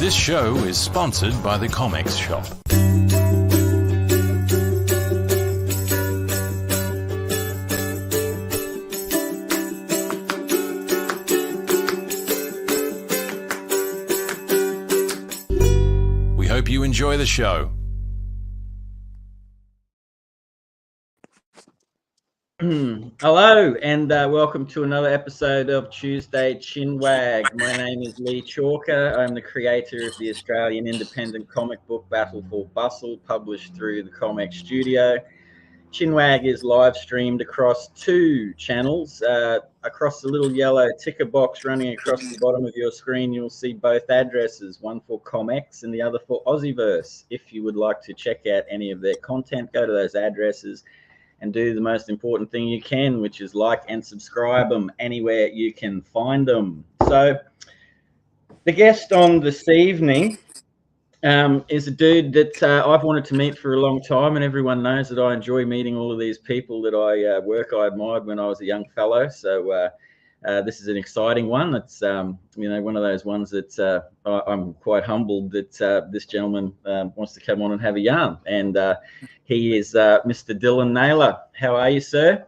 This show is sponsored by the Comics Shop. We hope you enjoy the show. Hello and welcome to another episode of Tuesday Chinwag. My name is Leigh Chalker. I'm the creator of the Australian independent comic book Battle for Bustle, published through the Comic Studio. Chinwag is live streamed across two channels. Across the little yellow ticker box running across the bottom of your screen, you'll see both addresses, one for Comex and the other for Aussieverse. If you would like to check out any of their content, go to those addresses and do the most important thing you can, which is like and subscribe them anywhere you can find them. So the guest on this evening is a dude that I've wanted to meet for a long time, and everyone knows that I enjoy meeting all of these people that I admired when I was a young fellow. So this is an exciting one. It's one of those ones that I'm quite humbled that this gentleman wants to come on and have a yarn. And he is Mr. Dillon Naylor. How are you, sir?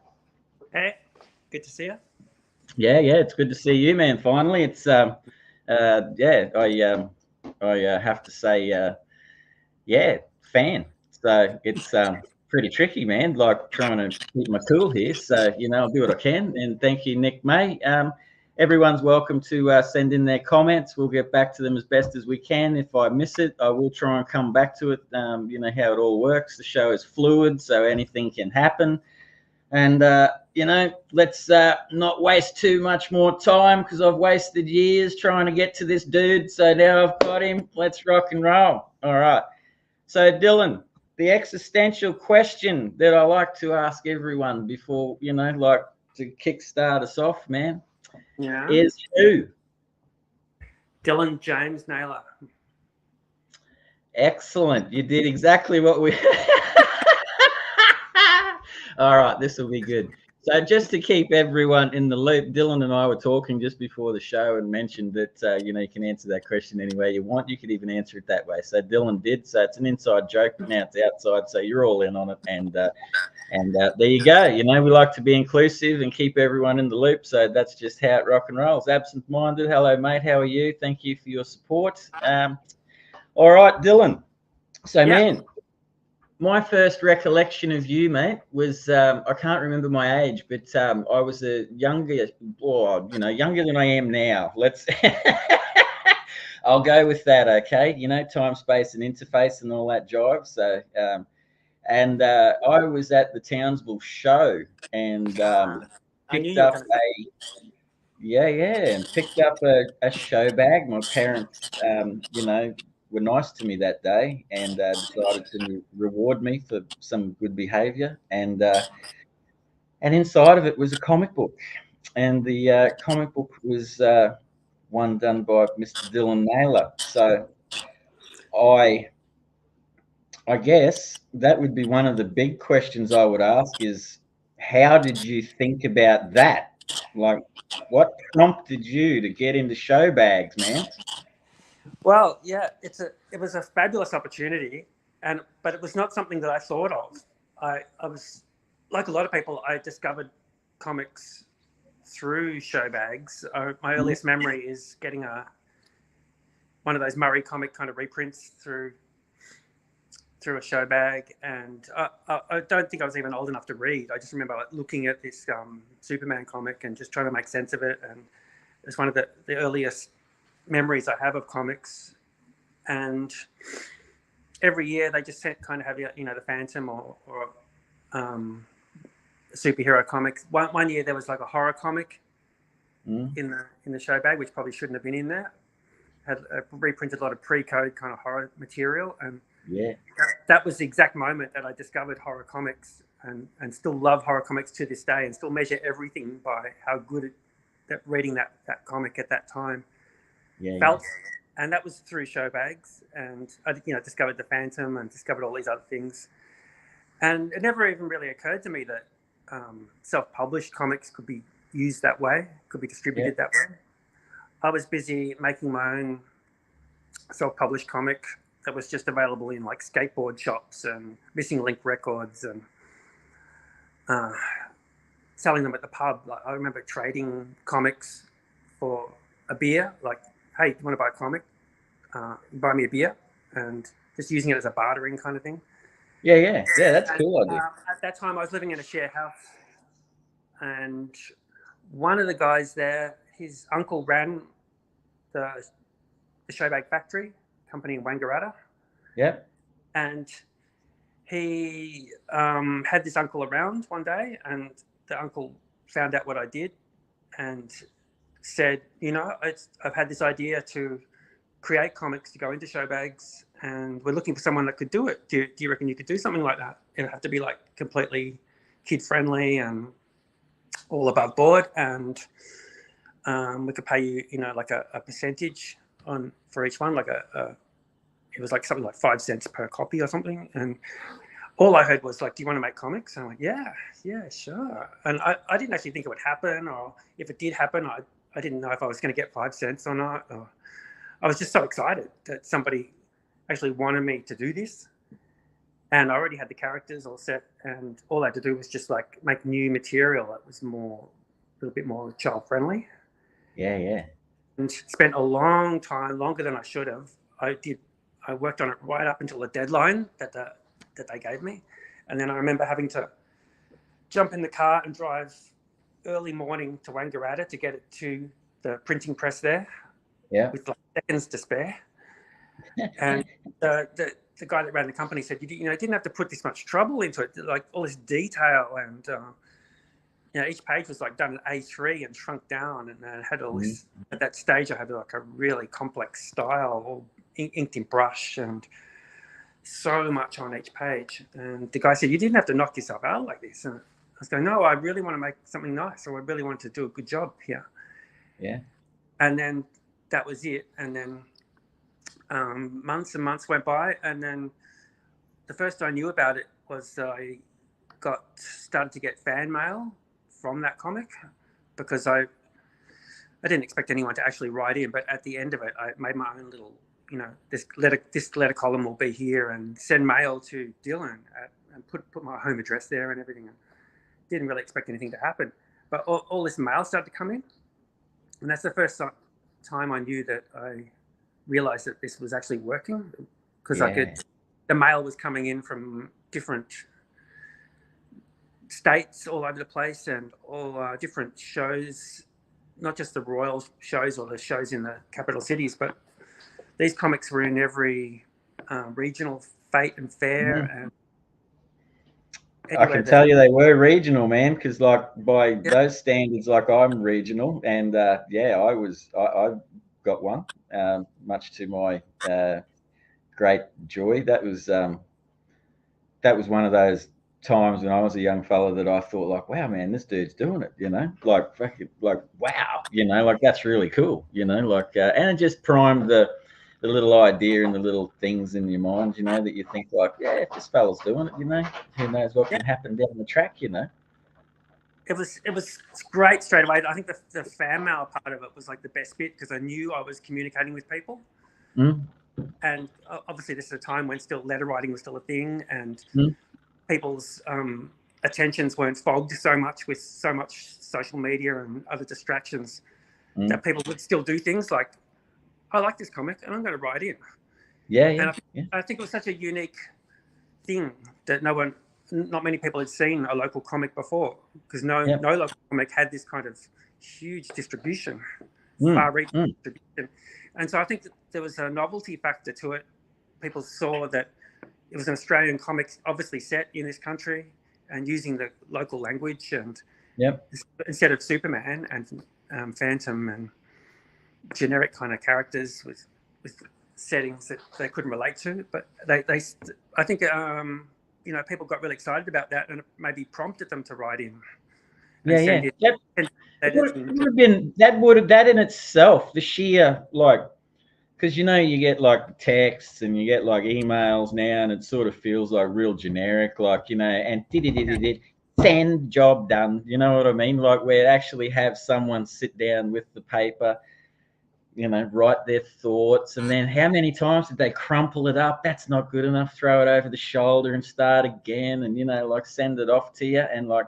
Hey, good to see you. Yeah, it's good to see you, man. Finally, it's I have to say, fan. So it's pretty tricky, man, like trying to keep my cool here. So, I'll do what I can. And thank you, Nick May. Everyone's welcome to send in their comments. We'll get back to them as best as we can. If I miss it, I will try and come back to it. You know how it all works. The show is fluid, so anything can happen. And, let's not waste too much more time, because I've wasted years trying to get to this dude. So now I've got him. Let's rock and roll. All right. So, Dillon, the existential question that I like to ask everyone before, to kickstart us off, man, is who? Dillon James Naylor. Excellent. You did exactly what we... All right, this will be good. So just to keep everyone in the loop, Dillon and I were talking just before the show and mentioned that, you can answer that question any way you want. You could even answer it that way. So Dillon did. So it's an inside joke, but now it's outside. So you're all in on it. And there you go. We like to be inclusive and keep everyone in the loop. So that's just how it rock and rolls. Absent-minded. Hello, mate. How are you? Thank you for your support. All right, Dillon. So, man, my first recollection of you, mate, was I can't remember my age, but I was younger than I am now. I'll go with that, okay? Time, space, and interface and all that jive. So, I was at the Townsville show and picked up a show bag. My parents, were nice to me that day and decided to reward me for some good behavior. And inside of it was a comic book. And the comic book was one done by Mr. Dillon Naylor. So I guess that would be one of the big questions I would ask is, how did you think about that? Like, what prompted you to get into show bags, man? Well, yeah, it was a fabulous opportunity, but it was not something that I thought of. I was, like a lot of people, I discovered comics through show bags. My earliest memory is getting one of those Murray comic kind of reprints through a show bag, and I don't think I was even old enough to read. I just remember looking at this Superman comic and just trying to make sense of it, and it's one of the earliest memories I have of comics. And every year they just kind of have the Phantom or superhero comics. One year there was like a horror comic in the show bag, which probably shouldn't have been in there. Had reprinted a lot of pre-code kind of horror material, and that was the exact moment that I discovered horror comics, and still love horror comics to this day, and still measure everything by how good reading that comic at that time felt. And that was through show bags, and I discovered the Phantom and discovered all these other things. And it never even really occurred to me that self-published comics could be used that way, could be distributed that way. I was busy making my own self-published comic that was just available in like skateboard shops and Missing Link Records and selling them at the pub. Like, I remember trading comics for a beer. Like, hey, do you want to buy a comic? Buy me a beer, and just using it as a bartering kind of thing. Yeah, that's cool idea. At that time, I was living in a share house, and one of the guys there, his uncle ran the Showbag Factory company in Wangaratta. Yeah. And he had this uncle around one day, and the uncle found out what I did and said, you know, I've had this idea to create comics to go into Showbags, and we're looking for someone that could do it. Do you reckon you could do something like that? It'd have to be like completely kid friendly and all above board, and we could pay you, you know, like a percentage on for each one, like it was like something like 5 cents per copy or something. And all I heard was like, do you want to make comics? And I'm like, yeah, sure. And I didn't actually think it would happen, or if it did happen, I didn't know if I was going to get 5 cents or not. Or I was just so excited that somebody actually wanted me to do this. And I already had the characters all set, and all I had to do was just like make new material that was a little bit more child friendly. Yeah. And spent a long time, longer than I should have. I worked on it right up until the deadline that they gave me. And then I remember having to jump in the car and drive early morning to Wangaratta to get it to the printing press there. Yeah. With like seconds to spare. And the guy that ran the company said, you didn't have to put this much trouble into it, like all this detail, and each page was like done in A3 and shrunk down, and I had all this. At that stage, I had like a really complex style, all inked in brush, and so much on each page. And the guy said, you didn't have to knock yourself out like this. And I was going, no, I really want to make something nice, so I really want to do a good job here. Yeah. And then that was it. And then months and months went by, and then the first I knew about it was I started to get fan mail from that comic, because I didn't expect anyone to actually write in, but at the end of it, I made my own little, this letter column will be here, and send mail to Dillon and put my home address there and everything. And didn't really expect anything to happen, but all this mail started to come in, and that's the first time I knew that I realized that this was actually working, because the mail was coming in from different states all over the place, and all different shows, not just the royal shows or the shows in the capital cities, but these comics were in every regional fete and fair. And I can tell you they were regional, man, because like by those standards, like I'm regional, and I got one, much to my great joy. That was one of those times when I was a young fella that I thought like, wow, man, this dude's doing it, like fucking, like, wow, like that's really cool, like, and it just primed the little idea and the little things in your mind, that you think like, yeah, if this fella's doing it, who knows what can happen down the track, It was great straight away. I think the fan mail part of it was like the best bit, because I knew I was communicating with people. And obviously this is a time when still letter writing was still a thing, and people's attentions weren't fogged so much with so much social media and other distractions, that people would still do things like, I like this comic and I'm going to write in. I think it was such a unique thing that not many people had seen a local comic before, because no local comic had this kind of huge distribution, far-reaching distribution. And so I think that there was a novelty factor to it. People saw that it was an Australian comic, obviously set in this country and using the local language, and instead of Superman and Phantom and generic kind of characters with settings that they couldn't relate to. But I think people got really excited about that, and it maybe prompted them to write in. That in itself, the sheer, like, because you get like texts and you get like emails now, and it sort of feels like real generic, like, and send, job done, you know what I mean? Like, where it actually have someone sit down with the paper, write their thoughts, and then how many times did they crumple it up? That's not good enough. Throw it over the shoulder and start again, and like send it off to you, and like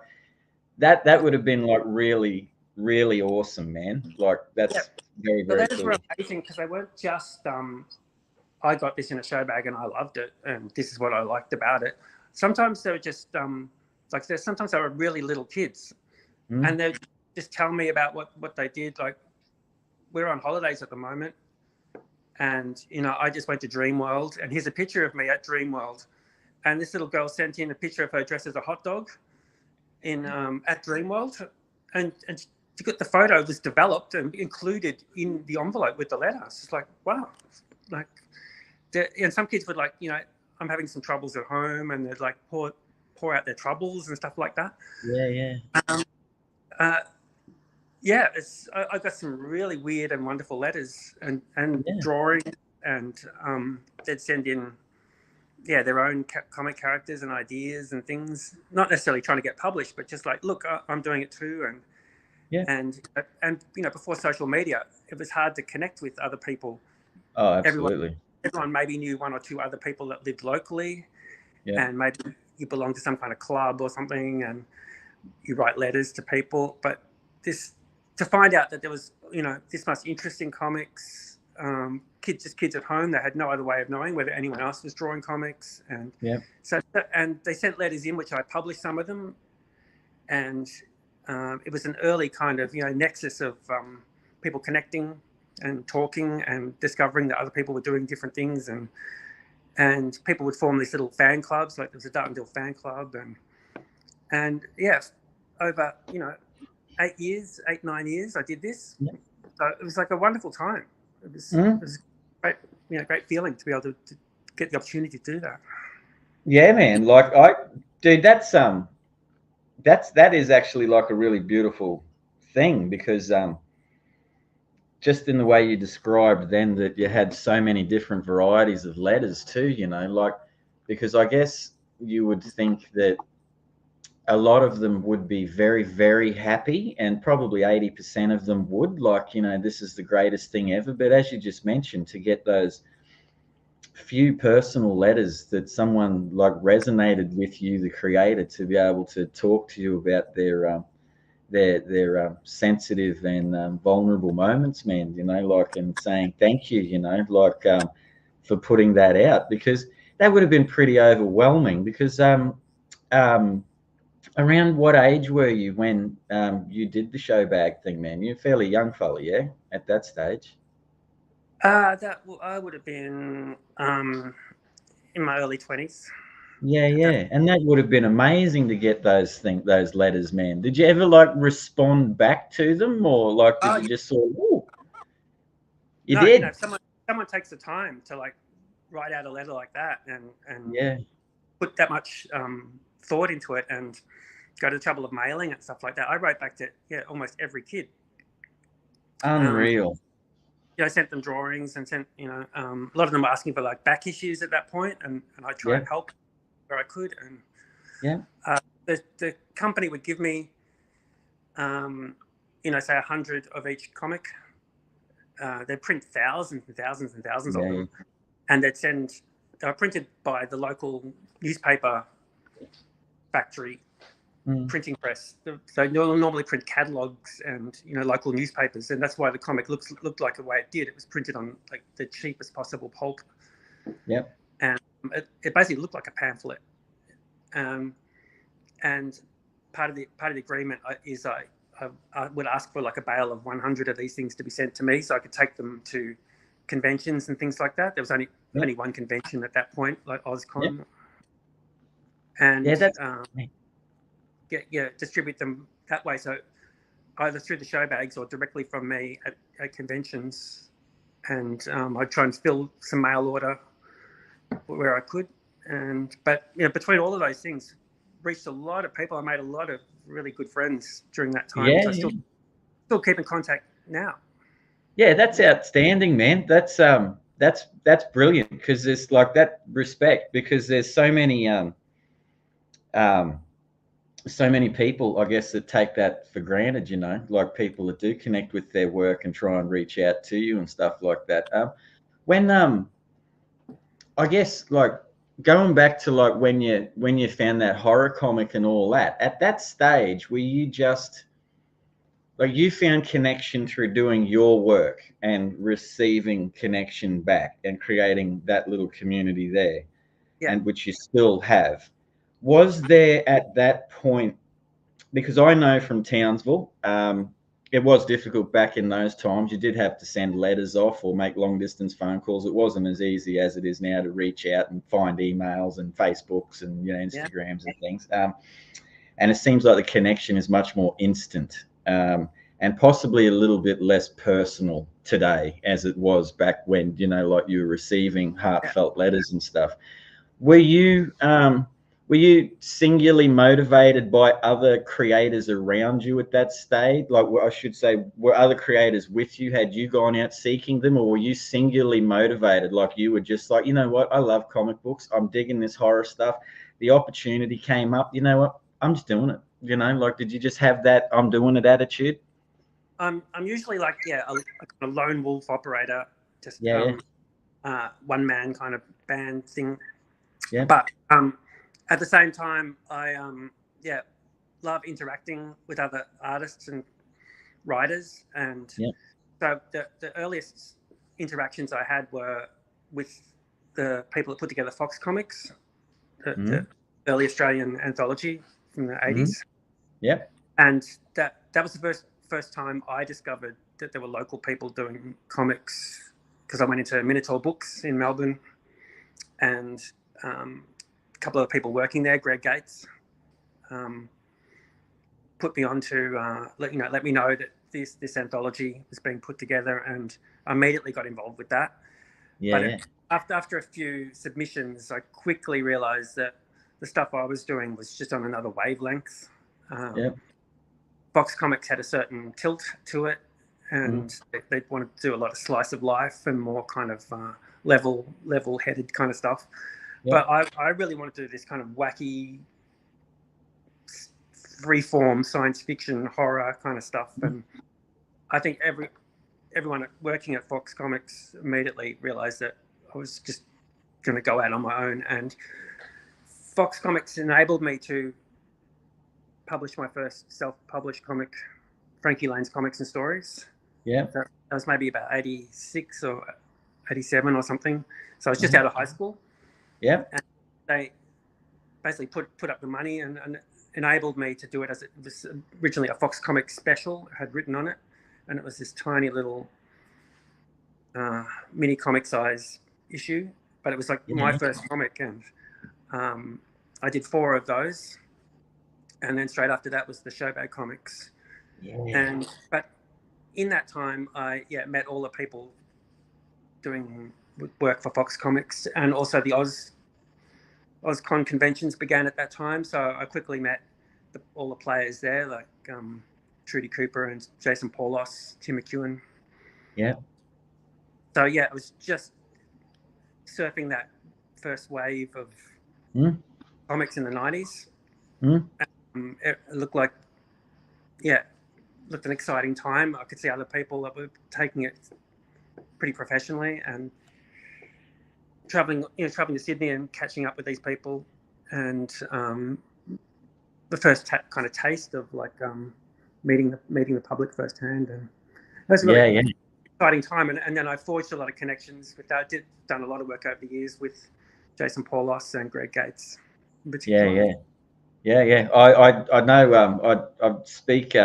that would have been like really, really awesome, man. Like that's very, So very that is cool. amazing, because they weren't just I got this in a show bag and I loved it, and this is what I liked about it. Sometimes they were just sometimes they were really little kids, and they just tell me about what they did. Like, we're on holidays at the moment, and I just went to Dreamworld, and here's a picture of me at Dreamworld, and this little girl sent in a picture of her dressed as a hot dog in at Dreamworld, and to get the photo was developed and included in the envelope with the letter. It's just like, wow. Like, and some kids would, like, I'm having some troubles at home, and they'd like pour out their troubles and stuff like that. I got some really weird and wonderful letters and drawings, and they'd send in their own comic characters and ideas and things, not necessarily trying to get published, but just like, look, I'm doing it too. And before social media, it was hard to connect with other people. Oh, absolutely. Everyone maybe knew one or two other people that lived locally, and maybe you belong to some kind of club or something, and you write letters to people. But to find out that there was this much interest in comics, kids at home, they had no other way of knowing whether anyone else was drawing comics, and and they sent letters in, which I published some of them, and it was an early kind of nexus of people connecting and talking and discovering that other people were doing different things, and people would form these little fan clubs, like there was a Dartondale fan club, and over 9 years I did this. So it was like a wonderful time. It was great, great feeling to be able to get the opportunity to do that. Yeah, man. Like that is actually like a really beautiful thing, because just in the way you described then, that you had so many different varieties of letters too, like, because I guess you would think that a lot of them would be very, very happy, and probably 80% of them would, like, this is the greatest thing ever. But as you just mentioned, to get those few personal letters that someone like resonated with you, the creator, to be able to talk to you about their sensitive and vulnerable moments, man, like, and saying thank you, like, for putting that out, because that would have been pretty overwhelming. Because around what age were you when you did the show bag thing, man? You're a fairly young fella, yeah, at that stage? I would have been in my early 20s. Yeah, and that would have been amazing to get those letters, man. Did you ever like respond back to them, or like did you just sort of, ooh, you did? If someone takes the time to like write out a letter like that and put that much thought into it and go to the trouble of mailing it and stuff like that, I wrote back to almost every kid. Unreal. I sent them drawings and sent a lot of them were asking for like back issues at that point, and I tried and help where I could, and the company would give me say 100 of each comic. They'd print thousands and thousands and thousands of them, and they were printed by the local newspaper factory printing press. So they normally print catalogs and local newspapers, and that's why the comic looked like the way it did. It was printed on like the cheapest possible pulp. And it basically looked like a pamphlet. And part of the agreement is I would ask for like a bale of 100 of these things to be sent to me, so I could take them to conventions and things like that. There was only one convention at that point, like OzCon. And distribute them that way. So either through the show bags or directly from me at conventions. And I'd try and fill some mail order where I could. But between all of those things, reached a lot of people. I made a lot of really good friends during that time. So I still keep in contact now. Yeah, that's outstanding, man. That's brilliant, because there's like that respect, because there's so many so many people, I guess, that take that for granted, like people that do connect with their work and try and reach out to you and stuff like that. When I guess like going back to like when you found that horror comic and all that, at that stage, were you just like you found connection through doing your work and receiving connection back and creating that little community there, Yeah. and which you still have? Was there at that point, because I know from Townsville, it was difficult back in those times. You did have to send letters off or make long distance phone calls. It wasn't as easy as it is now to reach out and find emails and Facebooks and Instagrams and things. And it seems like the connection is much more instant, and possibly a little bit less personal today as it was back when, like you were receiving heartfelt letters and stuff. Were you singularly motivated by other creators around you at that stage? Like, I should say, were other creators with you? Had you gone out seeking them, or were you singularly motivated? Like you were just like, you know what, I love comic books. I'm digging this horror stuff. The opportunity came up. You know what? I'm just doing it. Like, did you just have that "I'm doing it" attitude? I'm usually like a kind of lone wolf operator, just one man kind of band thing. Yeah. But at the same time, I love interacting with other artists and writers, and so the earliest interactions I had were with the people that put together Fox Comics, the early Australian anthology from the 80s. Yep. And that was the first time I discovered that there were local people doing comics, because I went into Minotaur Books in Melbourne, and a couple of people working there, Greg Gates, put me on to let me know that this anthology was being put together, and I immediately got involved with that. After a few submissions, I quickly realized that the stuff I was doing was just on another wavelength. Fox Comics had a certain tilt to it, and they wanted to do a lot of slice of life and more kind of level-headed kind of stuff. But I really wanted to do this kind of wacky, freeform science fiction horror kind of stuff. And I think everyone working at Fox Comics immediately realized that I was just going to go out on my own. And Fox Comics enabled me to publish my first self-published comic, Frankie Lane's Comics and Stories. That was maybe about 86 or 87 or something. So I was just out of high school. And they basically put up the money and enabled me to do it, as it was originally a Fox Comics special had written on it, and it was this tiny little mini comic size issue, but it was like my first comic, and I did 4 of those, and then straight after that was the Showbag Comics. But in that time, I met all the people doing work for Fox Comics, and also the OzCon conventions began at that time. So I quickly met all the players there, like Trudy Cooper and Jason Paulos, Tim McEwen. So it was just surfing that first wave of comics in the 90s. It looked like, looked an exciting time. I could see other people that were taking it pretty professionally, and traveling to Sydney and catching up with these people, and the first kind of taste of like meeting the public firsthand, and it was a really exciting time. And then I forged a lot of connections with that. Done a lot of work over the years with Jason Paulos and Greg Gates in particular. I know. I speak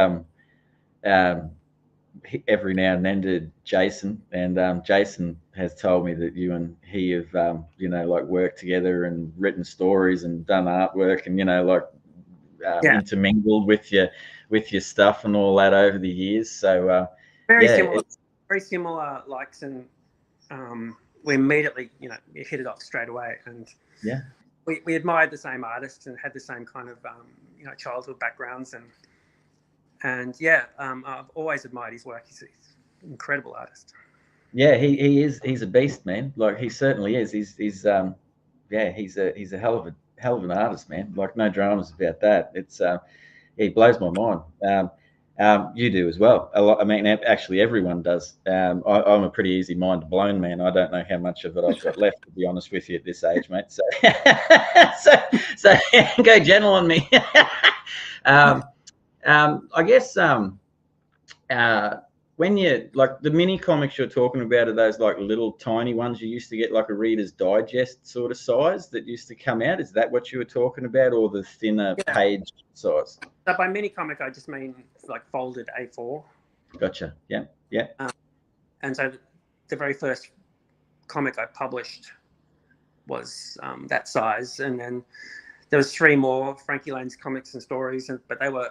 every now and then to Jason, and Jason has told me that you and he have like worked together and written stories and done artwork, and intermingled with your stuff and all that over the years. So very similar likes, and we immediately hit it off straight away, and we admired the same artists and had the same kind of childhood backgrounds, and I've always admired his work. He's an incredible artist. He's a beast, man. Like, he certainly is. He's a hell hell of an artist, man. Like, no dramas about that. It's he blows my mind. You do as well. A lot. I mean, actually, everyone does. I'm a pretty easy mind blown man. I don't know how much of it I've got left, to be honest with you, at this age, mate. So, so go gentle on me. I guess when you like the mini comics you're talking about are those like little tiny ones you used to get, like a Reader's Digest sort of size that used to come out. Is that what you were talking about, or the thinner page size? So by mini comic, I just mean like folded A4. Gotcha. Yeah. Yeah. And so the very first comic I published was that size, and then there was 3 more Frankie Lane's comics and stories, but they were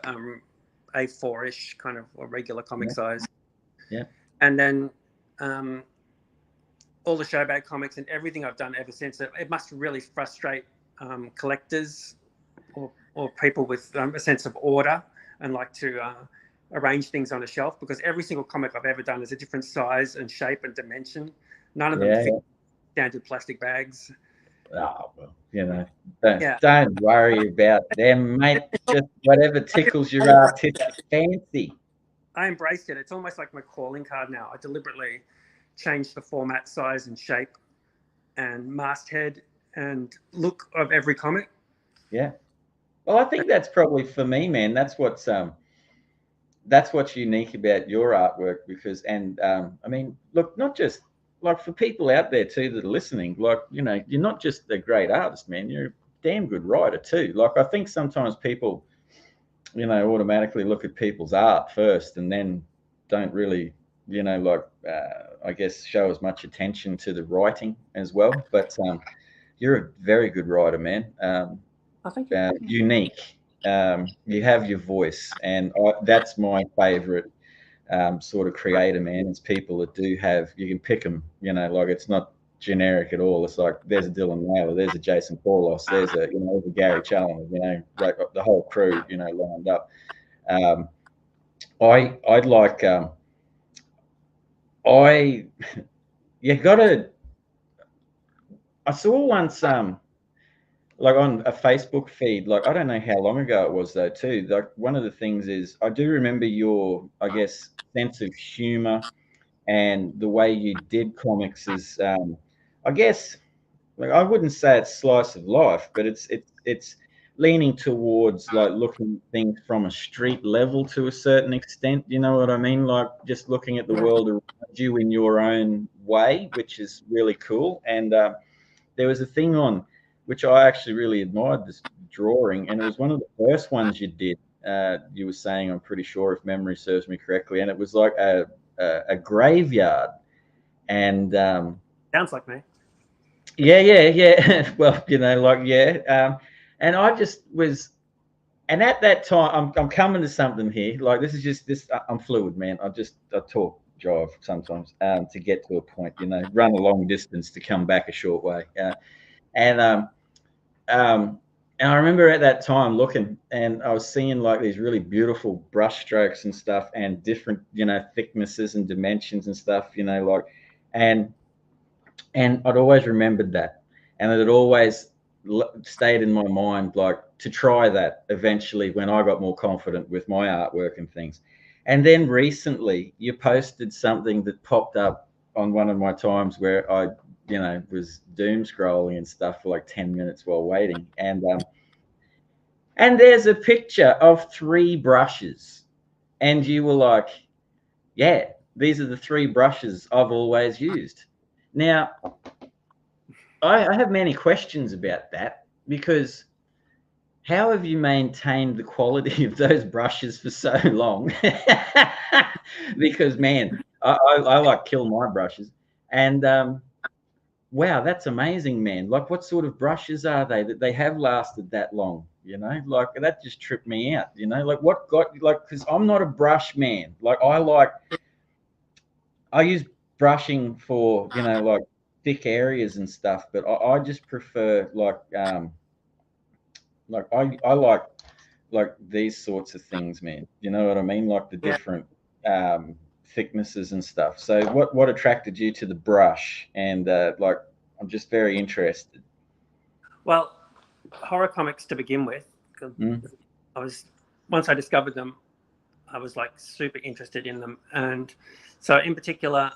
A4-ish, kind of a regular comic size. Yeah. And then all the Showbag comics and everything I've done ever since, it must really frustrate collectors or people with a sense of order and like to arrange things on a shelf, because every single comic I've ever done is a different size and shape and dimension. None of them fit standard plastic bags. Oh, well, you know, don't worry about them, mate. Just whatever tickles your artistic fancy. I embraced it. It's almost like my calling card now. I deliberately changed the format, size and shape and masthead and look of every comic. Yeah. Well, I think that's probably, for me, man, that's what's unique about your artwork, because, and I mean, look, not just like for people out there too that are listening, like, you know, you're not just a great artist, man, you're a damn good writer too. Like, I think sometimes people, you know, automatically look at people's art first and then don't really, you know, like, I guess show as much attention to the writing as well. But you're a very good writer, man. Unique. You have your voice, and that's my favorite sort of creator, man. It's people that do have, you can pick them, you know, like it's not generic at all. It's like there's a Dillon Naylor, there's a Jason Paulos, there's a, you know, there's a Gary Challoner, you know, like the whole crew, you know, lined up. I'd like you gotta, I saw once like on a Facebook feed, like I don't know how long ago it was though too, like one of the things is I do remember your, I guess, sense of humor and the way you did comics is I guess, like, I wouldn't say it's slice of life, but it's leaning towards like looking at things from a street level to a certain extent, you know what I mean, like just looking at the world around you in your own way, which is really cool. And there was a thing on which I actually really admired, this drawing, and it was one of the first ones you did. You were saying, I'm pretty sure, if memory serves me correctly, and it was like a graveyard. And sounds like me. Yeah. Well, you know, like, and I just was, and at that time, I'm coming to something here. Like, this is just this. I'm fluid, man. I talk jive sometimes to get to a point. You know, run a long distance to come back a short way. And I remember at that time looking, and I was seeing like these really beautiful brush strokes and stuff, and different, you know, thicknesses and dimensions and stuff, you know, like, and I'd always remembered that, and it had always stayed in my mind, like, to try that eventually when I got more confident with my artwork and things. And then recently you posted something that popped up on one of my times where I, you know, was doom scrolling and stuff for like 10 minutes while waiting. And there's a picture of 3 brushes. And you were like, yeah, these are the 3 brushes I've always used. Now, I have many questions about that, because how have you maintained the quality of those brushes for so long? Because, man, I like kill my brushes. And wow, that's amazing, man. Like, what sort of brushes are they that they have lasted that long? You know, like, that just tripped me out, you know, like what got, like, because I'm not a brush man. Like, I use brushing for, you know, like thick areas and stuff, but I just prefer like I like these sorts of things, man. You know what I mean? Like the different thicknesses and stuff. So what attracted you to the brush? And like, I'm just very interested. Well, horror comics to begin with. Once I discovered them, I was like super interested in them, and so in particular,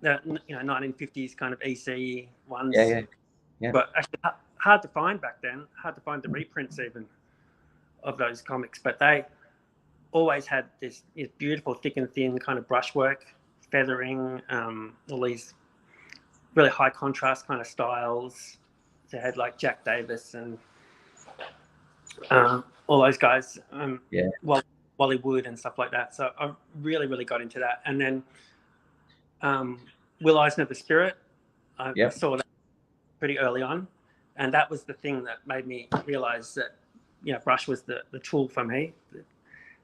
the 1950s kind of EC ones. Yeah. But actually hard to find back then. Hard to find the reprints even of those comics, but they always had this beautiful thick and thin kind of brushwork, feathering, all these really high contrast kind of styles. They had like Jack Davis and all those guys, Wally Wood and stuff like that. So I really got into that. And then Will Eisner, the Spirit, I saw that pretty early on, and that was the thing that made me realize that brush was the tool for me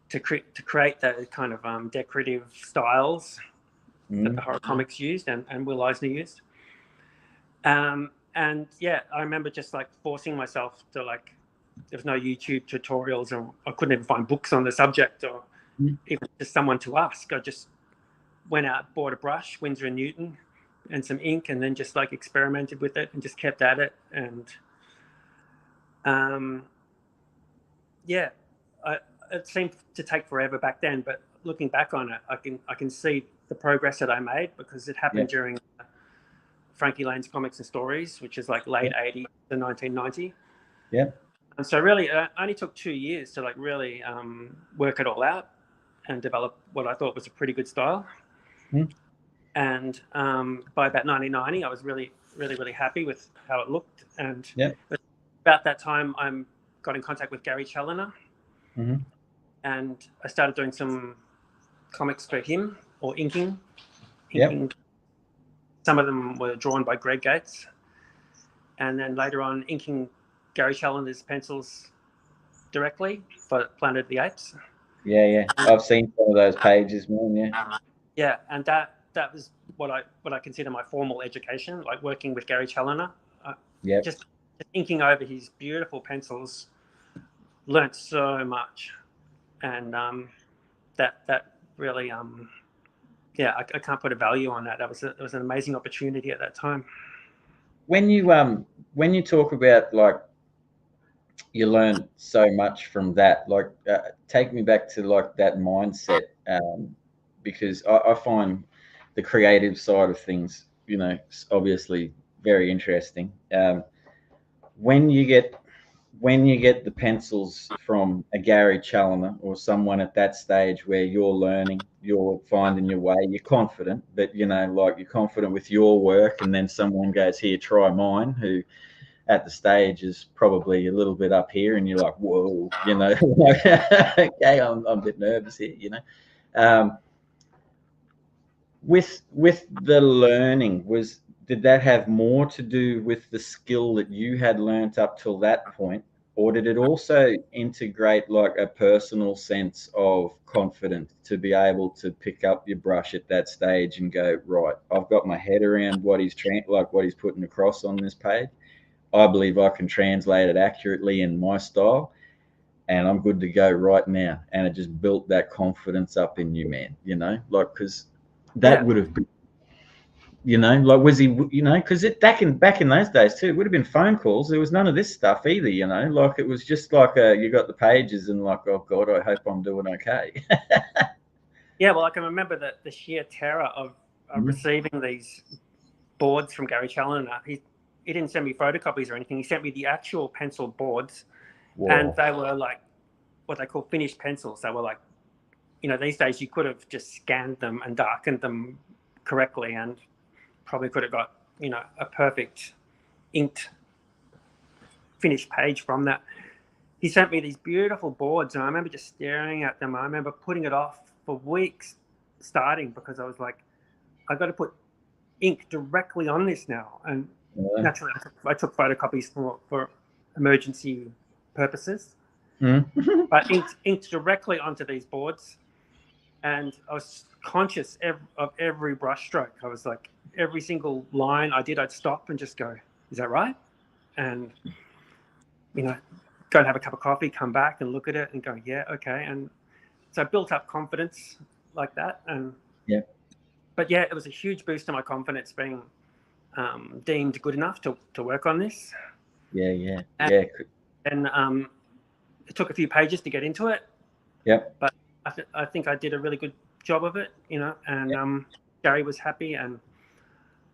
to create those kind of decorative styles that the horror comics used and Will Eisner used. And I remember just like forcing myself to, like, there was no YouTube tutorials, and I couldn't even find books on the subject or even just someone to ask. I just went out, bought a brush, Winsor & Newton, and some ink, and then just like experimented with it and just kept at it. And it seemed to take forever back then, but looking back on it, I can see the progress that I made, because it happened during Frankie Lane's Comics and Stories, which is like late 80s to 1990. Yeah. And so really it only took 2 years to like really work it all out and develop what I thought was a pretty good style. And by about 1990, I was really happy with how it looked. And about that time, I got in contact with Gary Challoner, and I started doing some comics for him, or inking. Some of them were drawn by Greg Gates, and then later on inking Gary Challoner's pencils directly for Planet of the Apes. I've seen some of those pages, man. And that was what I consider my formal education, like working with Gary Challoner. Just inking over his beautiful pencils, learnt so much, and that really I can't put a value on that. It was an amazing opportunity at that time. When you talk about, like, you learn so much from that, like, take me back to like that mindset, because I find the creative side of things, obviously very interesting. When you get the pencils from a Gary Challoner or someone at that stage where you're learning, you're finding your way, you're confident, but like, you're confident with your work, and then someone goes, here, try mine, who at the stage is probably a little bit up here, and you're like, whoa, like, okay, I'm a bit nervous here, with the learning, did that have more to do with the skill that you had learnt up till that point, or did it also integrate like a personal sense of confidence to be able to pick up your brush at that stage and go, right, I've got my head around what he's putting across on this page. I believe I can translate it accurately in my style, and I'm good to go right now. And it just built that confidence up in you, man, like, because that would have been, like, was he, because back in those days too, it would have been phone calls. There was none of this stuff either, like, it was just like, you got the pages and like, oh God, I hope I'm doing okay. Well, I can remember the sheer terror of receiving these boards from Gary Challoner. He didn't send me photocopies or anything. He sent me the actual pencil boards. Whoa. And they were like what they call finished pencils. They were like, these days you could have just scanned them and darkened them correctly and probably could have got, a perfect inked finished page from that. He sent me these beautiful boards, and I remember just staring at them. I remember putting it off for weeks starting, because I was like, I've got to put ink directly on this now. And naturally, I took photocopies for emergency purposes, but inked directly onto these boards. And I was conscious of every brush stroke. I was like, every single line I did, I'd stop and just go, is that right? And, go and have a cup of coffee, come back and look at it and go, yeah, okay. And so I built up confidence like that. And but it was a huge boost to my confidence being deemed good enough to work on this. Yeah. And Yeah. then it took a few pages to get into it, Yep. but I think I did a really good job of it, and Yep. Gary was happy, and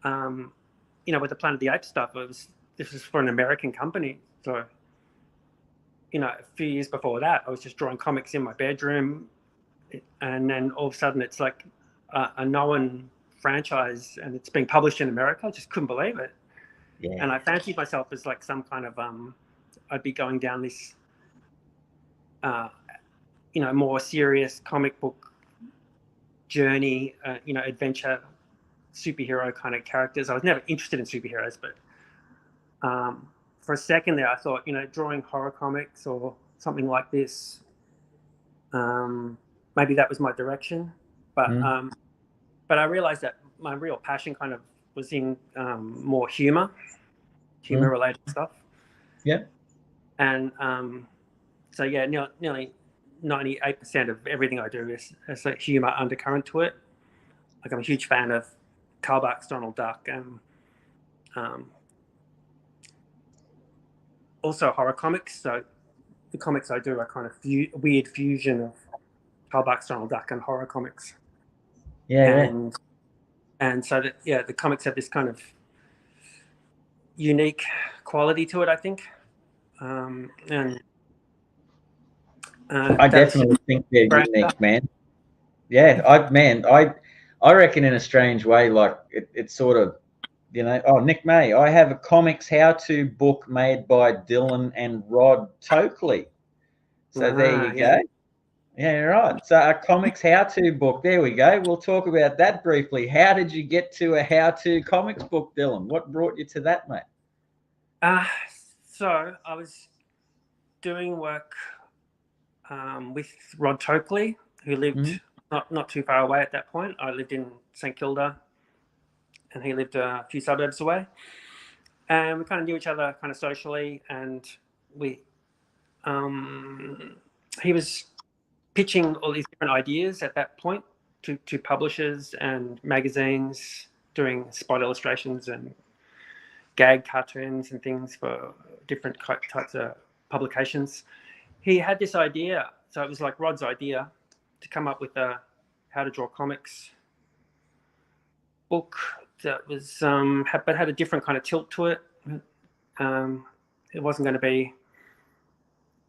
with the Planet of the Apes stuff, this was for an American company, so a few years before that, I was just drawing comics in my bedroom, and then all of a sudden it's like a known franchise, and it's being published in America. I just couldn't believe it. Yeah. And I fancied myself as like some kind of I'd be going down this more serious comic book journey, adventure superhero kind of characters. I was never interested in superheroes, but for a second there I thought, drawing horror comics or something like this, maybe that was my direction. But I realized that my real passion kind of was in more humor related stuff. Yeah. And so yeah, nearly 98% of everything I do is a humor undercurrent to it. Like, I'm a huge fan of Carl Barks, Donald Duck, and also horror comics. So the comics I do are kind of weird fusion of Carl Barks, Donald Duck, and horror comics. Yeah. And so the comics have this kind of unique quality to it, I think. And I definitely think they're unique, man. Yeah, I reckon in a strange way, like it's sort of, Nick May, I have a comics how-to book made by Dillon and Rod Tokley. So there you go. Yeah, right. So a comics how-to book. There we go. We'll talk about that briefly. How did you get to a how-to comics book, Dillon? What brought you to that, mate? So I was doing work with Rod Tokley, who lived not too far away at that point. I lived in St Kilda, and he lived a few suburbs away. And we kind of knew each other kind of socially, and he was pitching all these different ideas at that point to publishers and magazines, doing spot illustrations and gag cartoons and things for different types of publications. He had this idea, so it was like Rod's idea, to come up with a how to draw comics book that was but had a different kind of tilt to it. It wasn't going to be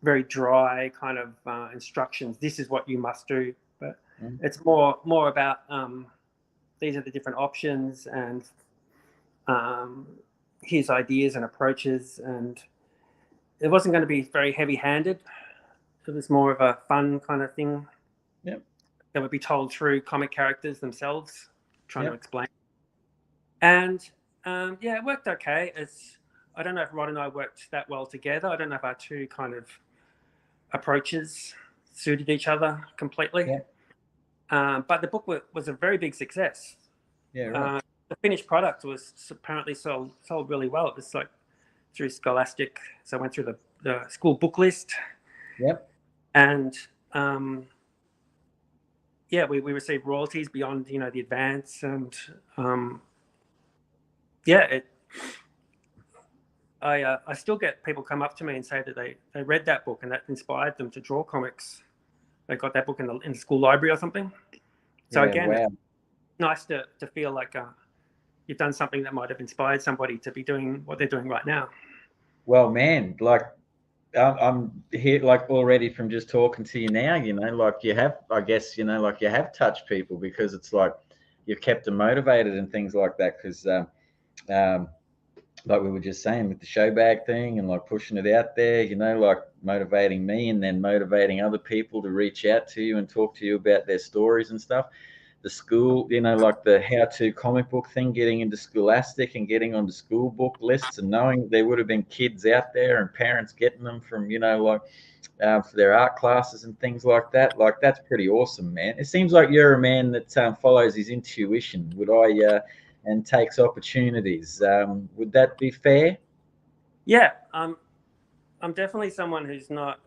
very dry kind of instructions. This is what you must do, but it's more about these are the different options and his ideas and approaches, and it wasn't going to be very heavy-handed. It was more of a fun kind of thing. Yep. That would be told through comic characters themselves, trying to explain. And it worked okay. I don't know if Rod and I worked that well together. I don't know if our two kind of approaches suited each other completely. Yeah. But the book was a very big success. Yeah, right. The finished product was apparently sold really well. It was like through Scholastic, so I went through the school book list. Yep. And we received royalties beyond the advance, and I still get people come up to me and say that they read that book and that inspired them to draw comics. They got that book in the school library or something. So again, it's nice to feel like you've done something that might have inspired somebody to be doing what they're doing right now. Well, man, like I'm here, like already from just talking to you now, like you have, I guess, like you have touched people, because it's like you've kept them motivated and things like that. Because like we were just saying with the show bag thing and like pushing it out there, like motivating me and then motivating other people to reach out to you and talk to you about their stories and stuff. The school, like the how-to comic book thing, getting into Scholastic and getting onto school book lists, and knowing there would have been kids out there and parents getting them from, for their art classes and things like that. Like, that's pretty awesome, man. It seems like you're a man that follows his intuition. And takes opportunities. Would that be fair? Yeah, I'm definitely someone who's not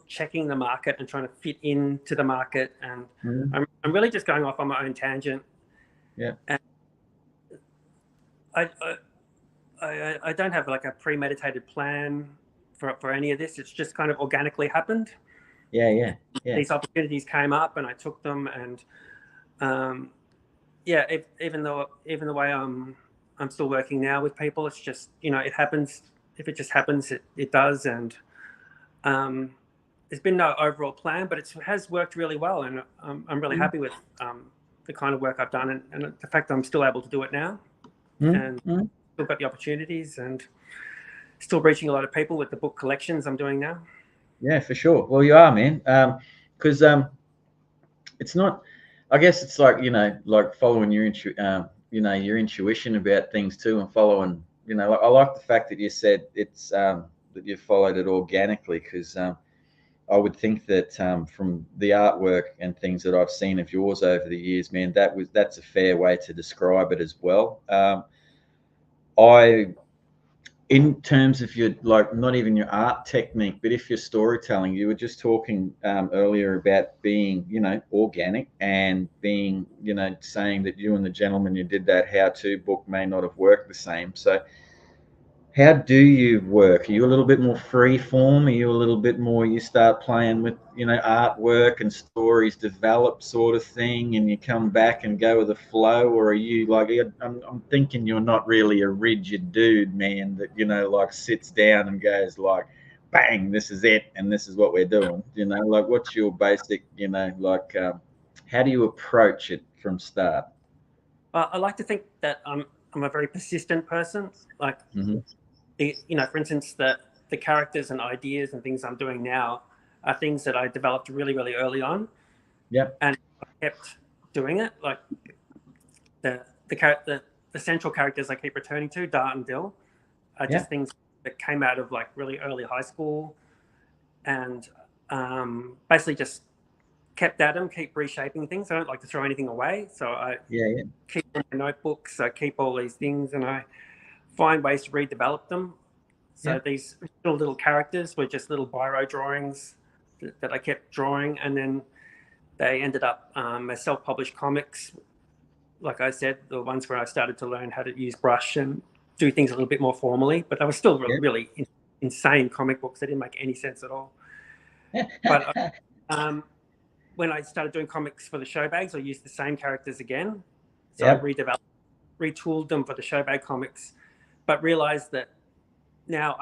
checking the market and trying to fit into the market, and I'm really just going off on my own tangent. Yeah. And I don't have like a premeditated plan for any of this. It's just kind of organically happened. Yeah. These opportunities came up and I took them, and yeah, even the way I'm still working now with people, it's just, it happens. If it just happens, it does. And there's been no overall plan, but it has worked really well, and I'm really happy with the kind of work I've done, and the fact that I'm still able to do it now, and still got the opportunities, and still reaching a lot of people with the book collections I'm doing now. Yeah, for sure. Well, you are, man. Because it's not. I guess it's like, like following your your intuition about things too, and following. Like, I like the fact that you said it's that you followed it organically, because I would think that from the artwork and things that I've seen of yours over the years, man, that's a fair way to describe it as well. In terms of your, like, not even your art technique, but if you're storytelling, you were just talking earlier about being, organic, and being, saying that you and the gentleman you did that how-to book may not have worked the same. So how do you work? Are you a little bit more free form? Are you a little bit more, you start playing with, artwork and stories develop sort of thing, and you come back and go with the flow? Or are you like, I'm thinking you're not really a rigid dude, man, that, like sits down and goes like, bang, this is it, and this is what we're doing. Like, what's your basic, like, how do you approach it from start? I like to think that I'm a very persistent person. Like, for instance, the characters and ideas and things I'm doing now are things that I developed really, really early on. Yeah. And I kept doing it. Like the central characters I keep returning to, Dart and Dill, are just things that came out of like really early high school, and basically just kept at them, keep reshaping things. I don't like to throw anything away, so I keep in my notebooks. I keep all these things, and I find ways to redevelop them. So these little characters were just little biro drawings that I kept drawing, and then they ended up as self-published comics. Like I said, the ones where I started to learn how to use brush and do things a little bit more formally, but they were still really insane comic books. They didn't make any sense at all. But when I started doing comics for the show bags, I used the same characters again. So I retooled them for the show bag comics, but realized that now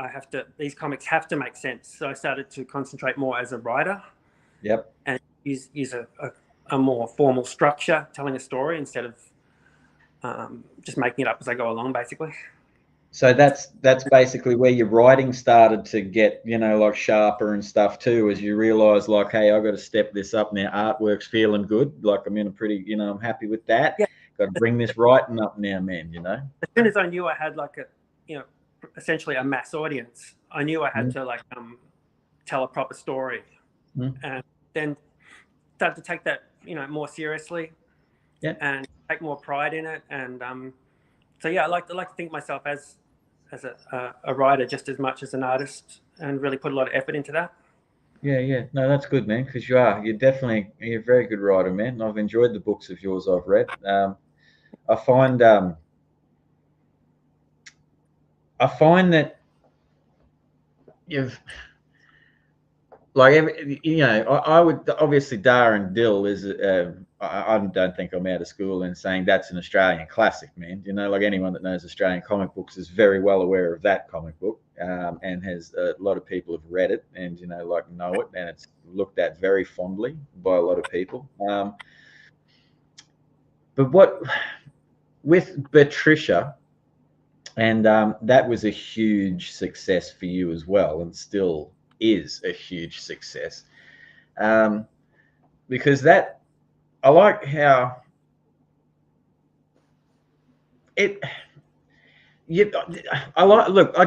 these comics have to make sense. So I started to concentrate more as a writer. And use a more formal structure, telling a story instead of just making it up as I go along, basically. So that's basically where your writing started to get, like sharper and stuff too, as you realize, like, hey, I've got to step this up now. Artwork's feeling good. Like, I'm in a pretty, I'm happy with that. Got to bring this writing up now, man, As soon as I knew I had like essentially a mass audience, I knew I had to like tell a proper story, and then started to take that more seriously, and take more pride in it. And so I like to think of myself as a writer just as much as an artist, and really put a lot of effort into that. No, that's good, man, because you're a very good writer, man. I've enjoyed the books of yours I've read. I find that you've, like, I would obviously, Dar and Dill is I don't think I'm out of school in saying that's an Australian classic, man. Like, anyone that knows Australian comic books is very well aware of that comic book, and has a lot of people have read it, and like, know it, and it's looked at very fondly by a lot of people. But what with Patricia, and that was a huge success for you as well, and still is a huge success, because that, I like how I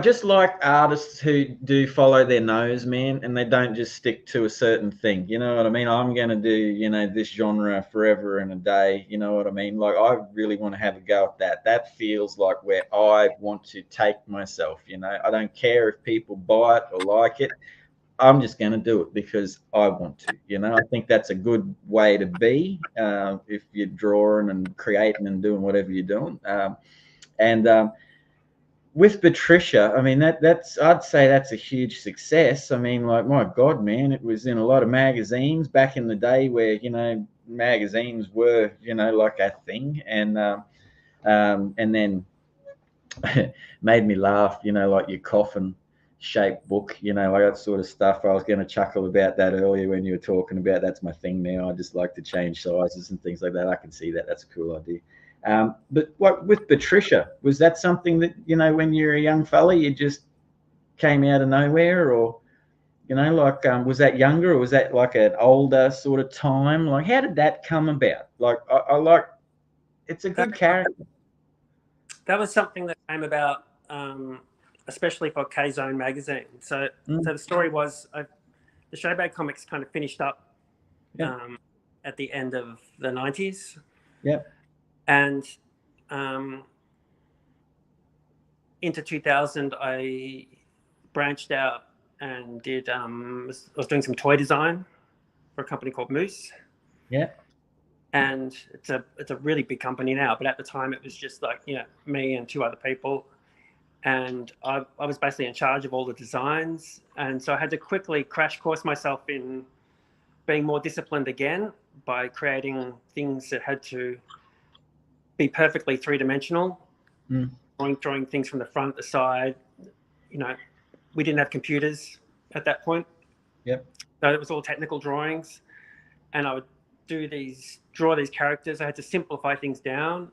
just like artists who do follow their nose, man, and they don't just stick to a certain thing. You know what I mean? I'm going to do, this genre forever and a day. You know what I mean? Like, I really want to have a go at that. That feels like where I want to take myself. I don't care if people buy it or like it. I'm just going to do it because I want to. I think that's a good way to be, if you're drawing and creating and doing whatever you're doing. with Patricia, I mean, that's I'd say that's a huge success. I mean, like, my God, man, it was in a lot of magazines back in the day where, you know, magazines were, you know, like a thing. And then made me laugh, you know, like your coffin shaped book, you know, like that sort of stuff. I was going to chuckle about that earlier when you were talking about that's my thing now. I just like to change sizes and things like that. I can see that. That's a cool idea. But what with Patricia, was that something that, you know, when you're a young fella, you just came out of nowhere, or, you know, like, was that younger, or was that like an older sort of time? Like, how did that come about? Like, I like, it's a good character. That was something that came about, especially for K-Zone magazine. So the story was, the Showbag comics kind of finished up at the end of the 90s. Yeah. And into 2000, I branched out and did, I was doing some toy design for a company called Moose. Yeah. And it's a really big company now, but at the time it was just like, you know, me and two other people, and I was basically in charge of all the designs. And so I had to quickly crash course myself in being more disciplined again by creating things that had to be perfectly three-dimensional, drawing things from the front, the side. You know, we didn't have computers at that point. Yep. So it was all technical drawings, and I would draw these characters. I had to simplify things down.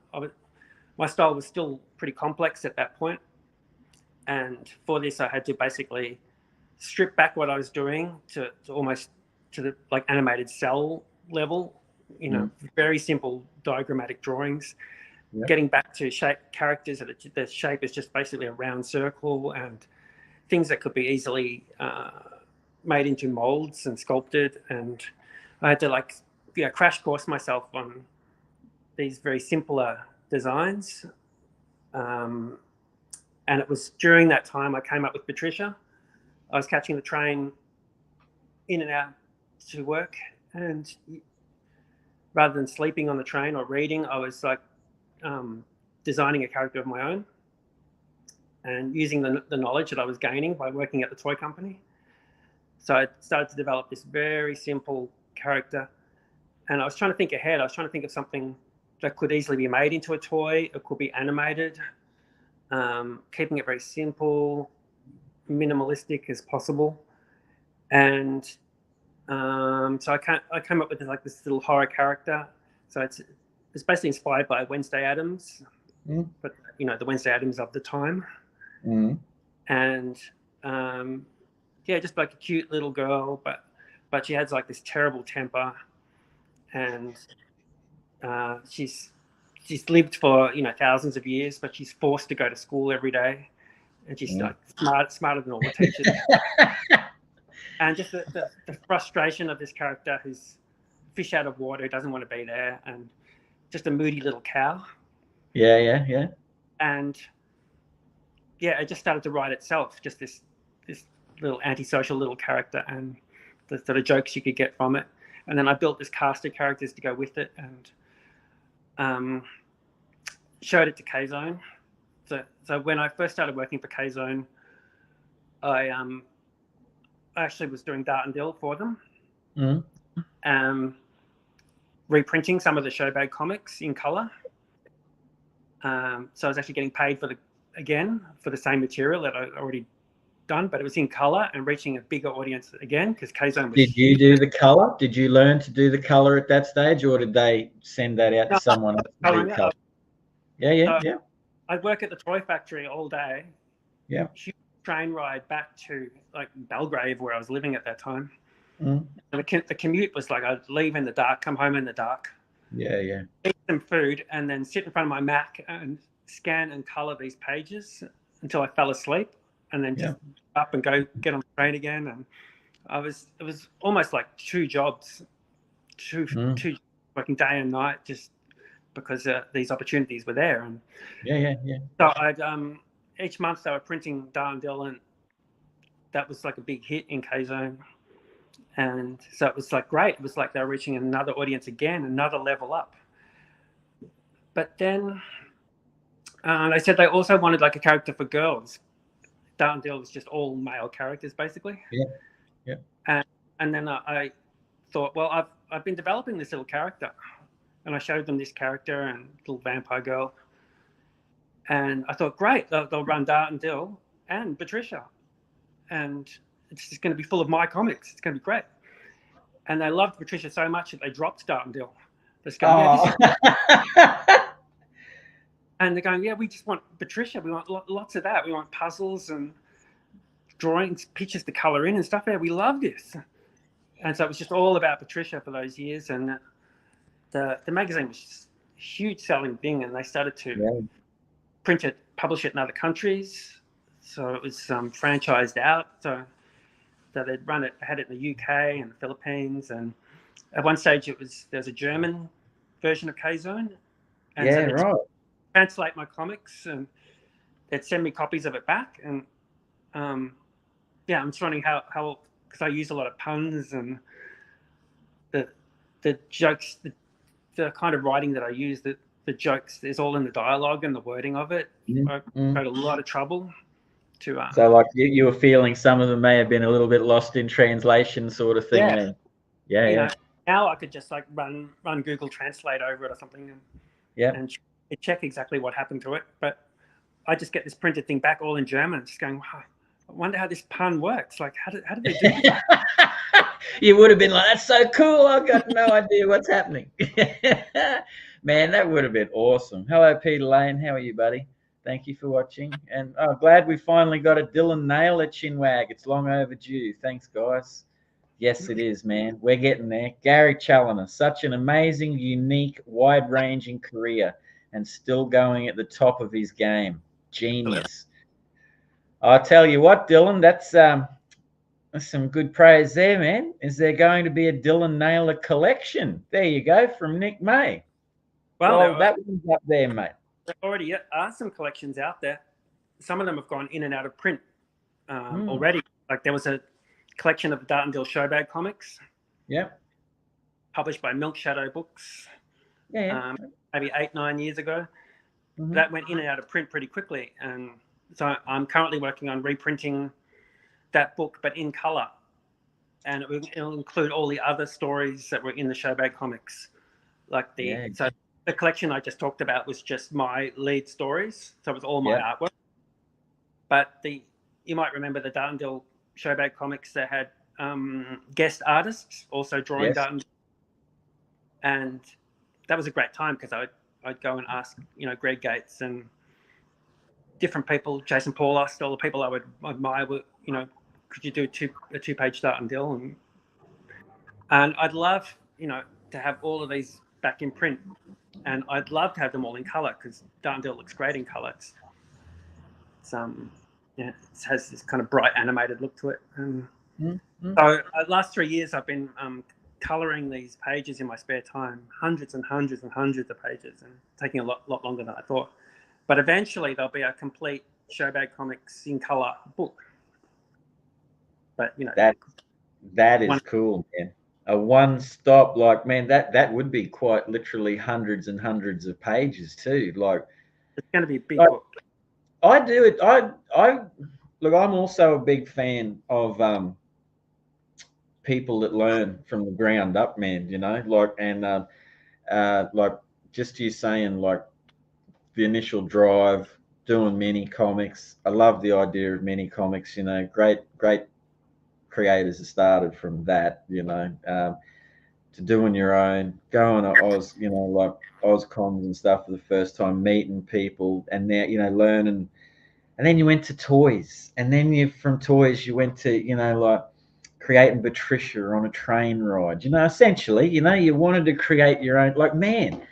My style was still pretty complex at that point. And for this, I had to basically strip back what I was doing to almost to the like animated cell level, you know, very simple diagrammatic drawings, getting back to shape characters that the shape is just basically a round circle, and things that could be easily made into molds and sculpted. And I had to, like, you know, crash course myself on these very simpler designs. And it was during that time I came up with Patricia. I was catching the train in and out to work, and rather than sleeping on the train or reading, I was like designing a character of my own and using the knowledge that I was gaining by working at the toy company. So I started to develop this very simple character. And I was trying to think ahead. I was trying to think of something that could easily be made into a toy. It could be animated, keeping it very simple, minimalistic as possible. And so I came up with like this little horror character. So it's basically inspired by Wednesday Addams, but, you know, the Wednesday Addams of the time. And yeah, just like a cute little girl, but she has like this terrible temper. And she's lived for, you know, thousands of years, but she's forced to go to school every day, and she's like smarter than all the teachers. And just the frustration of this character who's fish out of water, who doesn't want to be there, and just a moody little cow. Yeah. And yeah, it just started to write itself, just this little antisocial little character, and the sort of jokes you could get from it. And then I built this cast of characters to go with it, and showed it to K-Zone. So when I first started working for K-Zone, I actually was doing Dart and Dill for them, reprinting some of the Showbag comics in color. So I was actually getting paid for the same material that I already done, but it was in color and reaching a bigger audience again, because K-Zone was... Did you do the color? Did you learn to do the color at that stage, or did they send that out to someone else to do color? Yeah. I'd work at the toy factory all day. Yeah. Huge train ride back to like Belgrave, where I was living at that time. And the commute was like, I'd leave in the dark, come home in the dark. Yeah. Eat some food, and then sit in front of my Mac and scan and color these pages until I fell asleep, and then just up and go get on the train again. And it was almost like two jobs, two working day and night, just because these opportunities were there. And yeah. So I'd each month they were printing Dillon Naylor, and that was like a big hit in K-Zone. And so it was like great. It was like they were reaching another audience again, another level up. But then They said they also wanted like a character for girls. Dart and Dill was just all male characters, basically. Yeah, yeah. And then I thought, well, I've been developing this little character, and I showed them this character and little vampire girl, and I thought, great, they'll run Dart and Dill and Patricia, and it's just going to be full of my comics. It's going to be great. And they loved Patricia so much that they dropped Dart and Dill. They're going, and they're going, yeah, we just want Patricia. We want lots of that. We want puzzles and drawings, pictures to color in and stuff. Yeah, we love this. And so it was just all about Patricia for those years. And the magazine was just a huge selling thing. And they started to print it, publish it in other countries. So it was franchised out. So they'd run it, had it in the UK and the Philippines. And at one stage, there's a German version of K-Zone. And yeah, so right. Translate my comics, and they'd send me copies of it back. And I'm just wondering how because I use a lot of puns and the jokes, the kind of writing that I use, the jokes is all in the dialogue and the wording of it. I had a lot of trouble to. So like you were feeling some of them may have been a little bit lost in translation, sort of thing. Yeah. You know, now I could just like run Google Translate over it or something, and check exactly what happened to it. But I just get this printed thing back all in German, just going, wow, I wonder how this pun works. Like, how did they do that? You would have been like, that's so cool. I've got no idea what's happening. Man, that would have been awesome. Hello, Peter Lane. How are you, buddy? Thank you for watching. And glad we finally got a Dillon Naylor Chinwag. It's long overdue. Thanks, guys. Yes, it is, man. We're getting there. Gary Challoner, such an amazing, unique, wide-ranging career and still going at the top of his game. Genius. I'll tell you what, Dillon, that's some good praise there, man. Is there going to be a Dillon Naylor collection? There you go, from Nick May. Well, that one's up there, mate. There already are some collections out there. Some of them have gone in and out of print already. Like there was a collection of Dart and Dill Showbag comics. Yeah. Published by Milk Shadow Books. Yeah. Maybe 8-9 years ago. That went in and out of print pretty quickly. And so I'm currently working on reprinting that book, but in color. And it'll include all the other stories that were in the Showbag comics. Like so the collection I just talked about was just my lead stories. So it was all my artwork. But you might remember the Dart and Dill Showbag comics that had guest artists also drawing Dart and Dill. And that was a great time because I'd go and ask, Greg Gates and different people, Jason Paulus, all the people I would admire were, could you do a two-page Dart and Dill? And I'd love, to have all of these back in print. And I'd love to have them all in color because Dart and Dill looks great in color. It has this kind of bright animated look to it. So last 3 years I've been coloring these pages in my spare time, hundreds and hundreds and hundreds of pages, and taking a lot longer than I thought. But eventually there'll be a complete Showbag comics in color book. But that is cool, man. A one-stop, like, man, that would be quite literally hundreds and hundreds of pages too. Like, it's going to be a big book. I do it. Look, I'm also a big fan of people that learn from the ground up, man. Like just you saying, like, the initial drive, doing mini comics. I love the idea of mini comics. Great creators have started from that. To doing your own, going to like Ozcons and stuff for the first time, meeting people, and now learning. And then you went to toys, and then from toys you went to like creating Patricia on a train ride. Essentially, you wanted to create your own. Like, man,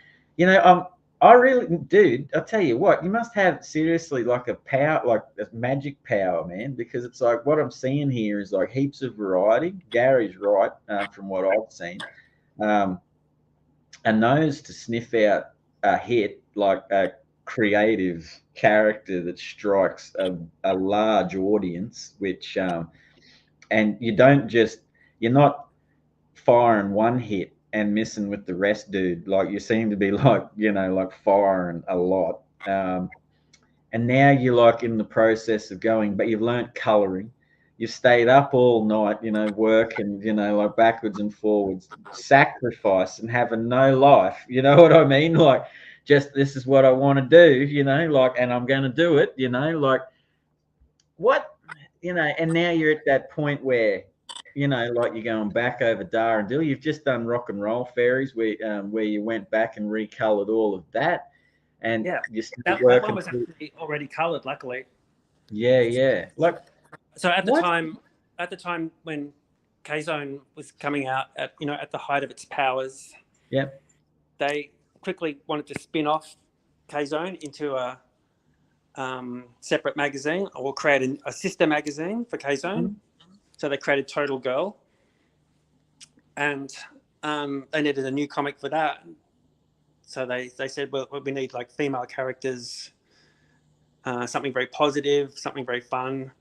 I really, dude, I'll tell you what, you must have seriously like a power, like a magic power, man, because it's like what I'm seeing here is like heaps of variety. Gary's right from what I've seen. A nose to sniff out a hit, like a creative character that strikes a large audience, which, and you're not firing one hit and missing with the rest, dude. Like, you seem to be like, like firing a lot. and now you're like in the process of going, but you've learnt colouring. You've stayed up all night, working, like backwards and forwards, sacrifice and having no life. You know what I mean? Like, just this is what I want to do, and I'm going to do it, like what, and now you're at that point where, like you're going back over Dar and Dill. You've just done Rock and Roll Fairies where you went back and recolored all of that. And Yeah, you're still that working. one was actually already coloured, luckily. Yeah. Like, so at what? the time when K-Zone was coming out at the height of its powers, Yep. they quickly wanted to spin off K-Zone into a separate magazine, or create a sister magazine for K-Zone. Mm-hmm. So they created Total Girl, and they needed a new comic for that. So they said, well, we need like female characters, something very positive, something very fun.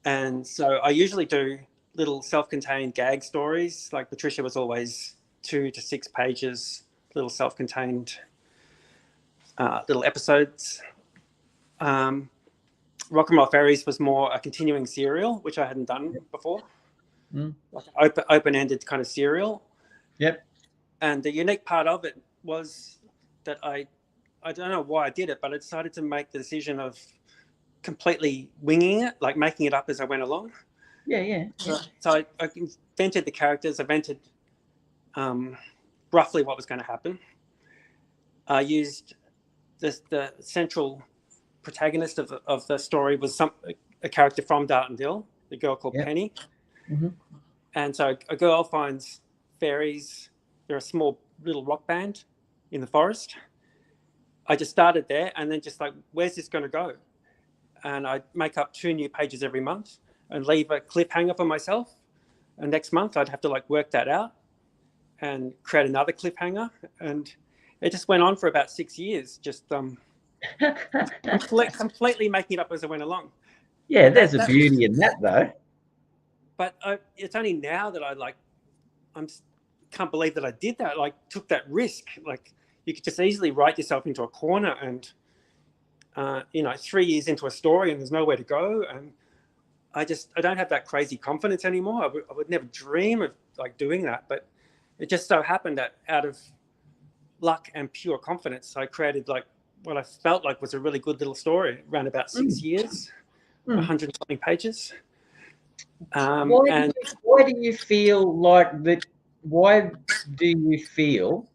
And so I usually do little self-contained gag stories. Like Patricia was always 2 to 6 pages, little self-contained little episodes. Rock and Roll Fairies was more a continuing serial, which I hadn't done before. Like an open-ended kind of serial. Yep. And the unique part of it was that I don't know why I did it, but I decided to make the decision of completely winging it, like making it up as I went along. Yeah. So I invented the characters, I invented roughly what was going to happen. I used the central protagonist of the story was a character from Dart and Dill, the girl called Penny. Mm-hmm. And so a girl finds fairies. They're a small little rock band in the forest. I just started there and then just like, where's this going to go? And I'd make up 2 new pages every month and leave a cliffhanger for myself. And next month I'd have to like work that out and create another cliffhanger. And it just went on for about 6 years, just completely making it up as I went along. Yeah, there's a beauty in that though. But it's only now that I can't believe that I did that. Like, took that risk. Like, you could just easily write yourself into a corner, and 3 years into a story, and there's nowhere to go. And I don't have that crazy confidence anymore. I would never dream of like doing that. But it just so happened that out of luck and pure confidence, I created like what I felt like was a really good little story. Around about 6 years, 100 something pages. Why do you feel like that? Why do you feel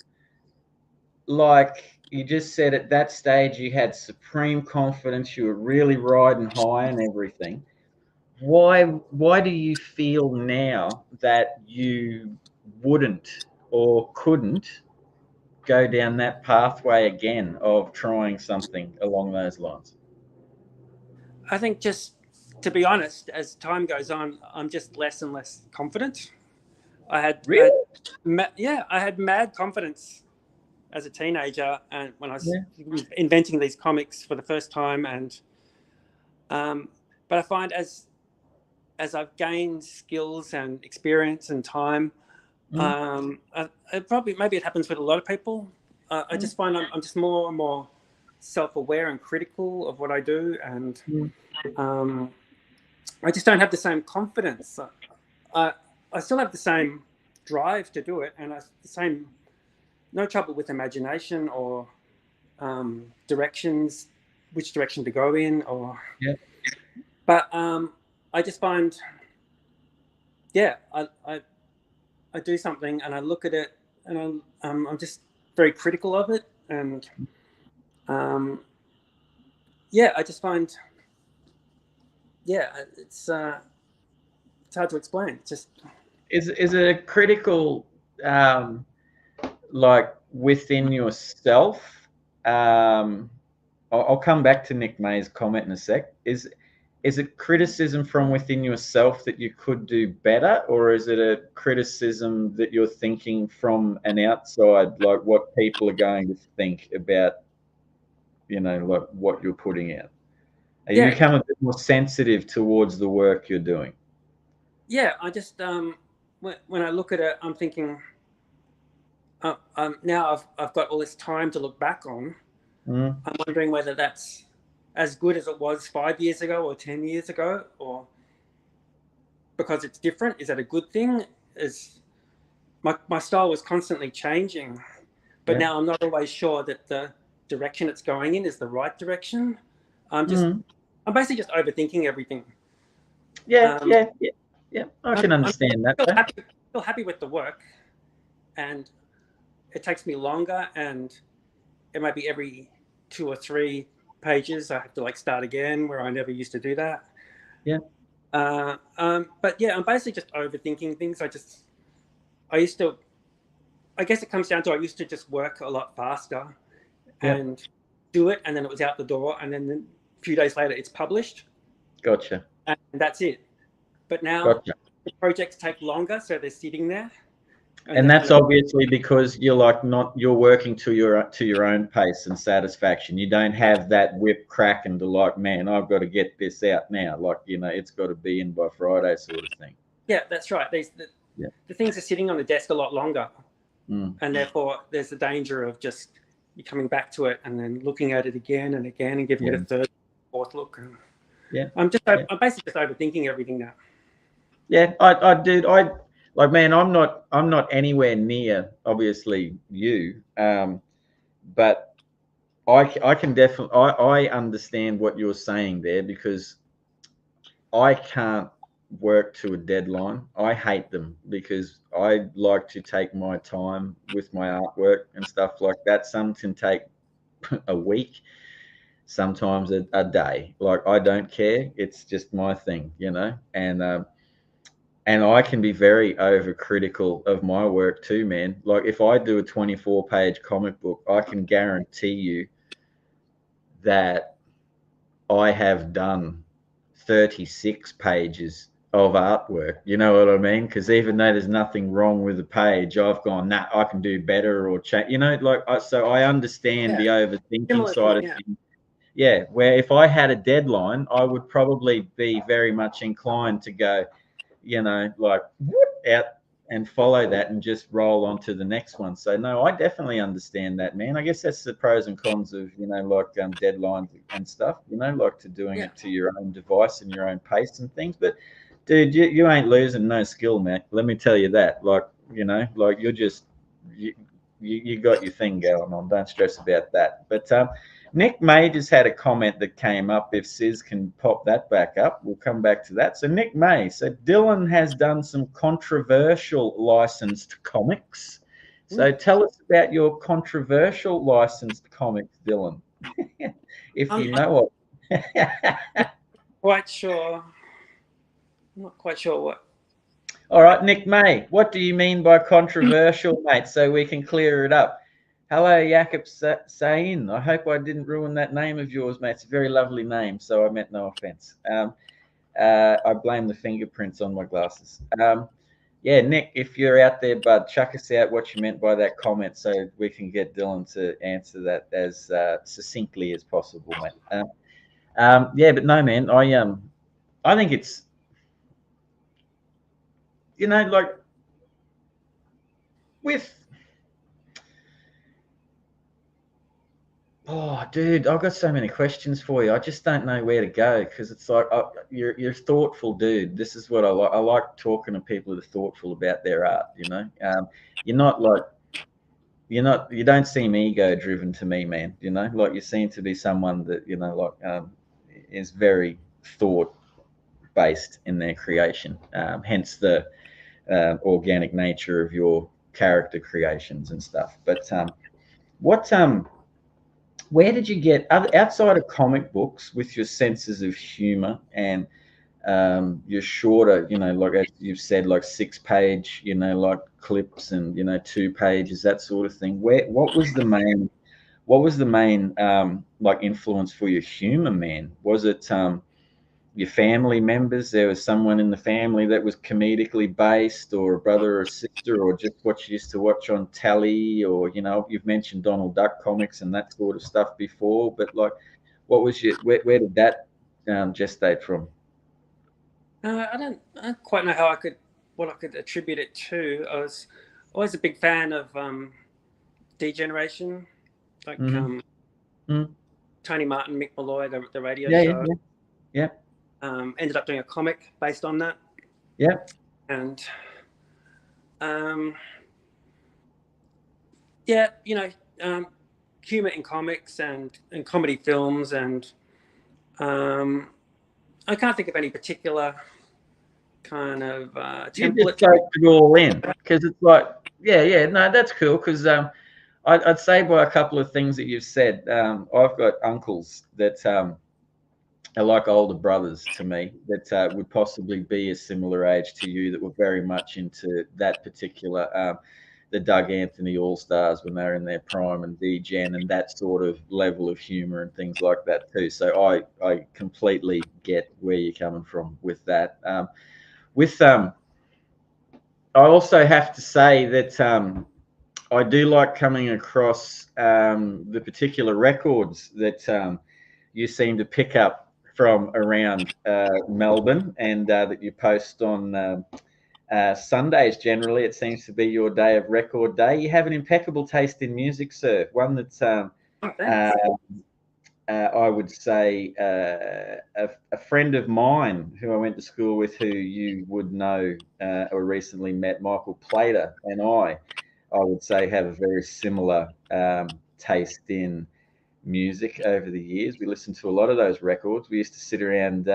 like you just said at that stage you had supreme confidence, you were really riding high and everything? Why do you feel now that you wouldn't or couldn't go down that pathway again of trying something along those lines? I think, just to be honest, as time goes on, I'm just less and less confident. I had mad confidence as a teenager, and when I was inventing these comics for the first time, and but I find as I've gained skills and experience and time, maybe it happens with a lot of people. I just find I'm just more and more self-aware and critical of what I do, and I just don't have the same confidence. I still have the same drive to do it, and no trouble with imagination or directions, which direction to go in, but I just find, I do something and I look at it and I'm just very critical of it, and I just find, it's hard to explain. It's just is it critical, like within yourself? I'll come back to Nick May's comment in a sec. Is it criticism from within yourself that you could do better, or is it a criticism that you're thinking from an outside, like what people are going to think about, like what you're putting out? You become a bit more sensitive towards the work you're doing? Yeah, I just when I look at it, I'm thinking, now I've got all this time to look back on. I'm wondering whether that's as good as it was 5 years ago or 10 years ago, or because it's different? Is that a good thing? Is my style was constantly changing, but now I'm not always sure that the direction it's going in is the right direction. I'm basically just overthinking everything. Yeah. I can understand that. Still happy with the work, and it takes me longer, and it might be every 2 or 3 pages I have to like start again, where I never used to do that. Yeah. But yeah, I'm basically just overthinking things. I guess it comes down to I used to just work a lot faster and do it, and then it was out the door, and then a few days later it's published. Gotcha. And that's it. But now the projects take longer, so they're sitting there. And that's obviously because you're working to your own pace and satisfaction. You don't have that whip cracking to like, man, I've got to get this out now. Like, it's got to be in by Friday sort of thing. Yeah, that's right. The things are sitting on the desk a lot longer. And therefore there's the danger of just you coming back to it and then looking at it again and again and giving it a third, fourth look. And I'm basically just overthinking everything now. Yeah, I'm not anywhere near obviously you, but I can definitely I understand what you're saying there, because I can't work to a deadline. I hate them because I like to take my time with my artwork and stuff like that. Some can take a week, sometimes a day. Like, I don't care. It's just my thing, and I can be very overcritical of my work too, man. Like, if I do a 24-page comic book, I can guarantee you that I have done 36 pages of artwork. You know what I mean? Because even though there's nothing wrong with the page, I've gone, nah, I can do better or change. So I understand the overthinking side of things. Yeah, where if I had a deadline, I would probably be very much inclined to go, like out and follow that and just roll on to the next one. So no, I definitely understand that, man. I guess that's the pros and cons of, deadlines and stuff, like to doing it to your own device and your own pace and things. But dude, you ain't losing no skill, man. Let me tell you that. Like, you're just, you got your thing going on. Don't stress about that. But Nick May just had a comment that came up. If Sis can pop that back up, we'll come back to that. So Nick May said, Dillon has done some controversial licensed comics. So tell us about your controversial licensed comics, Dillon, if you know of. Quite sure. I'm not quite sure what. All right, Nick May, what do you mean by controversial, mate, so we can clear it up? Hello, Jakob Sain. I hope I didn't ruin that name of yours, mate. It's a very lovely name, so I meant no offense. I blame the fingerprints on my glasses. Yeah, Nick, if you're out there, bud, chuck us out what you meant by that comment so we can get Dillon to answer that as succinctly as possible, mate. Yeah, but no, man, I think it's, like with... Oh, dude, I've got so many questions for you. I just don't know where to go, because it's like, you're a thoughtful dude. This is what I like. I like talking to people that are thoughtful about their art. You're not like, you don't seem ego driven to me, man. Like, you seem to be someone that is very thought based in their creation. Hence the organic nature of your character creations and stuff. But where did you get, outside of comic books, with your senses of humor and your shorter, like as you've said, like 6-page, like clips and 2 pages, that sort of thing? What was the main like influence for your humor, man? Was it your family members? There was someone in the family that was comedically based, or a brother or sister, or just what you used to watch on telly, or you've mentioned Donald Duck comics and that sort of stuff before, but like, what was where did that gestate from? I don't quite know what I could attribute it to. I was always a big fan of Degeneration, like Tony Martin, Mick Malloy, the radio Yeah, show. yeah. Ended up doing a comic based on that. Yeah. And yeah, humor in comics and comedy films, and I can't think of any particular kind of You template. just soaked it all in, because it's like, yeah, no, that's cool. Because I'd say by a couple of things that you've said, I've got uncles that are like older brothers to me that would possibly be a similar age to you, that were very much into that particular, the Doug Anthony All-Stars when they were in their prime, and D-Gen, and that sort of level of humor and things like that too. So I completely get where you're coming from with that. I also have to say that I do like coming across the particular records that you seem to pick up from around Melbourne, and that you post on Sundays. Generally, it seems to be your day of record day. You have an impeccable taste in music, sir. One that's I would say a friend of mine who I went to school with, who you would know or recently met, Michael Plater, and I would say have a very similar taste in music over the years. We listened to a lot of those records. We used to sit around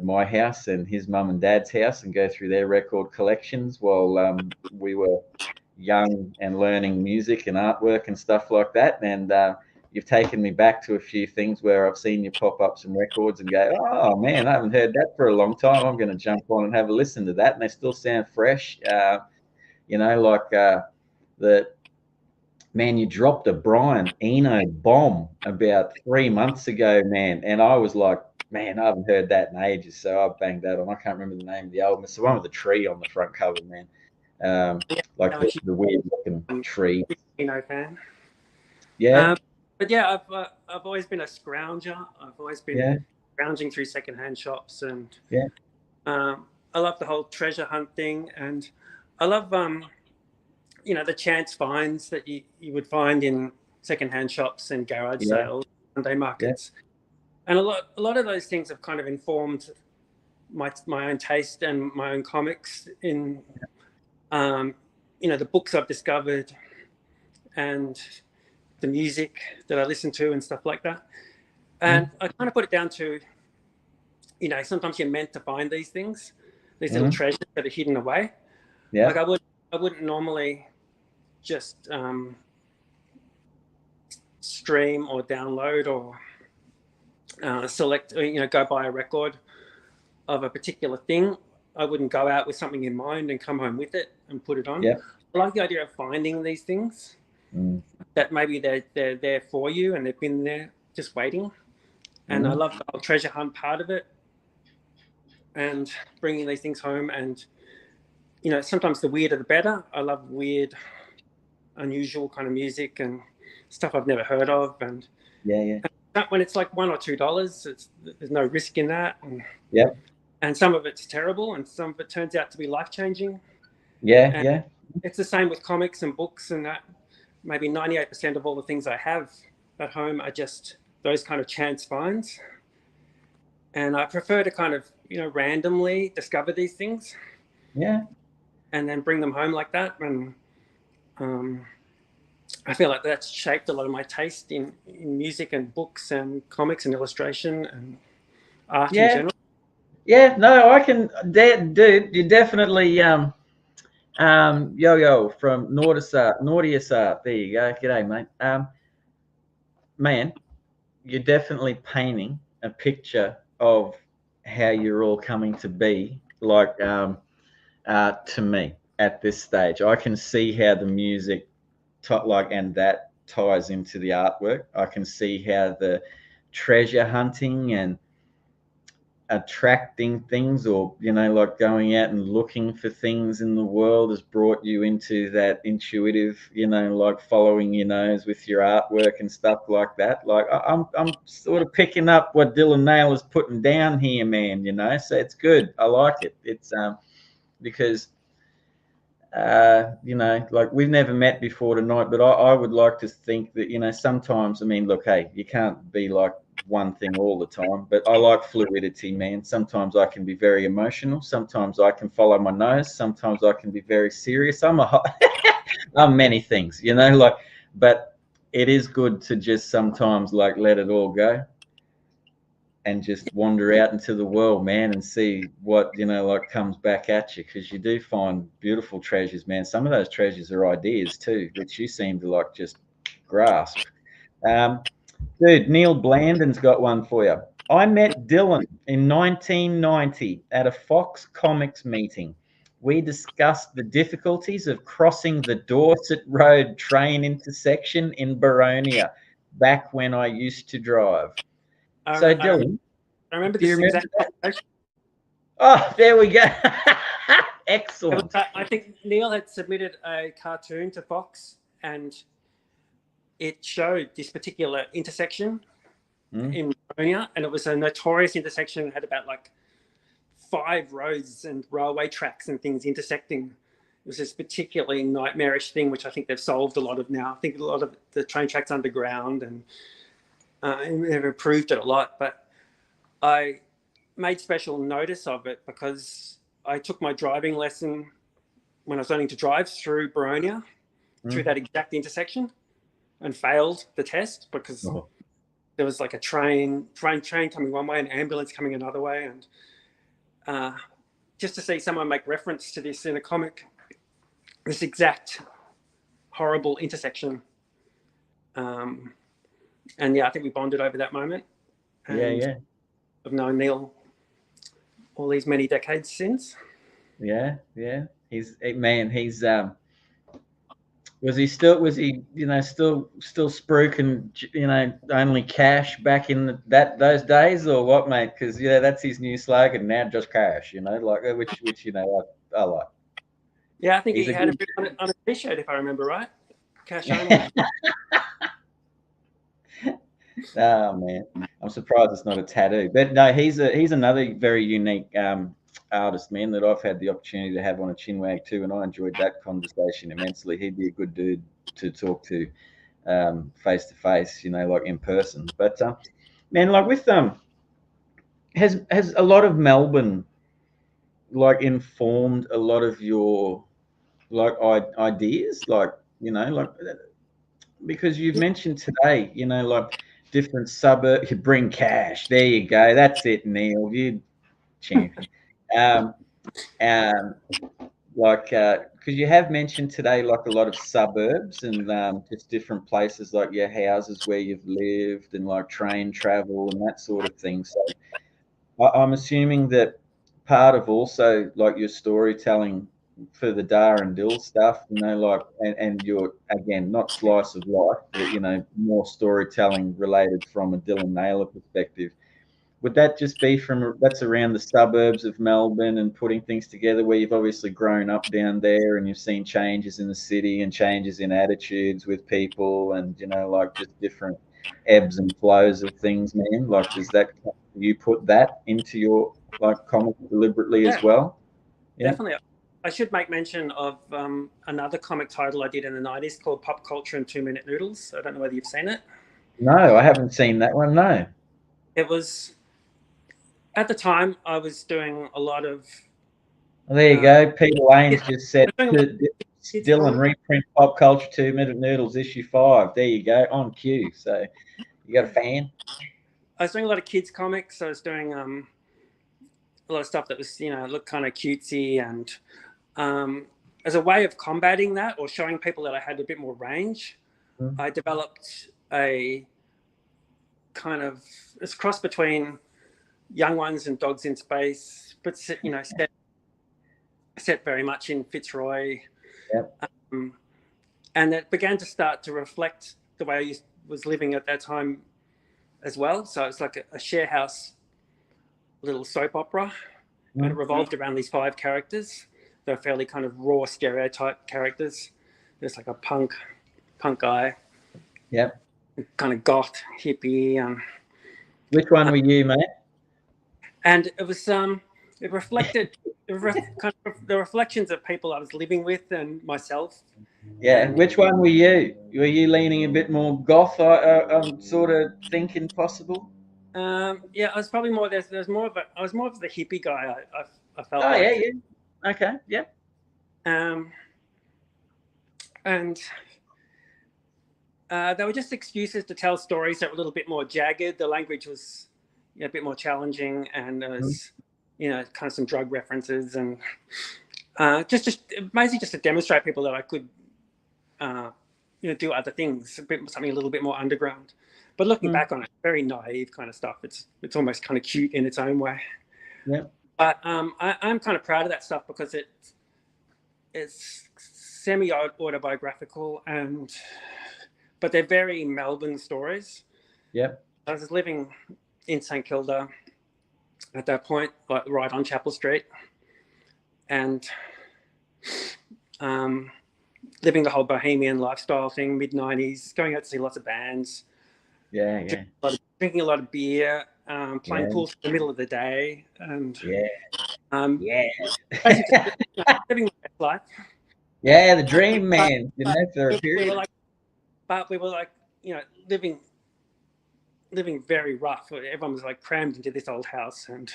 my house and his mum and dad's house and go through their record collections while we were young and learning music and artwork and stuff like that. And you've taken me back to a few things where I've seen you pop up some records and go, oh man, I haven't heard that for a long time. I'm going to jump on and have a listen to that. And they still sound fresh. Like the man, you dropped a Brian Eno bomb about 3 months ago, man. And I was like, man, I haven't heard that in ages. So I banged that on. I can't remember the name of the album. It's the one with the tree on the front cover, man. Like the weird looking tree. Fan. Yeah. But yeah, I've always been a scrounger. I've always been scrounging through secondhand shops, and I love the whole treasure hunt thing, and I love the chance finds that you would find in secondhand shops and garage sales, Sunday markets, and a lot of those things have kind of informed my own taste and my own comics in the books I've discovered and the music that I listen to and stuff like that. And I kind of put it down to, sometimes you're meant to find these things, these little treasures that are hidden away. Yeah. Like I wouldn't normally just stream or download or select, or, go buy a record of a particular thing. I wouldn't go out with something in mind and come home with it and put it on. Yeah. I like the idea of finding these things that maybe they're there for you and they've been there just waiting. And I love the whole treasure hunt part of it and bringing these things home. And, sometimes the weirder the better. I love weird, unusual kind of music and stuff I've never heard of. And when it's like $1 or $2, there's no risk in that. And some of it's terrible and some of it turns out to be life-changing. It's the same with comics and books, and that maybe 98% of all the things I have at home are just those kind of chance finds. And I prefer to kind of, randomly discover these things. Yeah. And then bring them home like that. And I feel like that's shaped a lot of my taste in music and books and comics and illustration and art in general. Yeah, no, I can, dude, you definitely, Yo-Yo from Naughtius Art, there you go, g'day, mate. Man, you're definitely painting a picture of how you're all coming to be, like, to me at this stage. I can see how the music, and that ties into the artwork. I can see how the treasure hunting and attracting things, or like going out and looking for things in the world, has brought you into that intuitive, like following your nose with your artwork and stuff like that. Like I'm sort of picking up what Dillon Naylor's putting down here, man. So it's good. I like it. It's because like we've never met before tonight, but I would like to think that, sometimes, I mean, look, hey, you can't be like one thing all the time, but I like fluidity, man. Sometimes I can be very emotional. Sometimes I can follow my nose. Sometimes I can be very serious. I'm many things, but it is good to just sometimes like let it all go and just wander out into the world, man, and see what, like comes back at you. Because you do find beautiful treasures, man. Some of those treasures are ideas too, which you seem to like just grasp. Um, Dude, Neil Blandon's got one for you. I met Dillon in 1990 at a Fox Comics meeting. We discussed the difficulties of crossing the Dorset Road train intersection in Baronia back when I used to drive. So, Dillon, I remember do you this remember exact that? conversation. Oh, there we go. Excellent. I think Neil had submitted a cartoon to Fox, and it showed this particular intersection in Baronia, and it was a notorious intersection. It had about like 5 roads and railway tracks and things intersecting. It was this particularly nightmarish thing, which I think they've solved a lot of now. I think a lot of the train tracks underground, and they've improved it a lot. But I made special notice of it because I took my driving lesson when I was learning to drive through Baronia, through that exact intersection, and failed the test because there was like a train coming one way and an ambulance coming another way. And just to see someone make reference to this in a comic, this exact horrible intersection. And yeah, I think we bonded over that moment. And Yeah. I've known Neil all these many decades since. Yeah. He's was he still spruiking, only cash back in those days, or what, mate? Because that's his new slogan now, just cash, like which I like. Yeah, I think He's he a had good a bit on a t-shirt, if I remember right. Cash only. Oh man, I'm surprised it's not a tattoo. But no, he's another very unique artist, man, that I've had the opportunity to have on a Chinwag too, and I enjoyed that conversation immensely. He'd be a good dude to talk to face to face, like in person. But man, like with has a lot of Melbourne like informed a lot of your like ideas, like like because you've mentioned today, like different suburb. You bring cash. There you go. That's it, Neil. You champion. Um, um, because you have mentioned today, like a lot of suburbs and just different places, like your houses where you've lived and like train travel and that sort of thing. So I'm assuming that part of also like your storytelling for the Dar and Dill stuff, like and your again not slice of life, but more storytelling related from a Dillon Naylor perspective. Would that just be that's around the suburbs of Melbourne and putting things together where you've obviously grown up down there and you've seen changes in the city and changes in attitudes with people and like just different ebbs and flows of things, man? Like, does that you put that into your like comic deliberately as well? Yeah. Definitely. I should make mention of another comic title I did in the 90s called Pop Culture and 2-Minute Noodles. I don't know whether you've seen it. No, I haven't seen that one. No. It was, at the time, I was doing a lot of... Well, there you go. Peter Lane's just said Dillon reprint Pop Culture 2-Minute Noodles issue 5. There you go, on cue. So you got a fan? I was doing a lot of kids comics. I was doing a lot of stuff that was, looked kind of cutesy, and as a way of combating that or showing people that I had a bit more range, I developed a kind of this cross between Young Ones and Dogs in Space, but set very much in Fitzroy. Yep. And it began to start to reflect the way I was living at that time as well. So it's like a share house little soap opera, and it revolved around these 5 characters. They're fairly kind of raw stereotype characters. There's like a punk guy. Yep. Kind of goth, hippie. Which one were you, mate? And it was it reflected kind of the reflections of people I was living with and myself. Yeah. And Which one were you? Were you leaning a bit more goth? I'm sort of thinking possible. yeah, I was probably more there's more of I was more of the hippie guy. I felt Oh yeah, like, yeah. Okay, yeah. And they were just excuses to tell stories that were a little bit more jagged. The language was a bit more challenging, and there was, kind of some drug references, and just basically just to demonstrate people that I could, do other things, something a little bit more underground. But looking back on it, very naive kind of stuff. It's almost kind of cute in its own way. Yeah. But I'm kind of proud of that stuff because it's semi-autobiographical, but they're very Melbourne stories. Yep. I was living in St Kilda at that point, like right on Chapel Street, and living the whole bohemian lifestyle thing, mid-90s, going out to see lots of bands. Yeah, yeah. Drinking a lot of beer, playing pool in the middle of the day, and living my best life. Yeah, the dream, man. For a period. We were like, living very rough. Everyone was like crammed into this old house and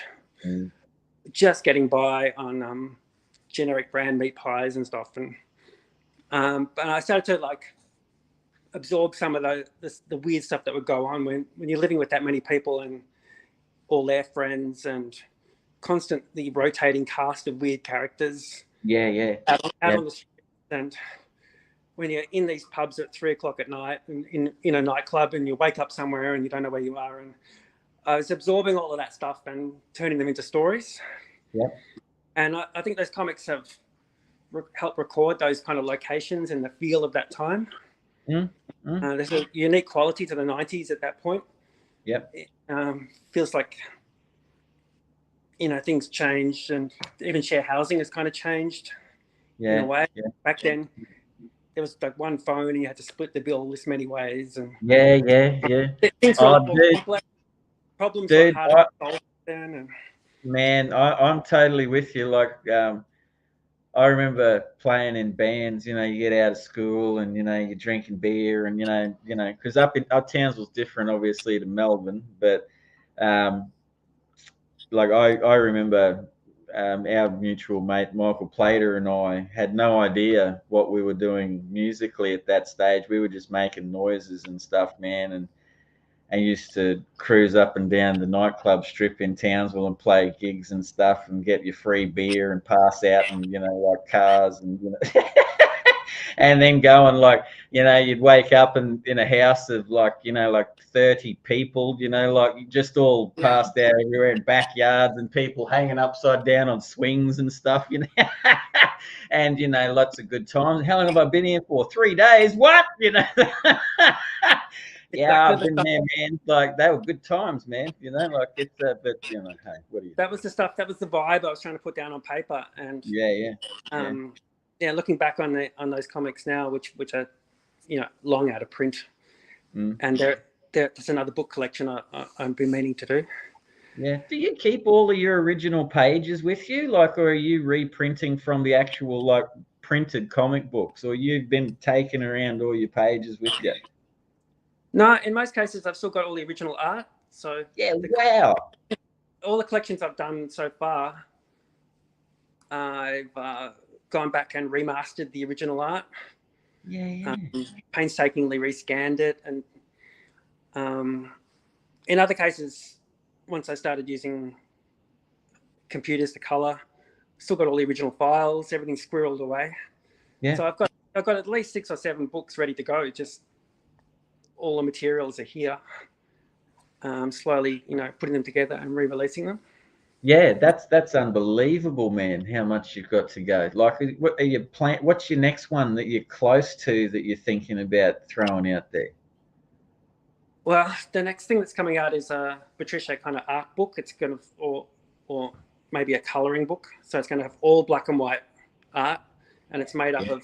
just getting by on generic brand meat pies and stuff. And I started to like absorb some of the weird stuff that would go on when you're living with that many people and all their friends and constantly rotating cast of weird characters. Yeah. Out on the street. And when you're in these pubs at 3:00 at night and in a nightclub and you wake up somewhere and you don't know where you are, and I was absorbing all of that stuff and turning them into stories. Yeah. And I think those comics have helped record those kind of locations and the feel of that time. There's a unique quality to the 90s at that point. Yep. It feels like things changed, and even share housing has kind of changed in a way. Yeah. Back then there was like one phone and you had to split the bill this many ways, and things were a lot more complex. Problems were harder to solve then. And man, I'm totally with you. Like I remember playing in bands, you get out of school and, you're drinking beer and, because our Townsville's different, obviously, to Melbourne. But like I remember our mutual mate, Michael Plater, and I had no idea what we were doing musically at that stage. We were just making noises and stuff, man. And used to cruise up and down the nightclub strip in Townsville and play gigs and stuff and get your free beer and pass out and, like cars and, and then go and like, you'd wake up and in a house of like, like 30 people, like just all passed out everywhere in backyards and people hanging upside down on swings and stuff, and, lots of good times. How long have I been here for? 3 days. What? Yeah, I've been there, man. Like they were good times, man. Like it's but hey, what do you? That was the stuff. That was the vibe I was trying to put down on paper. And looking back on those comics now, which are, long out of print, and there's another book collection I've been meaning to do. Yeah. Do you keep all of your original pages with you, like, or are you reprinting from the actual like printed comic books, or you've been taking around all your pages with you? No, in most cases, I've still got all the original art. So wow. All the collections I've done so far, I've gone back and remastered the original art. Painstakingly rescanned it, and in other cases, once I started using computers to color, still got all the original files, everything squirreled away. Yeah. So I've got at least 6 or 7 books ready to go. Just all the materials are here. Slowly, putting them together and re-releasing them. Yeah, that's unbelievable, man. How much you've got to go. Like, what are you what's your next one that you're close to that you're thinking about throwing out there? Well, the next thing that's coming out is a Patricia kind of art book. It's going to, or maybe a coloring book. So it's going to have all black and white art, and it's made up of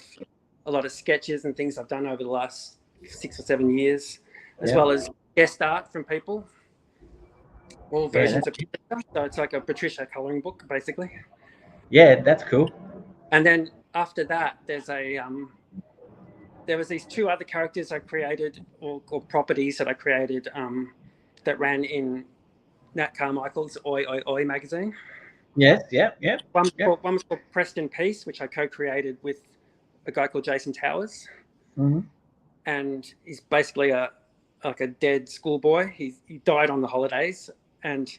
a lot of sketches and things I've done over the last 6 or 7 years, as well as guest art from people. all versions of Patricia. So it's like a Patricia coloring book, basically. Yeah, that's cool. And then after that, there was these two other characters I created, or properties that I created, that ran in Nat Carmichael's Oi Oi Oi magazine. Yes, yeah. One was called Preston Peace, which I co-created with a guy called Jason Towers. Mm-hmm. And he's basically a dead schoolboy. He died on the holidays and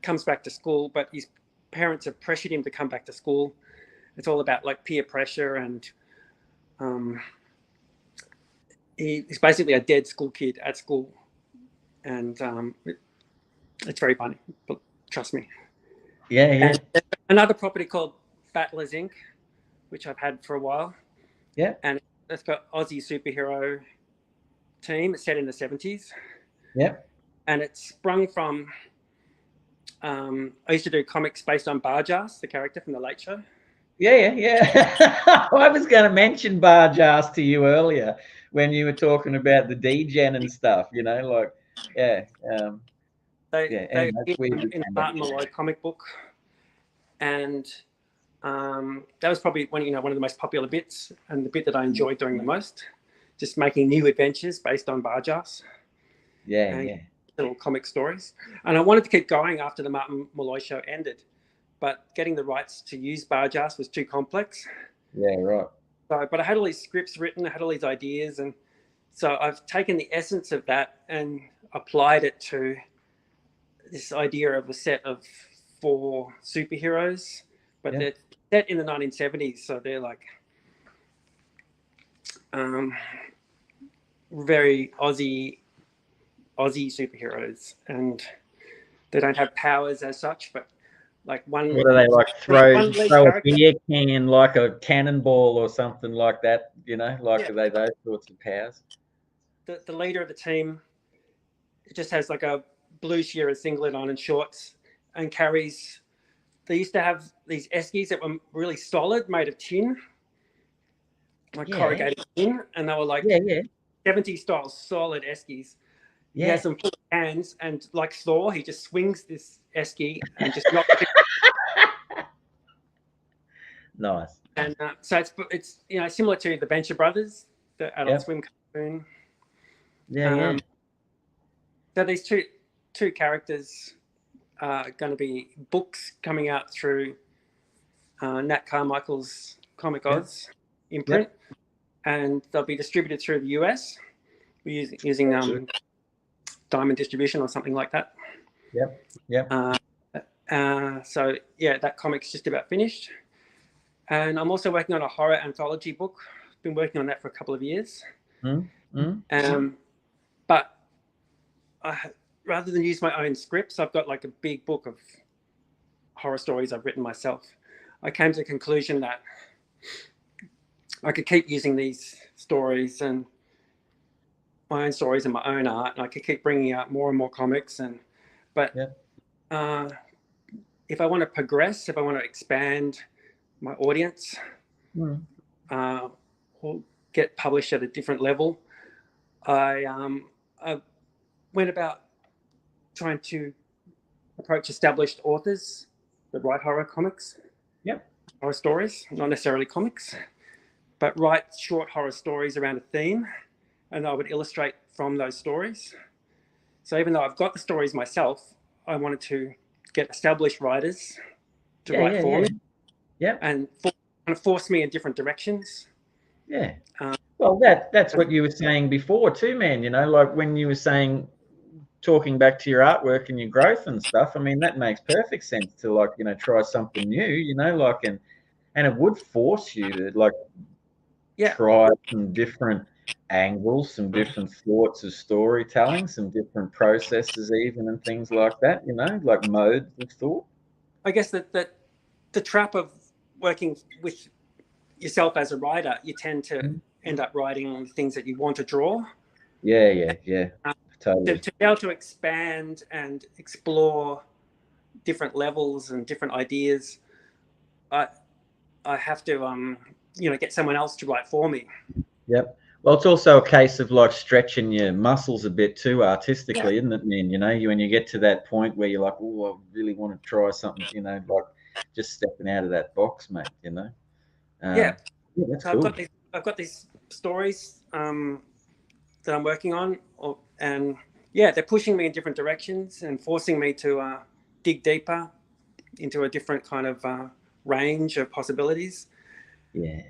comes back to school, but his parents have pressured him to come back to school. It's all about like peer pressure, and he's basically a dead school kid at school, and it's very funny, but trust me. Yeah. And another property called Battlers Inc., which I've had for a while. Yeah. And it's got Aussie superhero team. It's set in the 70s. Yeah. And it's sprung from, I used to do comics based on Barjas, the character from The Late Show. Yeah. I was going to mention Barjas to you earlier when you were talking about the D-Gen and stuff, you know, like, They in the Martin Malloy comic book. And that was probably one of the most popular bits, and the bit that I enjoyed doing the most, just making new adventures based on Barjas. Yeah. Little comic stories. And I wanted to keep going after the Martin Malloy show ended, but getting the rights to use Barjas was too complex. Yeah, right. So, but I had all these scripts written, I had all these ideas, and so I've taken the essence of that and applied it to this idea of a set of 4 superheroes, but they're set in the 1970s, so they're like very Aussie superheroes, and they don't have powers as such, but like one. What are they like? Throw a beer can like a cannonball or something like that, you know? Like, are they those sorts of powers? The leader of the team just has like a blue shearer singlet on and shorts, and carries. They used to have these eskies that were really solid, made of tin, like corrugated tin, and they were like 70s style solid eskies. He has some full hands, and like Thor, he just swings this esky and just knocks it. Nice. And so it's similar to the Venture Brothers, the Adult Swim cartoon. So these two characters are going to be books coming out through Nat Carmichael's Comic Oz imprint, and they'll be distributed through the US. We're using Diamond Distribution or something like that. So that comic's just about finished, and I'm also working on a horror anthology book. Been working on that for a couple of years. But rather than use my own scripts, I've got like a big book of horror stories I've written myself. I came to the conclusion that I could keep using these stories and my own stories and my own art, and I could keep bringing out more and more comics. But if I want to progress, if I want to expand my audience, or get published at a different level, I went about trying to approach established authors that write horror comics, horror stories, not necessarily comics, but write short horror stories around a theme, and I would illustrate from those stories. So even though I've got the stories myself, I wanted to get established writers to write for me, and kind of force me in different directions. Well, that's what you were saying before too, man. You know, like when you were saying, talking back to your artwork and your growth and stuff. I mean, that makes perfect sense to, like, you know, try something new. You know, like, and it would force you to like try some different angles, some different thoughts of storytelling, some different processes, even, and things like that. You know, like modes of thought. I guess that the trap of working with yourself as a writer, you tend to end up writing things that you want to draw. Totally. To be able to expand and explore different levels and different ideas, I have to get someone else to write for me. Well, it's also a case of like stretching your muscles a bit too artistically, Yeah. isn't it, man? You know, when you get to that point where you're like, oh, I really want to try something, you know, like just stepping out of that box, mate, you know? Yeah. Yeah, that's So cool. I've got these stories that I'm working on, and yeah, they're pushing me in different directions and forcing me to dig deeper into a different kind of range of possibilities. Yeah.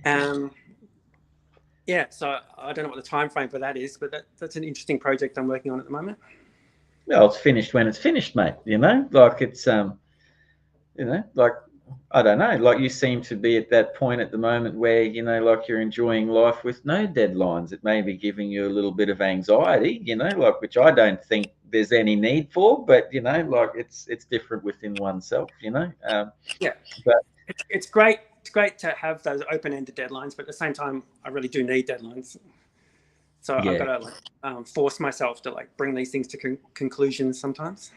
Yeah, so I don't know what the time frame for that is, but that's an interesting project I'm working on at the moment. Well, it's finished when it's finished, mate, you know? Like it's, you know, like I don't know, like you seem to be at that point at the moment where, you know, like you're enjoying life with no deadlines. It may be giving you a little bit of anxiety, you know, like which I don't think there's any need for, but you know, like it's different within oneself, you know. Yeah, But it's great. It's great to have those open-ended deadlines, but at the same time, I really do need deadlines. So I've yeah. got to force myself to like bring these things to conclusions sometimes.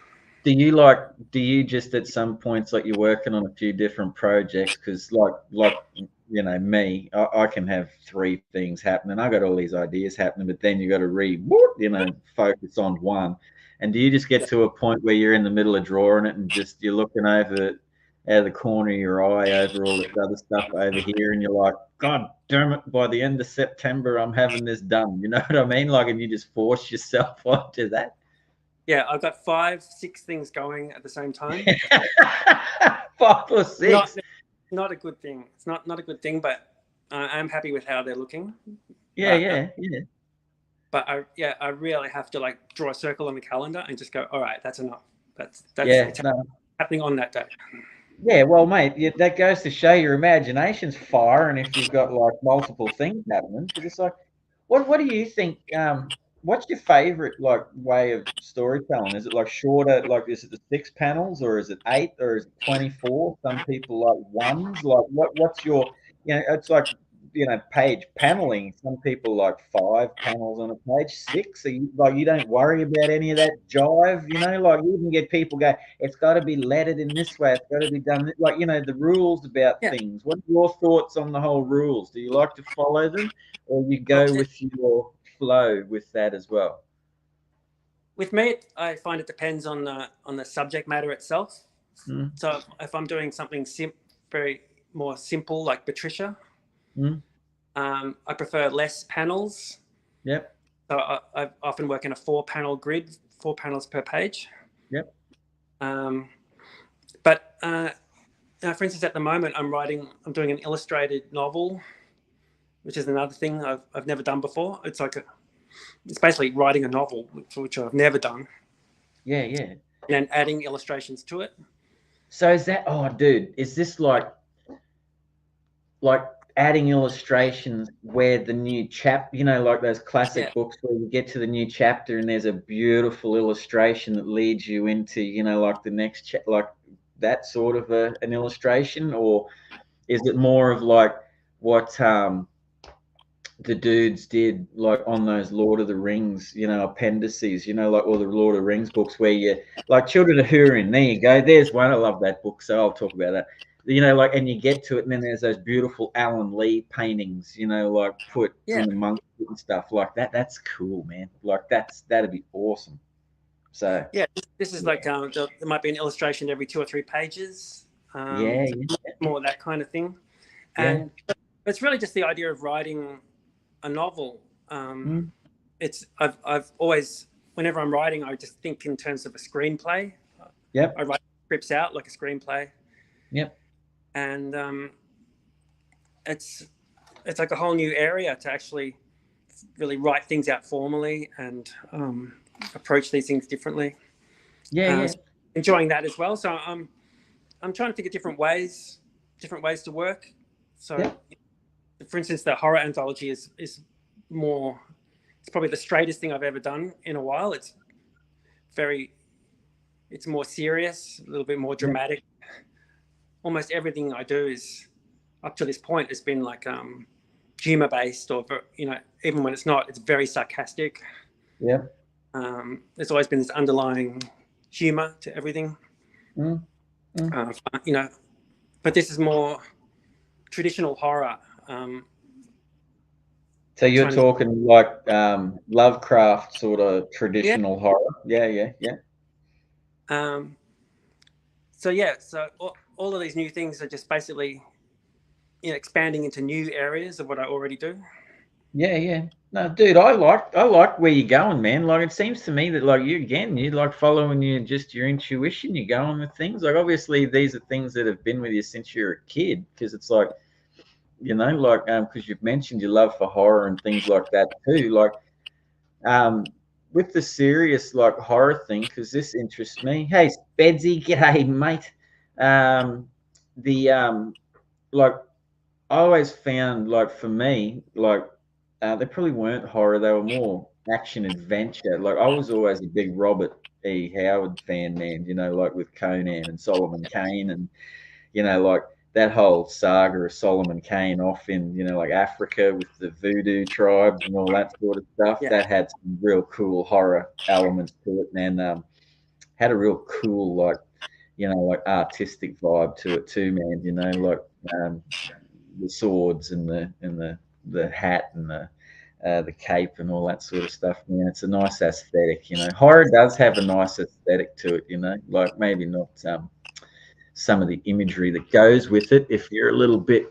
Do you just at some points like you're working on a few different projects? Because like you know me, I can have three things happening. I got all these ideas happening, but then you got to you know, focus on one. And do you just get Yeah. to a point where you're in the middle of drawing it and just you're looking over out of the corner of your eye over all the other stuff over here, and you're like, God damn it! By the end of September, I'm having this done. You know what I mean? Like, and you just force yourself onto that. Yeah, I've got 5, 6 things going at the same time. 5 or 6. Not a good thing. It's not a good thing, but I'm happy with how they're looking. Yeah, But yeah. but I really have to like draw a circle on the calendar and just go, all right, that's enough. That's Yeah, it's no. happening on that day. Yeah, well, mate, that goes to show your imagination's fire, and if you've got like multiple things happening, because it's like, what do you think? What's your favorite like way of storytelling? Is it like shorter, like is it the 6 panels, or is it 8, or is it 24? Some people like ones. Like, what's your, you know, it's like, you know, page paneling. Some people like 5 panels on a page, 6. So you like you don't worry about any of that jive, you know. Like you can get people go, it's got to be lettered in this way. It's got to be done like, you know, the rules about Yeah. things. What are your thoughts on the whole rules? Do you like to follow them, or you go with your flow with that as well? With me, I find it depends on the subject matter itself. Mm. So if I'm doing something very more simple like Patricia, Mm. I prefer less panels. Yep. So I often work in a 4-panel grid, 4 panels per page. Yep. But for instance, at the moment, I'm doing an illustrated novel, which is another thing I've never done before. It's basically writing a novel, which I've never done, Yeah, yeah. and then adding illustrations to it. So is that, oh dude, is this like adding illustrations where the new you know, like those classic Yeah. books where you get to the new chapter and there's a beautiful illustration that leads you into, you know, like the next like that sort of an illustration? Or is it more of like what the dudes did like on those Lord of the Rings, you know, appendices, you know, like all the Lord of the Rings books where you like Children of Hurin, there you go. There's one. I love that book, so I'll talk about that. You know, like, and you get to it, and then there's those beautiful Alan Leigh paintings, you know, like put Yeah. in amongst it and stuff like that. That's cool, man. Like that'd be awesome. So Yeah, this is like there might be an illustration every 2 or 3 pages. yeah, More that kind of thing. yeah. And it's really just the idea of writing a novel. It's I've always, whenever I'm writing, I just think in terms of a screenplay. Yep. I write scripts out like a screenplay. Yep. And it's like a whole new area to actually really write things out formally and approach these things differently. Yeah, So enjoying that as well. So I'm trying to think of different ways to work. So, for instance, the horror anthology is more. It's probably the straightest thing I've ever done in a while. It's more serious, a little bit more dramatic. Almost everything I do is up to this point has been like humor based, or, you know, even when it's not, it's very sarcastic. Yeah. There's always been this underlying humor to everything. You know, but this is more traditional horror. So you're Chinese. talking like Lovecraft sort of Yeah. traditional horror. Yeah. Um, so yeah, so all of these new things are just basically, expanding into new areas of what I already do. Yeah. No, dude, I like where you're going, man. Like it seems to me that like you like following your intuition. You're going with things. Like obviously these are things that have been with you since you're a kid. Because it's like like because you've mentioned your love for horror and things like that too. Like um, with the serious like horror thing, because this interests me. Hey, Spedsy, g'day, mate. The like I always found like for me like they probably weren't horror. They were more action adventure. Like I was always a big Robert E. Howard fan, man. Like with Conan and Solomon Kane and like that whole saga of Solomon Kane off in, like Africa with the voodoo tribes and all that sort of stuff. Yeah. That had some real cool horror elements to it, and had a real cool, like, like artistic vibe to it too, man. Like um, the swords and the hat and the cape and all that sort of stuff. Man, it's a nice aesthetic. Horror does have a nice aesthetic to it. Like maybe not some of the imagery that goes with it if you're a little bit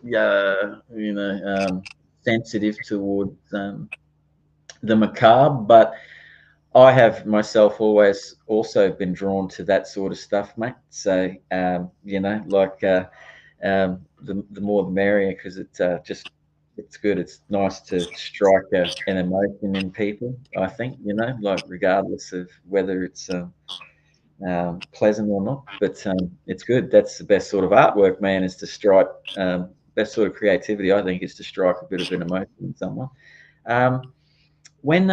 sensitive towards the macabre. But I have myself always also been drawn to that sort of stuff, mate. So like the more the merrier, because it's good. It's nice to strike an emotion in people, I think. Like regardless of whether it's pleasant or not. But it's good. That's the best sort of artwork, man. Is to strike best sort of creativity. I think is to strike a bit of an emotion in someone. When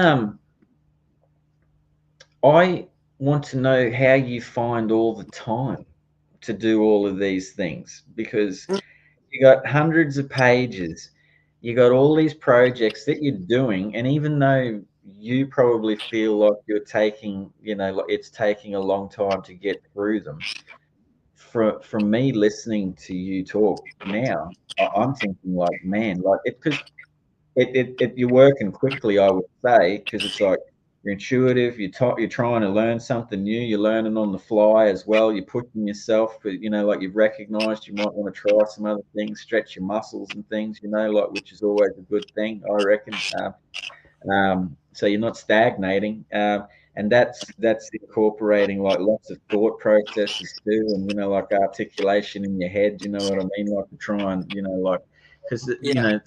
I want to know how you find all the time to do all of these things, because you got hundreds of pages, you got all these projects that you're doing, and even though you probably feel like you're taking, like it's taking a long time to get through them, from me listening to you talk now, I'm thinking like, man, like it, because you're working quickly, I would say, because it's like you're intuitive, you're trying to learn something new, you're learning on the fly as well, you're pushing yourself, but like you've recognized you might want to try some other things, stretch your muscles and things, like which is always a good thing, I reckon. So you're not stagnating, and that's incorporating like lots of thought processes too, and like articulation in your head. You know what I mean? Like to try and like because Yeah.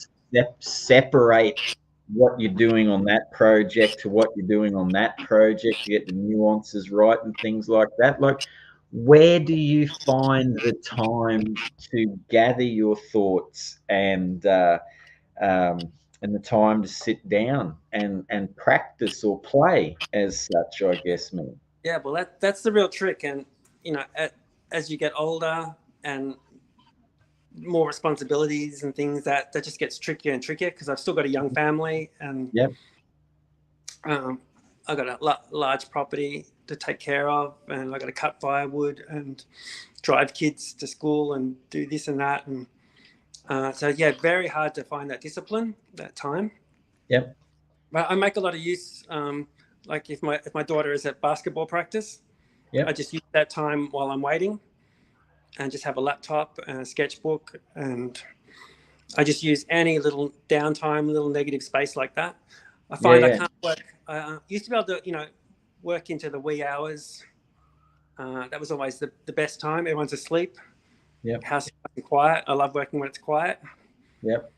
separate what you're doing on that project to what you're doing on that project to get the nuances right and things like that. Like, where do you find the time to gather your thoughts um, and the time to sit down and practice or play as such, I guess, man. Yeah, well, that's the real trick, and as you get older and more responsibilities and things, that just gets trickier and trickier because I've still got a young family, and Yep. I've got a large property to take care of, and I've got to cut firewood and drive kids to school and do this and that, and so yeah, very hard to find that discipline, that time. Yep. But I make a lot of use. Like if my daughter is at basketball practice, Yep. I just use that time while I'm waiting, and just have a laptop and a sketchbook, and I just use any little downtime, little negative space like that. I find I can't work. I used to be able to, work into the wee hours. That was always the best time. Everyone's asleep. Yep. House is nice and quiet. I love working when it's quiet. Yep.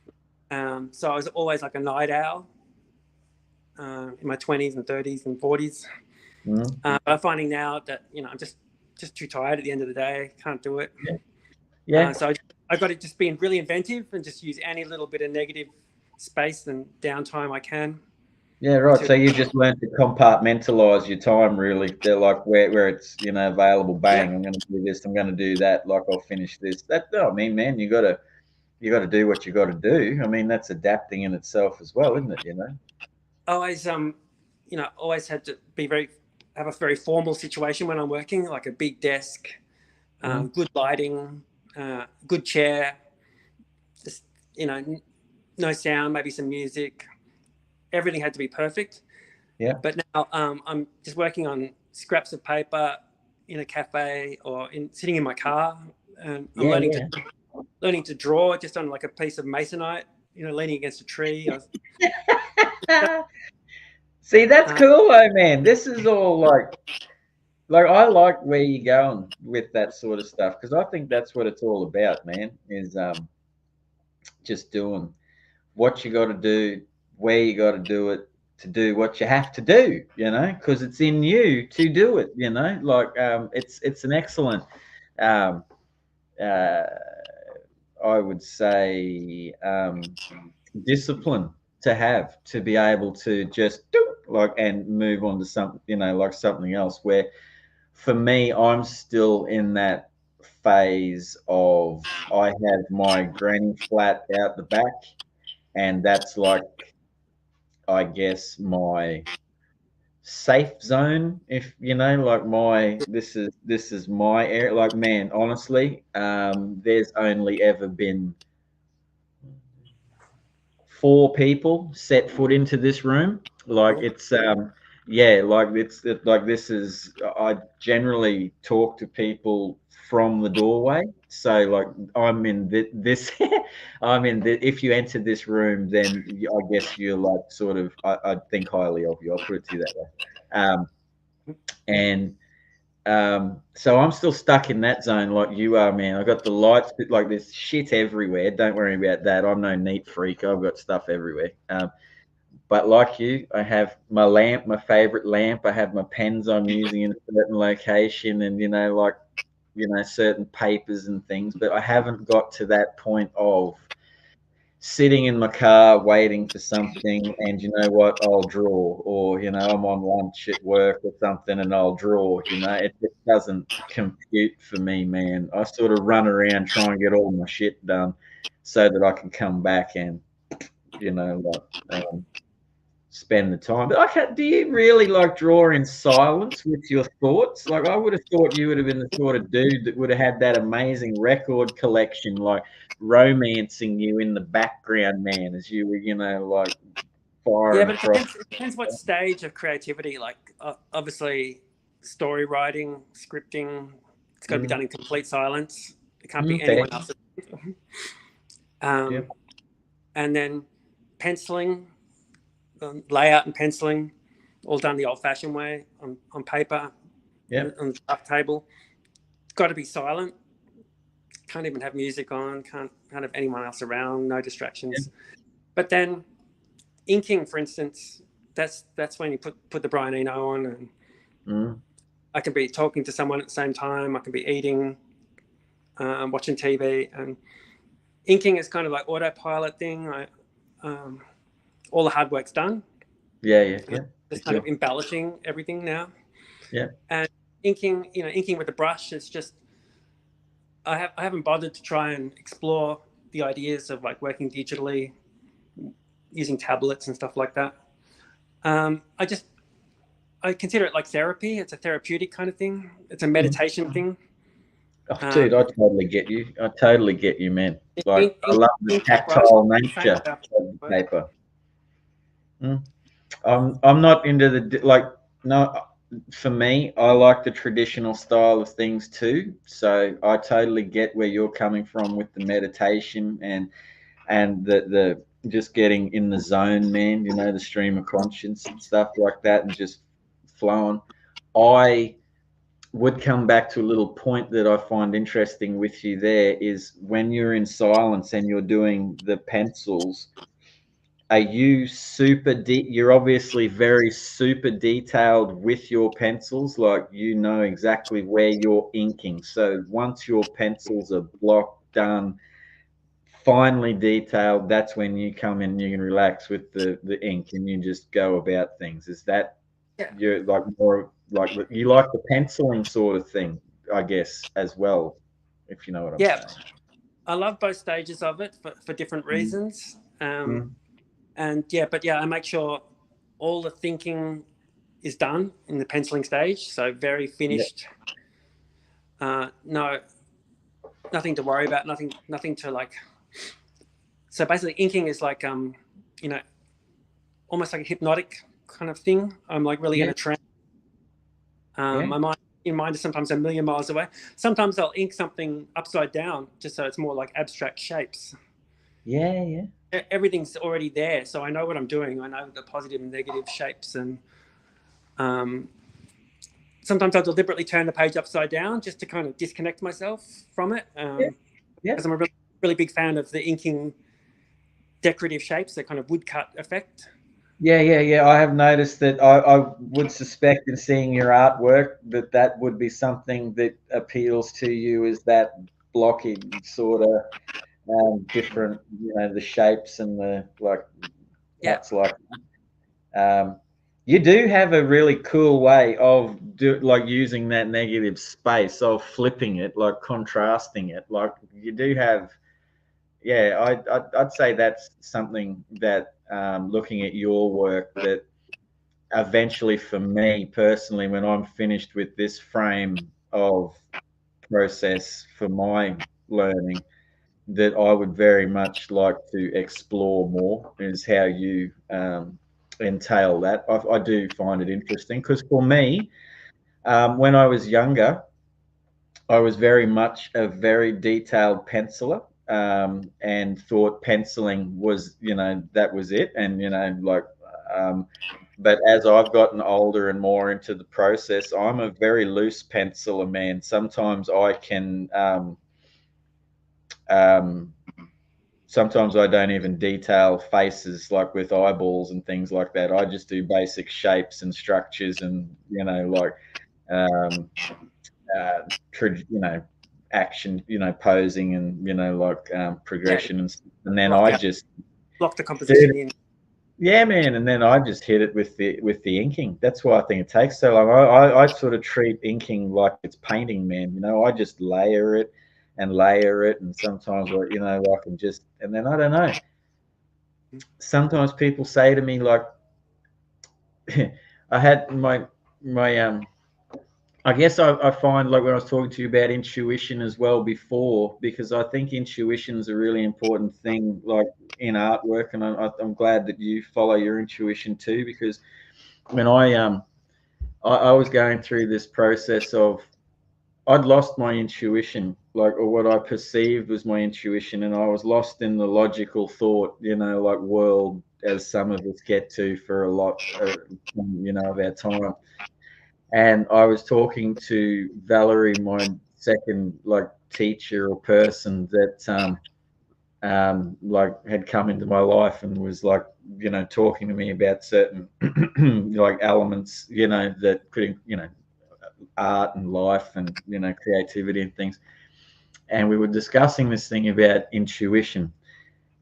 So I was always like a night owl in my 20s and 30s and 40s. Mm-hmm. But I'm finding now that, I'm just too tired at the end of the day. Can't do it. Yeah. So I've got to just be really inventive and just use any little bit of negative space and downtime I can. Yeah, right. So you just learn to compartmentalize your time, really. They're like where it's available. Bang! Yeah. I'm going to do this. I'm going to do that. Like I'll finish this. I mean, man, you got to do what you got to do. I mean, that's adapting in itself as well, isn't it? Always always had to have a very formal situation when I'm working, like a big desk, good lighting, good chair, just no sound, maybe some music, everything had to be perfect. Yeah. But now I'm just working on scraps of paper in a cafe or sitting in my car, and I'm learning to draw just on like a piece of masonite, leaning against a tree. See, that's cool though, man. This is all like I like where you're going with that sort of stuff, because I think that's what it's all about, man, is just doing what you got to do, where you got to do it, to do what you have to do, because it's in you to do it, like it's an excellent um, uh, I would say discipline to have, to be able to just do like and move on to something, like something else. Where for me, I'm still in that phase of I have my granny flat out the back, and that's like, I guess, my safe zone, if like this is my area. Like, man, honestly, there's only ever been 4 people set foot into this room. Like, it's yeah, like like this is, I generally talk to people from the doorway. So like, I'm in this I'm in if you enter this room, then I guess you're like sort of, I think highly of you. I'll put it to you that way. And so I'm still stuck in that zone like you are, man. I got the lights, but like there's shit everywhere. Don't worry about that. I'm no neat freak. I've got stuff everywhere. But like you, I have my lamp, my favorite lamp. I have my pens I'm using in a certain location, and like certain papers and things. But I haven't got to that point of sitting in my car waiting for something, and you know what, I'll draw, or I'm on lunch at work or something and I'll draw. It just doesn't compute for me, man. I sort of run around trying to get all my shit done so that I can come back and like spend the time. But do you really like draw in silence with your thoughts? Like, I would have thought you would have been the sort of dude that would have had that amazing record collection, like romancing you in the background, man, as you were, like firing but across. it depends what stage of creativity. Like, obviously, story writing, scripting, it's got to be done in complete silence. It can't be anyone else. And then penciling, layout and penciling, all done the old-fashioned way on paper, on the draft table. It's got to be silent. Can't even have music on. Can't have anyone else around. No distractions. But then inking, for instance, that's when you put the Brian Eno on, and I can be talking to someone at the same time. I can be eating, watching TV, and inking is kind of like autopilot thing. All the hard work's done. Just kind of embellishing everything now. And inking with a brush, it's just I haven't bothered to try and explore the ideas of like working digitally, using tablets and stuff like that. I consider it like therapy. It's a therapeutic kind of thing. It's a meditation thing. Oh, dude, I totally get you. I totally get you, man. Like, I love the tactile nature of the paper. I'm not into no. For me, I like the traditional style of things too. So I totally get where you're coming from with the meditation and the just getting in the zone, man. The stream of conscience and stuff like that, and just flowing. I would come back to a little point that I find interesting with you there, is when you're in silence and you're doing the pencils, are you you're obviously very super detailed with your pencils, like exactly where you're inking. So once your pencils are blocked, done, finely detailed, that's when you come in, you can relax with the ink and you just go about things. Is that you're like more like you like the penciling sort of thing, I guess, as well, if you know what I'm saying? I love both stages of it for different reasons. And I make sure all the thinking is done in the penciling stage. So very finished. No, nothing to worry about. Nothing to like. So basically, inking is like almost like a hypnotic kind of thing. I'm like really in a trance. My mind is sometimes a million miles away. Sometimes I'll ink something upside down just so it's more like abstract shapes. Yeah. Everything's already there, so I know what I'm doing. I know the positive and negative shapes, and sometimes I'll deliberately turn the page upside down just to kind of disconnect myself from it. Because I'm a really big fan of the inking decorative shapes, that kind of woodcut effect. Yeah. I have noticed that. I would suspect in seeing your artwork that would be something that appeals to you, is that blocky sort of different, the shapes and the cuts like that. You do have a really cool way of using that negative space, of flipping it, like contrasting it. Like you do have. Yeah, I'd say that's something that, looking at your work, that eventually for me personally, when I'm finished with this frame of process for my learning, that I would very much like to explore more, is how you entail that. I do find it interesting, because for me, when I was younger, I was very much a very detailed penciler, and thought penciling was, that was it. And, but as I've gotten older and more into the process, I'm a very loose penciler, man. Sometimes I can, sometimes I don't even detail faces, like with eyeballs and things like that. I just do basic shapes and structures, and, um, action, posing, and progression, and then I just lock the composition in. Yeah, man, and then I just hit it with the inking. That's why I think it takes so long. I sort of treat inking like it's painting, man. I just layer it and layer it, and sometimes I can just, and then I don't know. Sometimes people say to me like, I had my I guess I find, like when I was talking to you about intuition as well before, because I think intuition is a really important thing, like in artwork, and I'm glad that you follow your intuition too, because when I was going through this process of, I'd lost my intuition, or what I perceived was my intuition, and I was lost in the logical thought, world, as some of us get to for a lot, of our time. And I was talking to Valerie, my second teacher or person that had come into my life, and was talking to me about certain elements, that could, art and life, and creativity and things. And we were discussing this thing about intuition.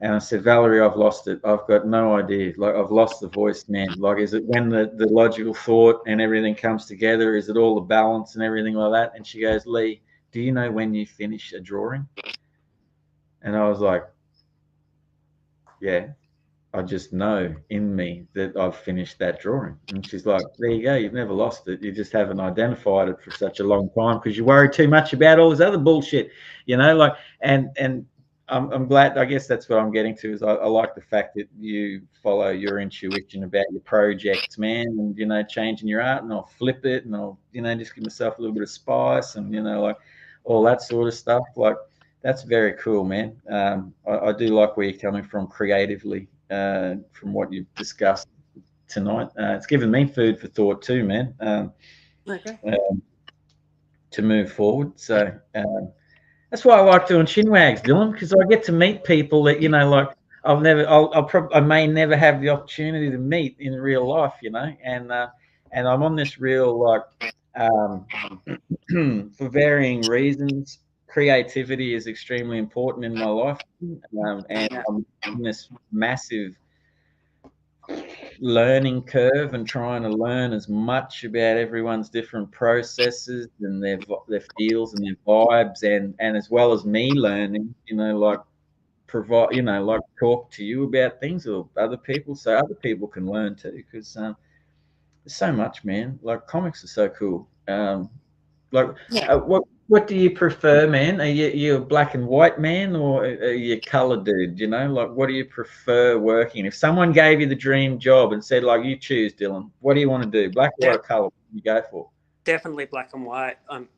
And I said, Valerie, I've lost it. I've got no idea. I've lost the voice, man. Is it when the logical thought and everything comes together? Is it all the balance and everything like that? And she goes, Leigh, do you know when you finish a drawing? And I was like, yeah, I just know in me that I've finished that drawing. And she's like, there you go. You've never lost it. You just haven't identified it for such a long time because you worry too much about all this other bullshit, and I'm glad. I guess that's what I'm getting to, is I like the fact that you follow your intuition about your projects, man, and changing your art, and I'll flip it, and I'll just give myself a little bit of spice, and all that sort of stuff. That's very cool, man. I do like where you're coming from creatively, from what you've discussed tonight. It's given me food for thought too, man. To move forward. So. That's why I like doing Chinwags, Dillon, because I get to meet people that I may never have the opportunity to meet in real life, and I'm on this real for varying reasons. Creativity is extremely important in my life, and I'm on this massive learning curve and trying to learn as much about everyone's different processes and their feels and their vibes, and as well as me learning, provide, talk to you about things, or other people, so other people can learn too, because there's so much, man. Comics are so cool. What What do you prefer, man? Are you a black and white man, or are you a colour dude? You know, like, what do you prefer working? If someone gave you the dream job and said, like, you choose, Dylan, what do you want to do? Black, white, or colour? What do you go for? Definitely black and white. I'm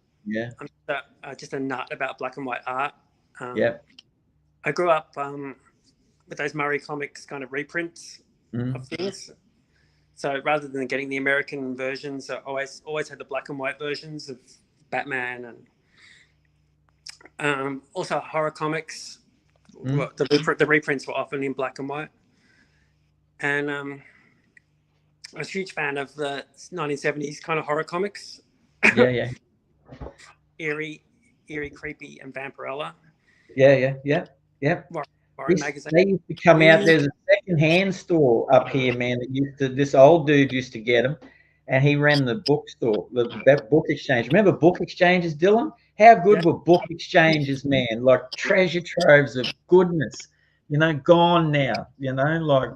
just a nut about black and white art. Yep. I grew up with those Murray Comics kind of reprints of things. So rather than getting the American versions, I always had the black and white versions of Batman, and also horror comics. Well, the reprints were often in black and white. And I was a huge fan of the 1970s kind of horror comics. Yeah. Eerie, creepy, and Vampirella. Yeah. Magazine. They used to come out. There's a second-hand store up here, man. This old dude used to get them, and he ran the bookstore, the book exchange. Remember book exchanges, Dylan? How good were book exchanges, man? Like treasure troves of goodness. You know, gone now. You know, like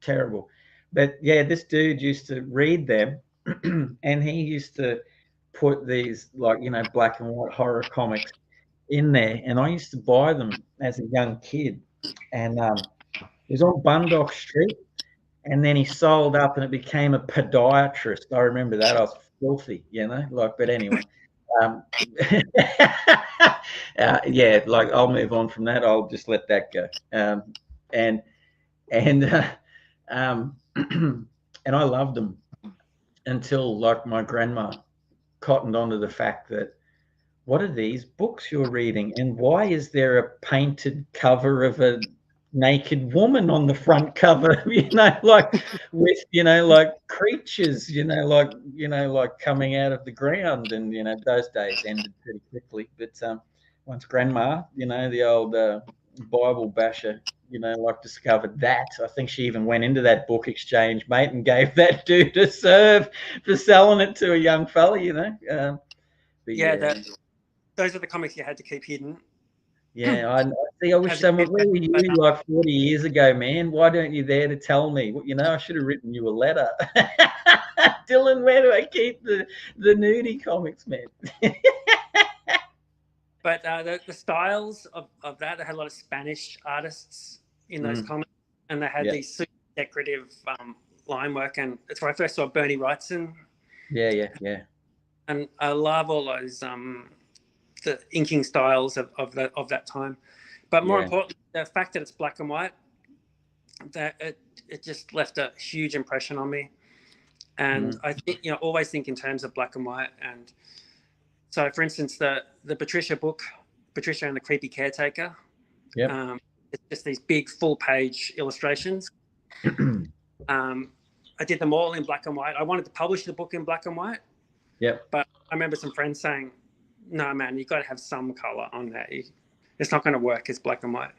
terrible. But yeah, this dude used to read them, and he used to put these, like, you know, black and white horror comics in there, and I used to buy them as a young kid. And it was on Bundock Street, and then he sold up, and it became a podiatrist. I remember that. I was filthy, you know. Like, but anyway, yeah. Like, I'll move on from that. I'll just let that go. And I loved them until, like, my grandma cottoned onto the fact that, what are these books you're reading, and why is there a painted cover of a naked woman on the front cover? You know, like, with, you know, like creatures, you know, like coming out of the ground. And, you know, those days ended pretty quickly. But once grandma, you know, the old Bible basher, you know, like, discovered that, I think she even went into that book exchange, mate, and gave that dude a serve for selling it to a young fella, you know. Those are the comics you had to keep hidden. Yeah, I see. I wish someone, where were you like 40 years ago, man? Why don't you there to tell me? You know, I should have written you a letter. Dylan, where do I keep the nudie comics, man? But the styles of that, they had a lot of Spanish artists in those comics, and they had these super decorative line work, and that's where I first saw Bernie Wrightson. Yeah. And I love all those the inking styles of that time. But more importantly, the fact that it's black and white, that it just left a huge impression on me. And I think, you know, always think in terms of black and white. And so, for instance, the Patricia book, Patricia and the Creepy Caretaker, it's just these big full-page illustrations. I did them all in black and white. I wanted to publish the book in black and white. But I remember some friends saying, no, man, you've got to have some color on that. It's not going to work as black and white.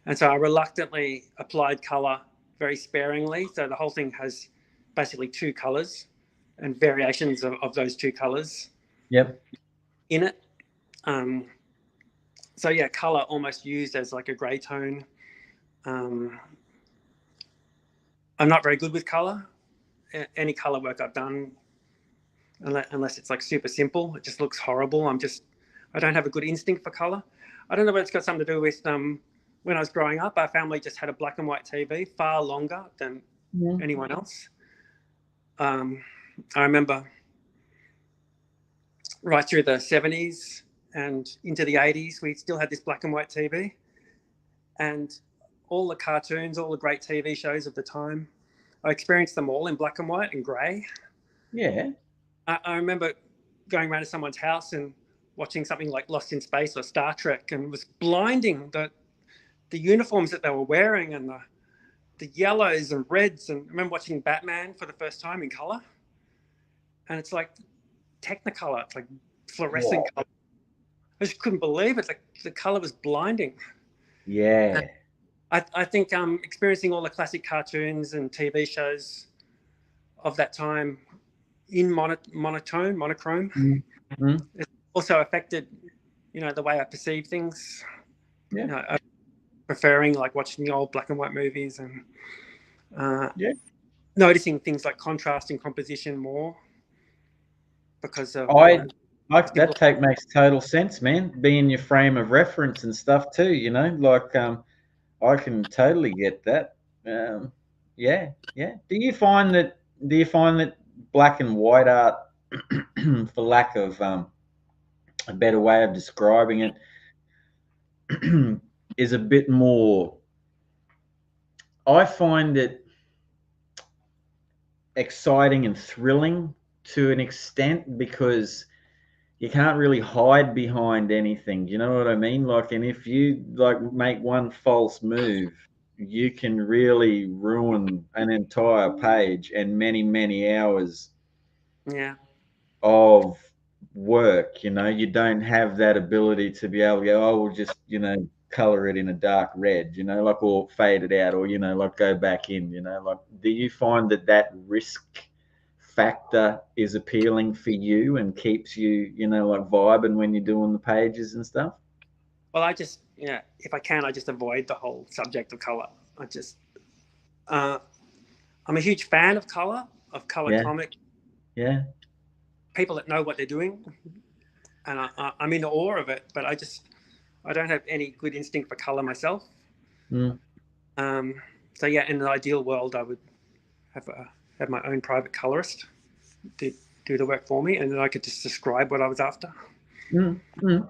And so I reluctantly applied color very sparingly. So the whole thing has basically two colors and variations of those two colors in it. So yeah, color almost used as like a gray tone. I'm not very good with color. Any color work I've done, unless it's like super simple, it just looks horrible. I don't have a good instinct for color. I don't know whether it's got something to do with when I was growing up, our family just had a black and white TV, far longer than anyone else. I remember right through the 70s and into the 80s, we still had this black and white TV, and all the cartoons, all the great TV shows of the time, I experienced them all in black and white and grey. Yeah. I remember going around to someone's house and watching something like Lost in Space or Star Trek, and it was blinding, the uniforms that they were wearing and the yellows and reds. And I remember watching Batman for the first time in color, and it's like Technicolor, it's like fluorescent color. I just couldn't believe it. Like, the color was blinding. Yeah. And I think experiencing all the classic cartoons and TV shows of that time in monochrome, it also affected, you know, the way I perceive things. Yeah. You know, preferring like watching the old black and white movies and noticing things like contrast and composition more because of Like People, that makes total sense, man. Be in your frame of reference and stuff too, you know. Like I can totally get that. Um, yeah, yeah. Do you find that black and white art, for lack of a better way of describing it, is a bit more? I find it exciting and thrilling to an extent because you can't really hide behind anything. You know what I mean? Like, and if you like make one false move, you can really ruin an entire page and many, many hours yeah, of work. You know, you don't have that ability to be able to go, oh, we'll just, color it in a dark red, like, or fade it out, or, like go back in, like, do you find that risk factor is appealing for you and keeps you, like vibing when you're doing the pages and stuff? well, if I can, I just avoid the whole subject of color. Uh, I'm a huge fan of color, Yeah, comic, yeah. people that know what they're doing, and I'm in awe of it. But I don't have any good instinct for color myself. Mm. So yeah, in an ideal world, I would have my own private colorist do the work for me, and then I could just describe what I was after. Mm. Mm.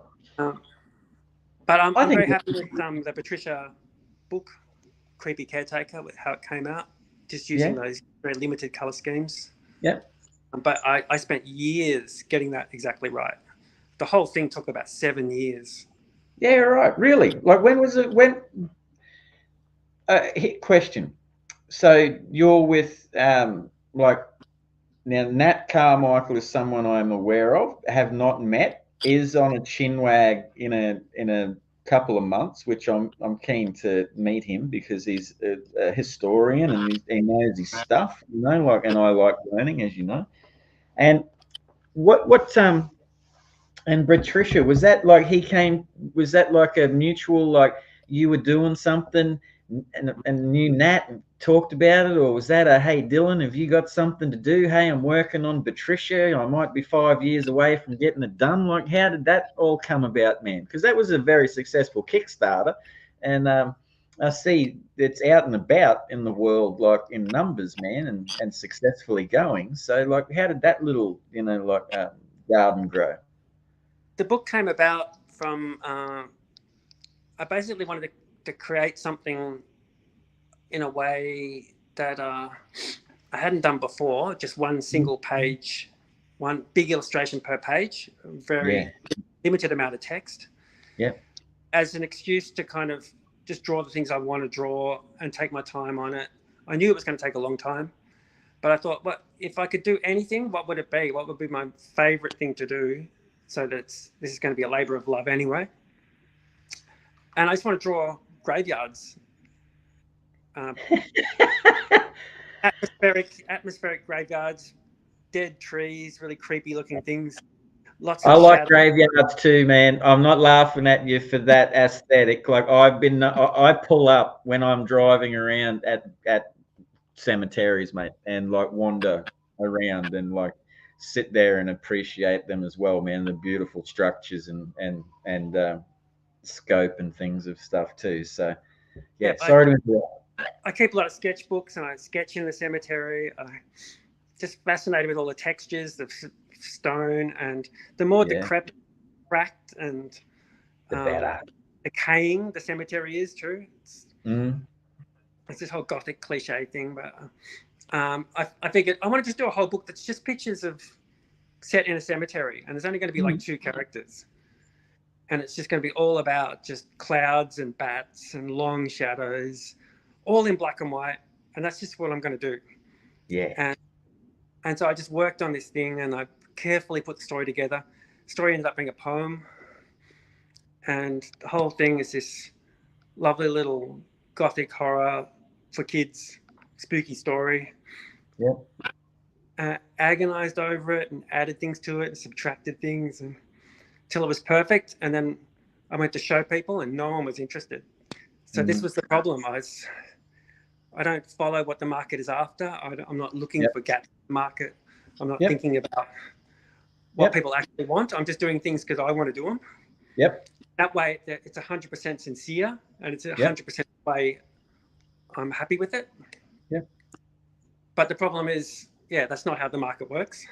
But I'm I think very happy with the Patricia book, Creepy Caretaker, with how it came out, just using yeah, those very limited color schemes. yeah. But I spent years getting that exactly right. The whole thing took about 7 years. Yeah, right. Really? Like, when was it? Question. So you're with like, now Nat Carmichael is someone I'm aware of, have not met, is on a Chinwag in a couple of months, which I'm keen to meet him because he's a historian and he knows his stuff, like, and I like learning, as you know. And what and Patricia, was that like was that like a mutual, like you were doing something and knew Nat and talked about it, or was that a, hey Dillon, have you got something to do? Hey, I'm working on Patricia. I might be 5 years away from getting it done. Like, how did that all come about, man? Because that was a very successful Kickstarter, and I see it's out and about in the world, like in numbers, man, and successfully going. So, like, how did that little, garden grow? The book came about from I basically wanted to create something in a way that I hadn't done before, just one single page, one big illustration per page, very Yeah, limited amount of text, yeah, as an excuse to kind of just draw the things I want to draw and take my time on it. I knew it was going to take a long time, but I thought, what if I could do anything? What would it be? What would be my favorite thing to do? So that this is going to be a labor of love anyway. And I just want to draw graveyards, atmospheric graveyards, dead trees, really creepy looking things, lots I of like shadow. graveyards too, man. I'm not laughing at you for that aesthetic. Like, I pull up when I'm driving around at cemeteries, mate, and like wander around and like sit there and appreciate them as well, man. The beautiful structures and scope and things of stuff too. So yeah, Yeah, sorry to interrupt. I keep a lot of sketchbooks and I sketch in the cemetery. I just fascinated with all the textures of stone, and the more Yeah, decrepit, cracked, and the better. decaying the cemetery is too. Mm. It's this whole gothic cliche thing, but I figured I want to just do a whole book that's just pictures of set in a cemetery, and there's only going to be like 2 characters, and it's just going to be all about just clouds and bats and long shadows, all in black and white, and that's just what I'm going to do. Yeah. And so I just worked on this thing, and I carefully put the story together. The story ended up being a poem, and the whole thing is this lovely little gothic horror for kids, spooky story. Yep. Agonized over it and added things to it and subtracted things until it was perfect. And then I went to show people and no one was interested. So this was the problem. I don't follow what the market is after. I'm not looking for gaps in the market. I'm not thinking about what people actually want. I'm just doing things because I want to do them. Yep. That way, it's 100% sincere, and it's 100% way I'm happy with it. Yeah. But the problem is, that's not how the market works.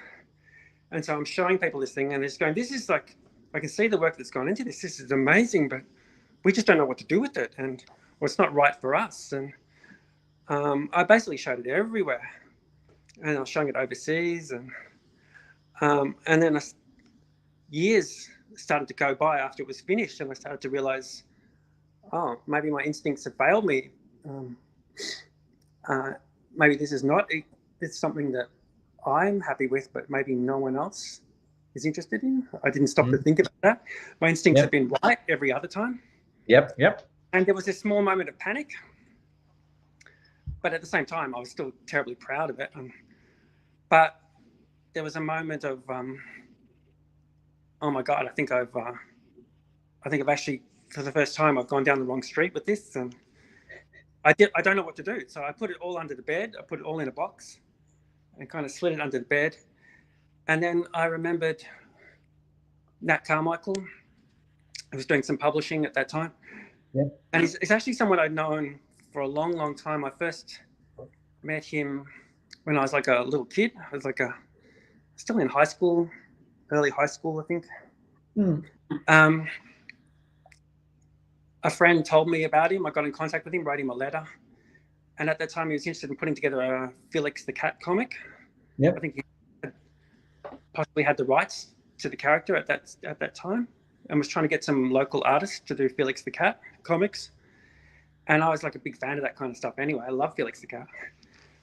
And so I'm showing people this thing, and they're just going, "This is like, I can see the work that's gone into this. This is amazing, but we just don't know what to do with it, and it's not right for us." And I basically showed it everywhere, and I was showing it overseas, and then years started to go by after it was finished, and I started to realize, oh, maybe my instincts have failed me. Maybe this is not it's something that I'm happy with, but maybe no one else is interested in. I didn't stop to think about that. My instincts have been right every other time. Yep. And there was a small moment of panic, but at the same time, I was still terribly proud of it. But there was a moment of, oh my God, I think I've actually, for the first time, I've gone down the wrong street with this, and I don't know what to do. So I put it all under the bed. I put it all in a box and kind of slid it under the bed. And then I remembered Nat Carmichael, who was doing some publishing at that time. Yeah. And he's actually someone I'd known for a long, long time. I first met him when I was like a little kid. I was like still in high school, early high school, I think. A friend told me about him. I got in contact with him, wrote him a letter. And at that time, he was interested in putting together a Felix the Cat comic. Yep. I think he possibly had the rights to the character at that time, and was trying to get some local artists to do Felix the Cat comics. And I was like a big fan of that kind of stuff anyway. I love Felix the Cat.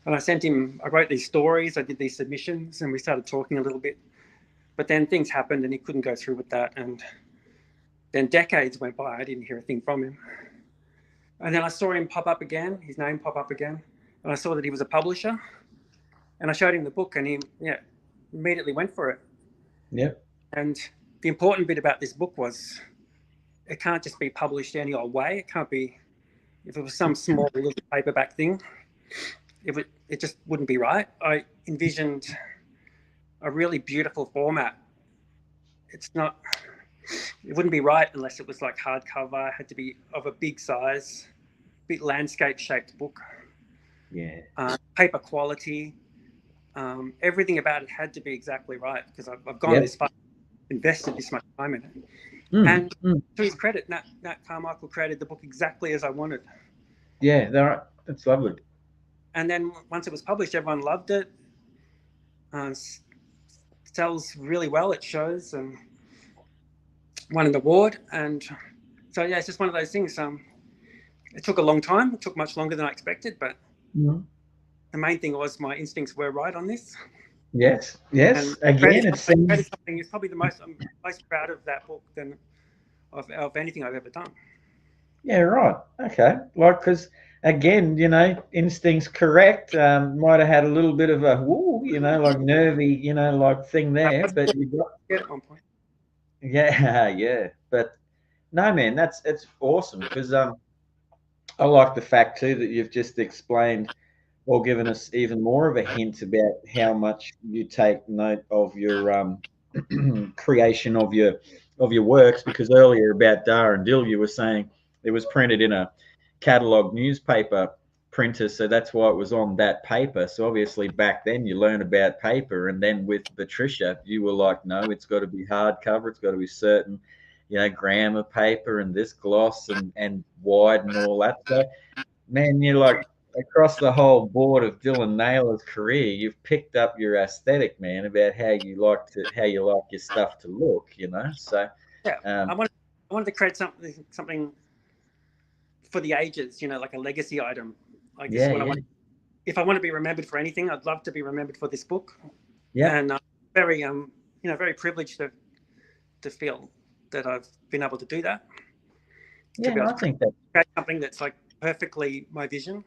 And I wrote these stories, I did these submissions, and we started talking a little bit. But then things happened and he couldn't go through with that. And then decades went by, I didn't hear a thing from him. And then I saw him pop up again, his name pop up again. And I saw that he was a publisher. And I showed him the book, and he immediately went for it. Yeah. And the important bit about this book was it can't just be published any old way. It can't be, if it was some small little paperback thing, it just wouldn't be right. I envisioned a really beautiful format. It wouldn't be right unless it was like hardcover. It had to be of a big size, big landscape shaped book. Yeah. Paper quality. Everything about it had to be exactly right, because I've gone this far, invested this much time in it. And to his credit, Nat Carmichael created the book exactly as I wanted. Yeah, that's lovely. And then once it was published, everyone loved it. Sells really well, it shows, and won an award. And so it's just one of those things. It took a long time. It took much longer than I expected, but the main thing was my instincts were right on this. Yes. And again, it's probably the I'm most proud of that book than of anything I've ever done. Yeah, right. Okay. Like, because again, instincts correct. Might have had a little bit of a like nervy, like thing there, but you got at one point. Yeah. But no, man, it's awesome, because I like the fact too that you've just explained or given us even more of a hint about how much you take note of your creation of your works. Because earlier about Dar and Dill, you were saying it was printed in a catalogue newspaper printer, so that's why it was on that paper. So obviously back then you learn about paper, and then with Patricia you were like, no, it's got to be hardcover, it's got to be certain gram of paper and this gloss and wide and all that. So man, you're like, across the whole board of Dillon Naylor's career, you've picked up your aesthetic, man, about how you like your stuff to look, So I wanted to create something for the ages, like a legacy item. Like this is what I want. If I want to be remembered for anything, I'd love to be remembered for this book. Yeah. And very very privileged to feel that I've been able to do that. Yeah, I think that create something that's like perfectly my vision.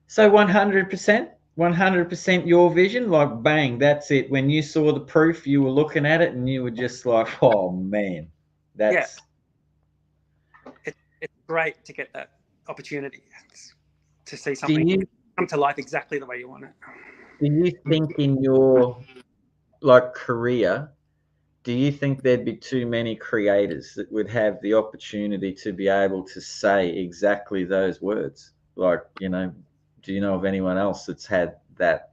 So 100% your vision, like bang, that's it. When you saw the proof, you were looking at it and you were just like, oh man, that's. Yeah. It's great to get that opportunity to see something come to life exactly the way you want it. Do you think in your like career, do you think there'd be too many creators that would have the opportunity to be able to say exactly those words? Like, you know, do you know of anyone else that's had that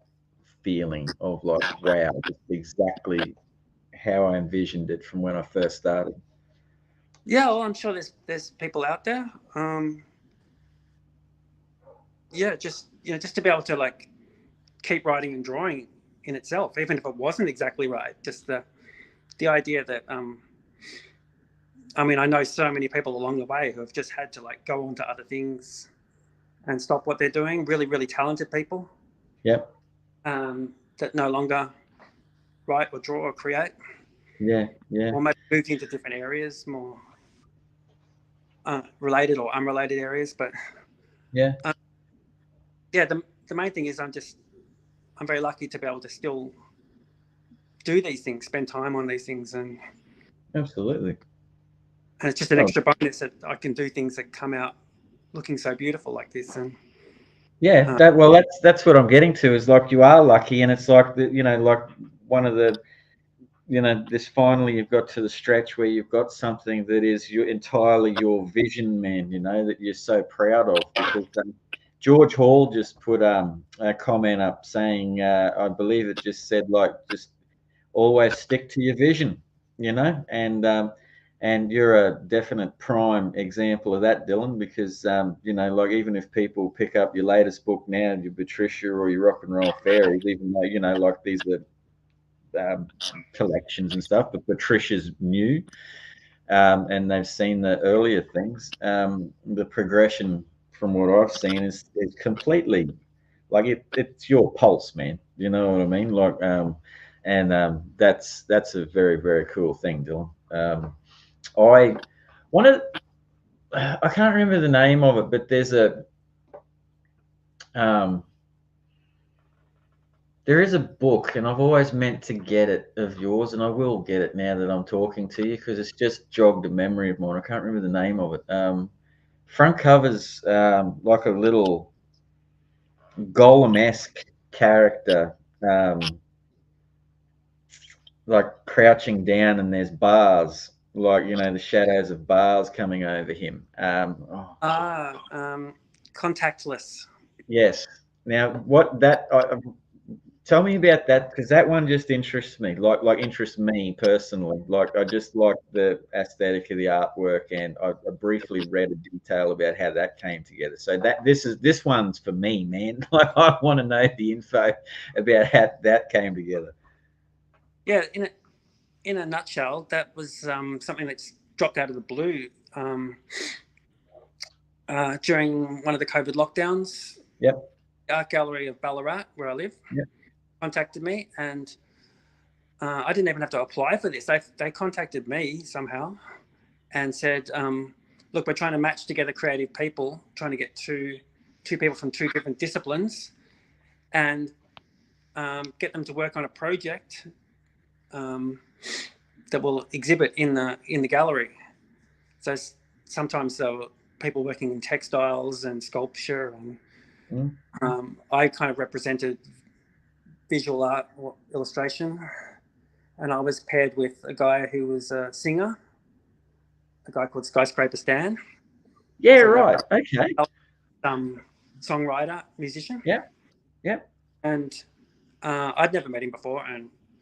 feeling of like, wow, this is exactly how I envisioned it from when I first started? Yeah, well, I'm sure there's people out there. Yeah, just to be able to like keep writing and drawing in itself, even if it wasn't exactly right. Just the idea that I mean, I know so many people along the way who have just had to like go on to other things and stop what they're doing. Really, really talented people Yep. that no longer write or draw or create, Yeah. Yeah. or maybe moved into different areas, more related or unrelated areas. But Yeah. yeah, the main thing is I'm very lucky to be able to still do these things, spend time on these things, and Absolutely. it's just an Oh, extra bonus that I can do things that come out looking so beautiful like this. And yeah. That's what I'm getting to is like you are lucky, and it's like you know, like one of the this finally you've got to the stretch where you've got something that is entirely your vision, man, that you're so proud of because George Hall just put a comment up saying, I believe it just said like, just always stick to your vision, and you're a definite prime example of that, Dylan, because, like even if people pick up your latest book now, your Patricia or your Rock and Roll Fairies, even though, like these are collections and stuff, but Patricia's new, and they've seen the earlier things. The progression, from what I've seen, is completely like it's your pulse, man. You know what I mean? Like, that's a very very cool thing, Dylan. I wanted, I can't remember the name of it, but there's a um, there is a book, and I've always meant to get it of yours, and I will get it now that I'm talking to you because it's just jogged a memory of mine. I can't remember the name of it. Front cover's like a little golem-esque character, like crouching down, and there's bars, like the shadows of bars coming over him. contactless. Yes. Now, what that tell me about that, because that one just interests me, like interests me personally. Like I just like the aesthetic of the artwork, and I briefly read a detail about how that came together. So this one's for me, man. Like I want to know the info about how that came together. Yeah, in a nutshell, that was something that's dropped out of the blue during one of the COVID lockdowns. Yep. The Art Gallery of Ballarat, where I live, Yep. contacted me, and I didn't even have to apply for this. They contacted me somehow and said, look, we're trying to match together creative people, trying to get two people from two different disciplines and get them to work on a project that will exhibit in the gallery. So sometimes there were people working in textiles and sculpture, and I kind of represented visual art or illustration, and I was paired with a guy who was a singer, a guy called Skyscraper Stan. Yeah, so right. Okay. Songwriter, musician. Yeah. Yeah. And I'd never met him before,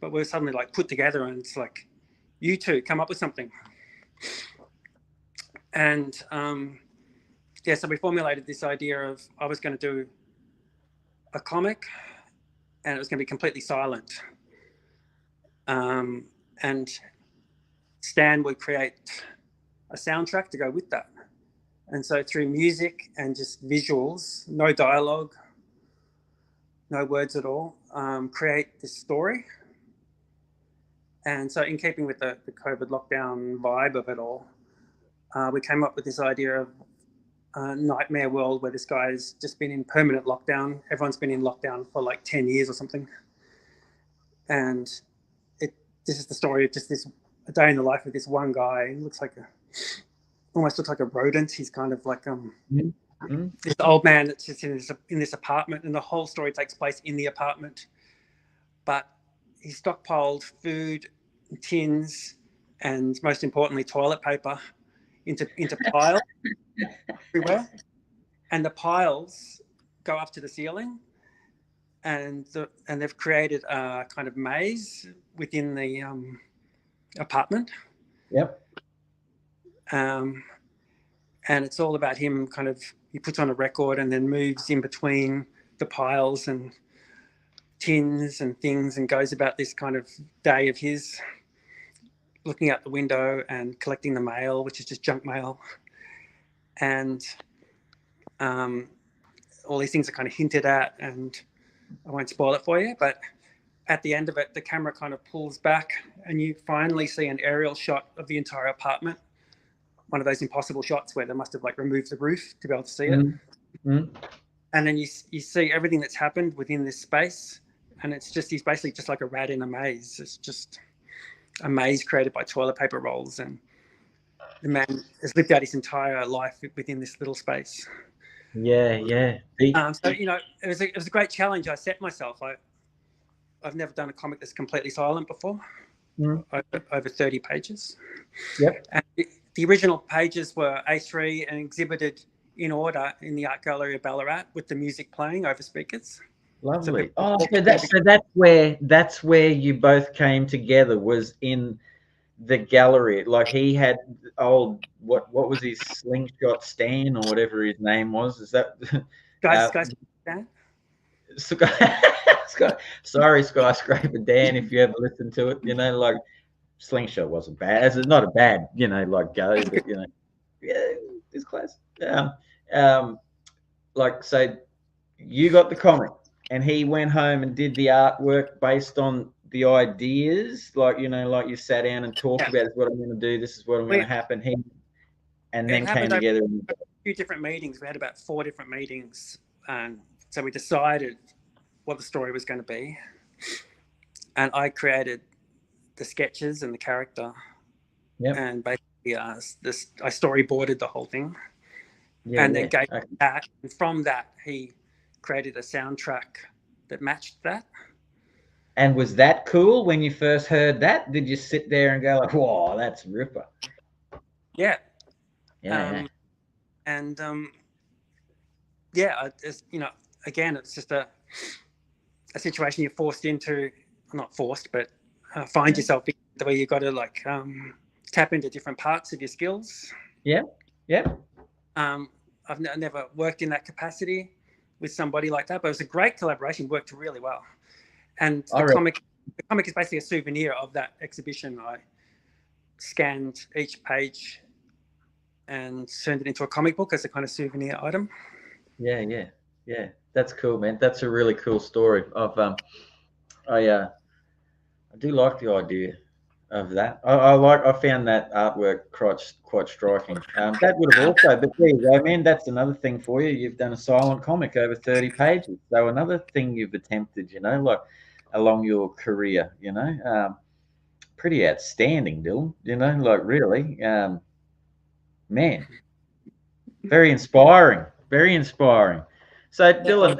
but we were suddenly like put together, and it's like, you two come up with something. And so we formulated this idea of I was going to do a comic, and it was going to be completely silent. And Stan would create a soundtrack to go with that. And so through music and just visuals, no dialogue, no words at all, create this story. And so in keeping with the COVID lockdown vibe of it all, we came up with this idea of a nightmare world where this guy's just been in permanent lockdown. Everyone's been in lockdown for like 10 years or something. And this is the story of just a day in the life of this one guy. He almost looks like a rodent. He's kind of like this old man that's just in this apartment, and the whole story takes place in the apartment. But he stockpiled food, tins, and most importantly, toilet paper into piles everywhere. And the piles go up to the ceiling, and they've created a kind of maze within the apartment. Yep. And it's all about him kind of, he puts on a record and then moves in between the piles and tins and things and goes about this kind of day of his, looking out the window and collecting the mail, which is just junk mail. And all these things are kind of hinted at, and I won't spoil it for you, but at the end of it, the camera kind of pulls back and you finally see an aerial shot of the entire apartment. One of those impossible shots where they must have like removed the roof to be able to see it. Mm-hmm. And then you see everything that's happened within this space. And it's just, he's basically just like a rat in a maze. It's just a maze created by toilet paper rolls. And the man has lived out his entire life within this little space. Yeah. So, you know, it was a great challenge I set myself. I've never done a comic that's completely silent before, over 30 pages. Yep. And the original pages were A3 and exhibited in order in the Art Gallery of Ballarat with the music playing over speakers. Lovely. So that's where you both came together, was in the gallery. Like he had old, what was his slingshot Stan or whatever his name was? Is that Dan? Sorry, Skyscraper Dan, if you ever listen to it, you know, like slingshot wasn't bad. It's not a bad, you know, like go, but you know, yeah, it's close. Like, so you got the comic and he went home and did the artwork based on the ideas, like, you know, like you sat down and talked about, this is what I'm going to do, this is what I'm going to happen. And then came together. A few different meetings. We had about 4 different meetings. So we decided what the story was going to be. And I created the sketches and the character. Yep. And basically I storyboarded the whole thing. Then gave that. And from that, he created a soundtrack that matched that. And was that cool when you first heard that? Did you sit there and go like, "Whoa, that's ripper"? Yeah. It's, you know, again, it's just a situation you're forced into, not forced, but find yourself in, where you got to like tap into different parts of your skills. Yeah. I've never worked in that capacity with somebody like that, but it was a great collaboration. Worked really well. And the comic is basically a souvenir of that exhibition. I scanned each page and turned it into a comic book as a kind of souvenir item. Yeah. That's cool, man. That's a really cool story. I do like the idea of that. I found that artwork quite striking. That would have also, but there you go, man. That's another thing for you. You've done a silent comic over 30 pages. So another thing you've attempted, you know, like along your career, you know, pretty outstanding, Dillon. You know, like really, man, very inspiring. Very inspiring. So Dillon,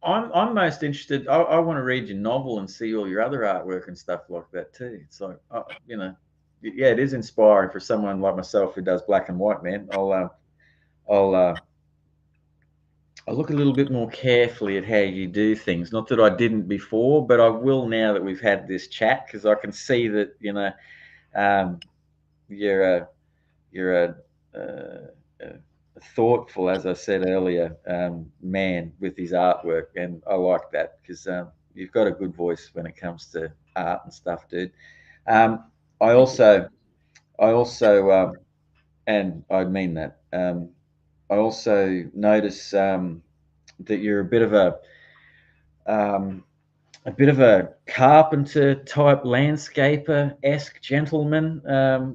I'm most interested. I want to read your novel and see all your other artwork and stuff like that too. It's like, you know, yeah, it is inspiring for someone like myself who does black and white, man. I'll look a little bit more carefully at how you do things. Not that I didn't before, but I will now that we've had this chat, because I can see that, you know, you're a thoughtful, as I said earlier, man with his artwork, and I like that because you've got a good voice when it comes to art and stuff, dude. I also, and I mean that. I also notice that you're a bit of a carpenter type, landscaper-esque gentleman,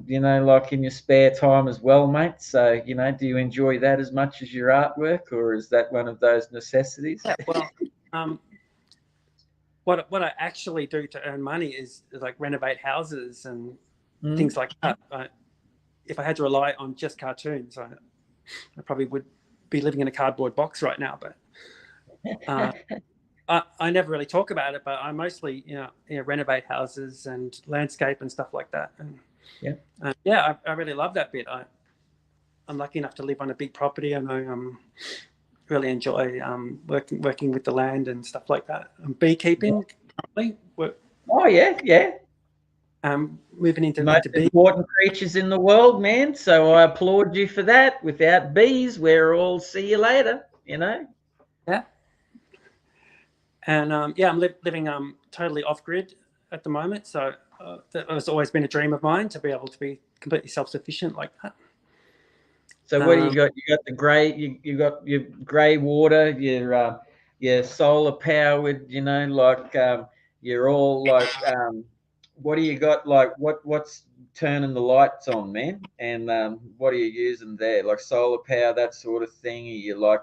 you know, like in your spare time as well, mate. So, you know, do you enjoy that as much as your artwork, or is that one of those necessities? Yeah, well, what I actually do to earn money is like renovate houses and things like that. If I had to rely on just cartoons, I probably would be living in a cardboard box right now. But I never really talk about it, but I mostly, renovate houses and landscape and stuff like that. And I really love that bit. I'm lucky enough to live on a big property, and I really enjoy working with the land and stuff like that. Beekeeping, currently. Oh yeah. Moving into Most bees. important creatures in the world, man. So I applaud you for that. Without bees, we're all see you later. Yeah. And I'm living totally off grid at the moment. So that has always been a dream of mine, to be able to be completely self-sufficient like that. So what do you got? You got the grey. You got your grey water. Your solar powered. You're all like. What do you got? Like what's turning the lights on, man? And what are you using there? Like solar power, that sort of thing. You're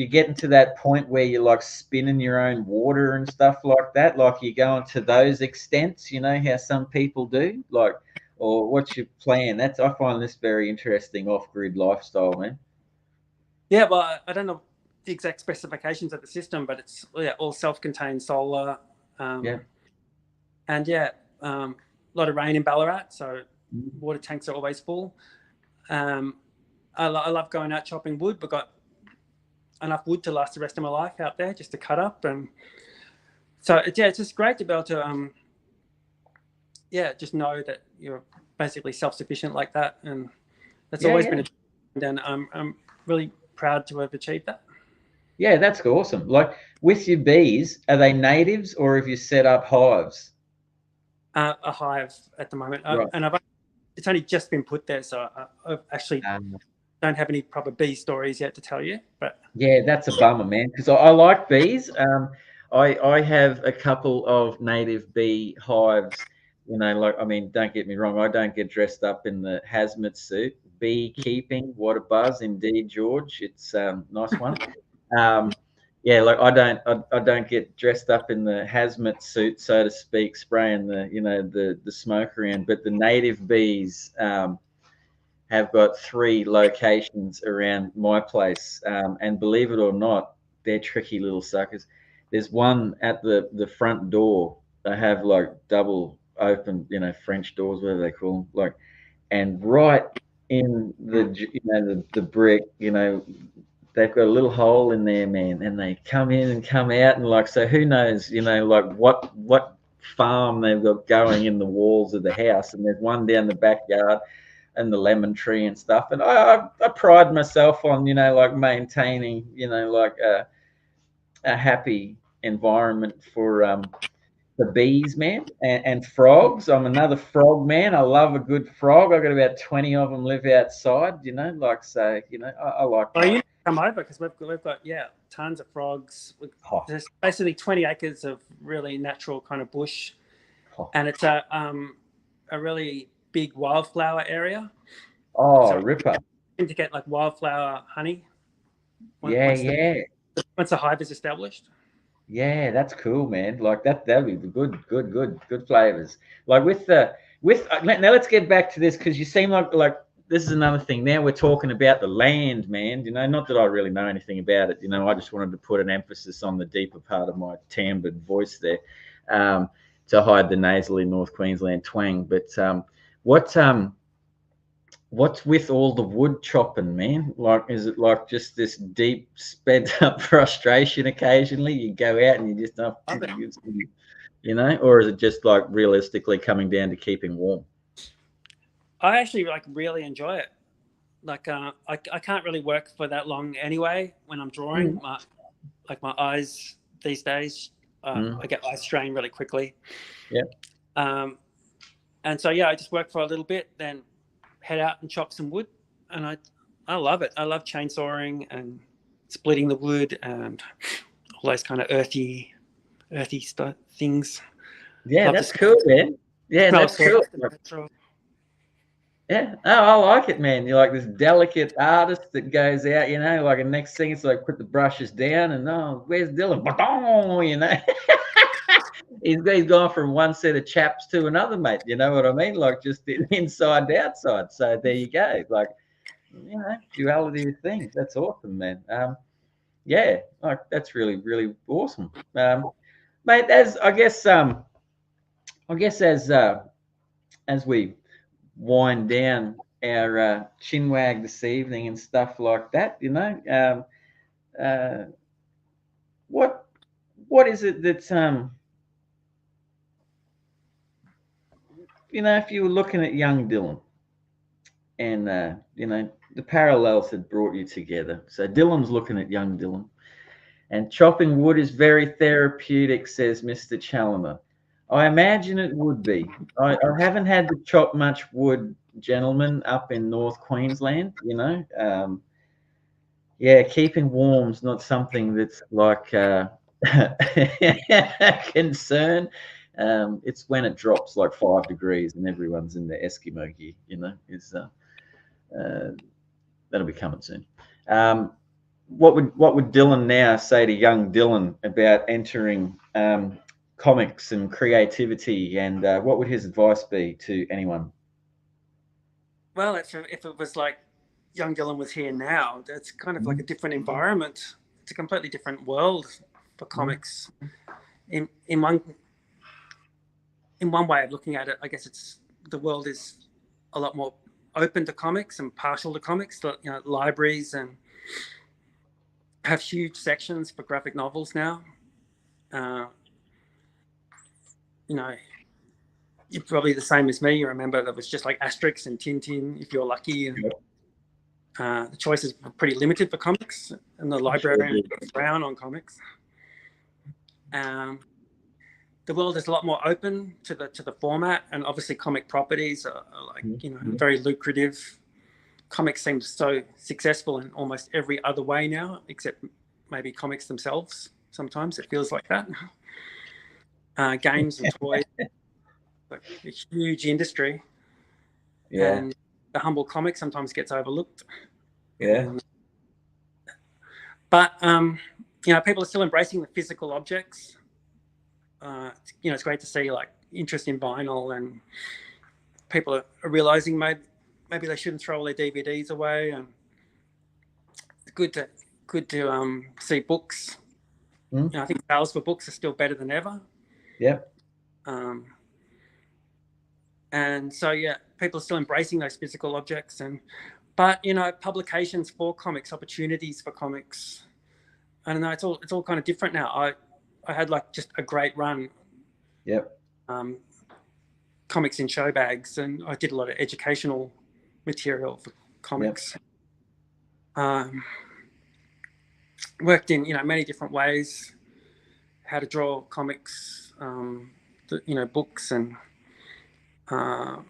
getting to that point where you're like spinning your own water and stuff like that. Like you're going to those extents. You know how some people do. Like. Or what's your plan? I find this very interesting off-grid lifestyle, man. Yeah, well, I don't know the exact specifications of the system, but it's all self-contained solar. And a lot of rain in Ballarat, so water tanks are always full. I love going out chopping wood. We've got enough wood to last the rest of my life out there, just to cut up. And so it's just great to be able to just know that you're basically self-sufficient like that, and that's always been a dream, and I'm really proud to have achieved that. Yeah, that's awesome. Like with your bees, are they natives or have you set up hives? A hive at the moment, Right. and it's only just been put there, so I actually don't have any proper bee stories yet to tell you. But yeah, that's a bummer, man, because I like bees. I have a couple of native bee hives. Don't get me wrong, I don't get dressed up in the hazmat suit. Beekeeping, what a buzz indeed, George. It's nice one. I don't get dressed up in the hazmat suit, so to speak, spraying the smoke around. But the native bees have got 3 locations around my place, and believe it or not, they're tricky little suckers. There's one at the front door. They have like double open, French doors, whatever they call them, like, and right in the brick, they've got a little hole in there, man, and they come in and come out, and like, so who knows, like what farm they've got going in the walls of the house. And there's one down the backyard and the lemon tree and stuff. And I pride myself on, like maintaining, like a happy environment for the bees, man, and frogs. I'm another frog man. I love a good frog. I've got about 20 of them live outside, like, so, I like that. You need to come over, because we've got tons of frogs. There's basically 20 acres of really natural kind of bush, and it's a really big wildflower area. Oh, so ripper! To get like wildflower honey. Once the hive is established. Yeah, that's cool, man. Like that'd be good flavors. Like now, let's get back to this, because you seem like this is another thing. Now we're talking about the land, man. Not that I really know anything about it. I just wanted to put an emphasis on the deeper part of my timbre voice there, to hide the nasally North Queensland twang. But what's with all the wood chopping, man? Like, is it like just this deep, sped up frustration occasionally? You go out and you just don't, or is it just like realistically coming down to keeping warm? I actually really enjoy it. Like, I can't really work for that long anyway when I'm drawing. My eyes these days, I get eye strain really quickly. Yeah. And so I just work for a little bit, then head out and chop some wood, and I love it. I love chainsawing and splitting the wood and all those kind of earthy things. Yeah, that's cool, man. Yeah, that's cool. Yeah, I like it, man. You're like this delicate artist that goes out, like, and next thing it's like put the brushes down and where's Dillon? He's gone from one set of chaps to another, mate. You know what I mean? Like just inside to outside. So there you go. Like, duality of things. That's awesome, man. yeah, like that's really really awesome, mate. As I guess as we wind down our chinwag this evening and stuff like that, uh, what is it that if you were looking at young Dillon and the parallels had brought you together. So Dillon's looking at young Dillon, and chopping wood is very therapeutic, says Mr. Challoner. I imagine it would be. I haven't had to chop much wood, gentlemen, up in North Queensland. Yeah, keeping warm's not something that's like a concern. It's when it drops like 5 degrees and everyone's in the Eskimo gear. Is uh, that'll be coming soon. What would Dillon now say to young Dillon about entering comics and creativity, and what would his advice be to anyone? Well, if it was like young Dillon was here now, that's kind of like a different environment. It's a completely different world for comics. In one way of looking at it, I guess the world is a lot more open to comics and partial to comics. Libraries and have huge sections for graphic novels now. You're probably the same as me. You remember there was just like Asterix and Tintin, if you're lucky. And the choices were pretty limited for comics, and the librarian was frown on comics. The world is a lot more open to the format, and obviously comic properties are like very lucrative. Comics seem so successful in almost every other way now, except maybe comics themselves. Sometimes it feels like that. Games and toys, like a huge industry. Yeah. And the humble comic sometimes gets overlooked. Yeah. But people are still embracing the physical objects. It's great to see like interest in vinyl, and people are realizing maybe they shouldn't throw all their DVDs away. And it's good to see books. I think sales for books are still better than ever. Yeah. And so people are still embracing those physical objects, but publications for comics, opportunities for comics. I don't know. It's all kind of different now. I had like just a great run. Yep. Comics in show bags, and I did a lot of educational material for comics. Yep. Worked in many different ways, how to draw comics, books, and I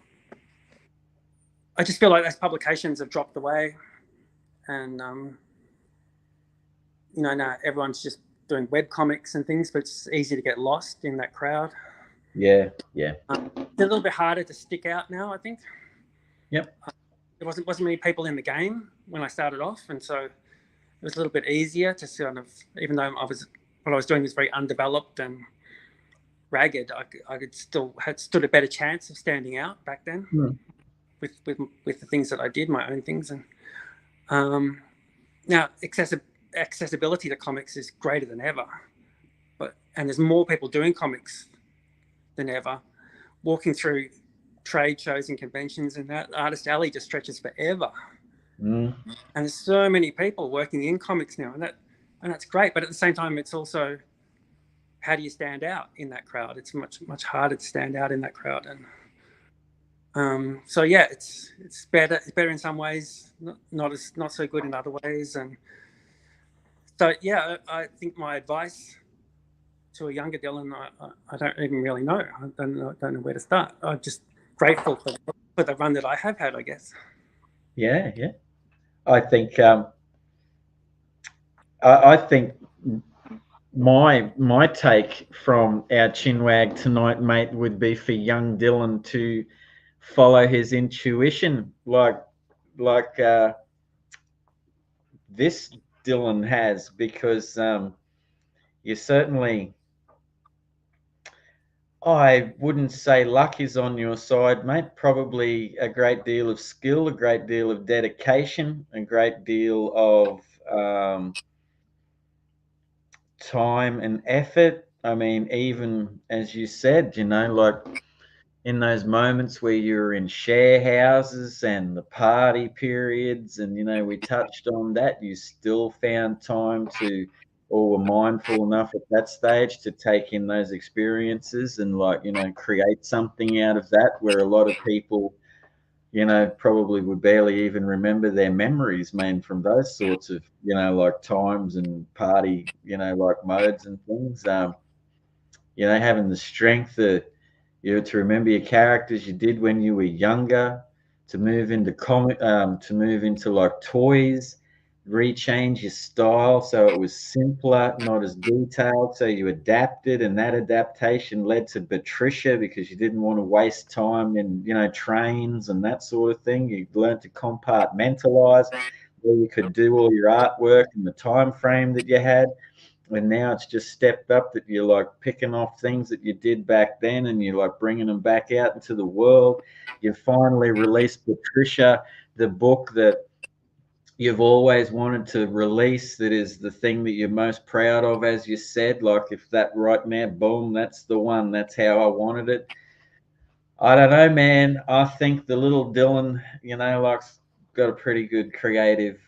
just feel like those publications have dropped away, and now everyone's just doing web comics and things, but it's easy to get lost in that crowd. Yeah. It's a little bit harder to stick out now, I think. Yep. There wasn't many people in the game when I started off, and so it was a little bit easier to sort of, even though what I was doing was very undeveloped and ragged, I had stood a better chance of standing out back then with the things that I did, my own things. And now accessibility to comics is greater than ever, and there's more people doing comics than ever. Walking through trade shows and conventions, and that artist alley just stretches forever. And there's so many people working in comics now, and that's great. But at the same time, it's also, how do you stand out in that crowd? It's much harder to stand out in that crowd. And it's better. It's better in some ways, not so good in other ways. And so I think my advice to a younger Dillon, I don't even really know. I don't know where to start. I'm just grateful for the run that I have had, I guess. Yeah. I think I think my take from our chinwag tonight, mate, would be for young Dillon to follow his intuition, like this Dillon has, because you certainly, I wouldn't say luck is on your side, mate. Probably a great deal of skill, a great deal of dedication, a great deal of time and effort. I mean, even as you said, like in those moments where you're in share houses and the party periods, and we touched on that, you still found time to, or were mindful enough at that stage to take in those experiences and, like, create something out of that, where a lot of people probably would barely even remember their memories, man, from those sorts of, like times and party, like modes and things. Having the strength to remember your characters you did when you were younger, to move into to move into like toys, rechange your style so it was simpler, not as detailed. So you adapted, and that adaptation led to Patricia because you didn't want to waste time in trains and that sort of thing. You learned to compartmentalize where you could do all your artwork and the time frame that you had. And now it's just stepped up that you're like picking off things that you did back then and you're like bringing them back out into the world. You finally released Patricia, the book that you've always wanted to release, that is the thing that you're most proud of, as you said. Like, if that right now, boom, that's the one, that's how I wanted it. I don't know, man. I think the little Dillon, like, got a pretty good creative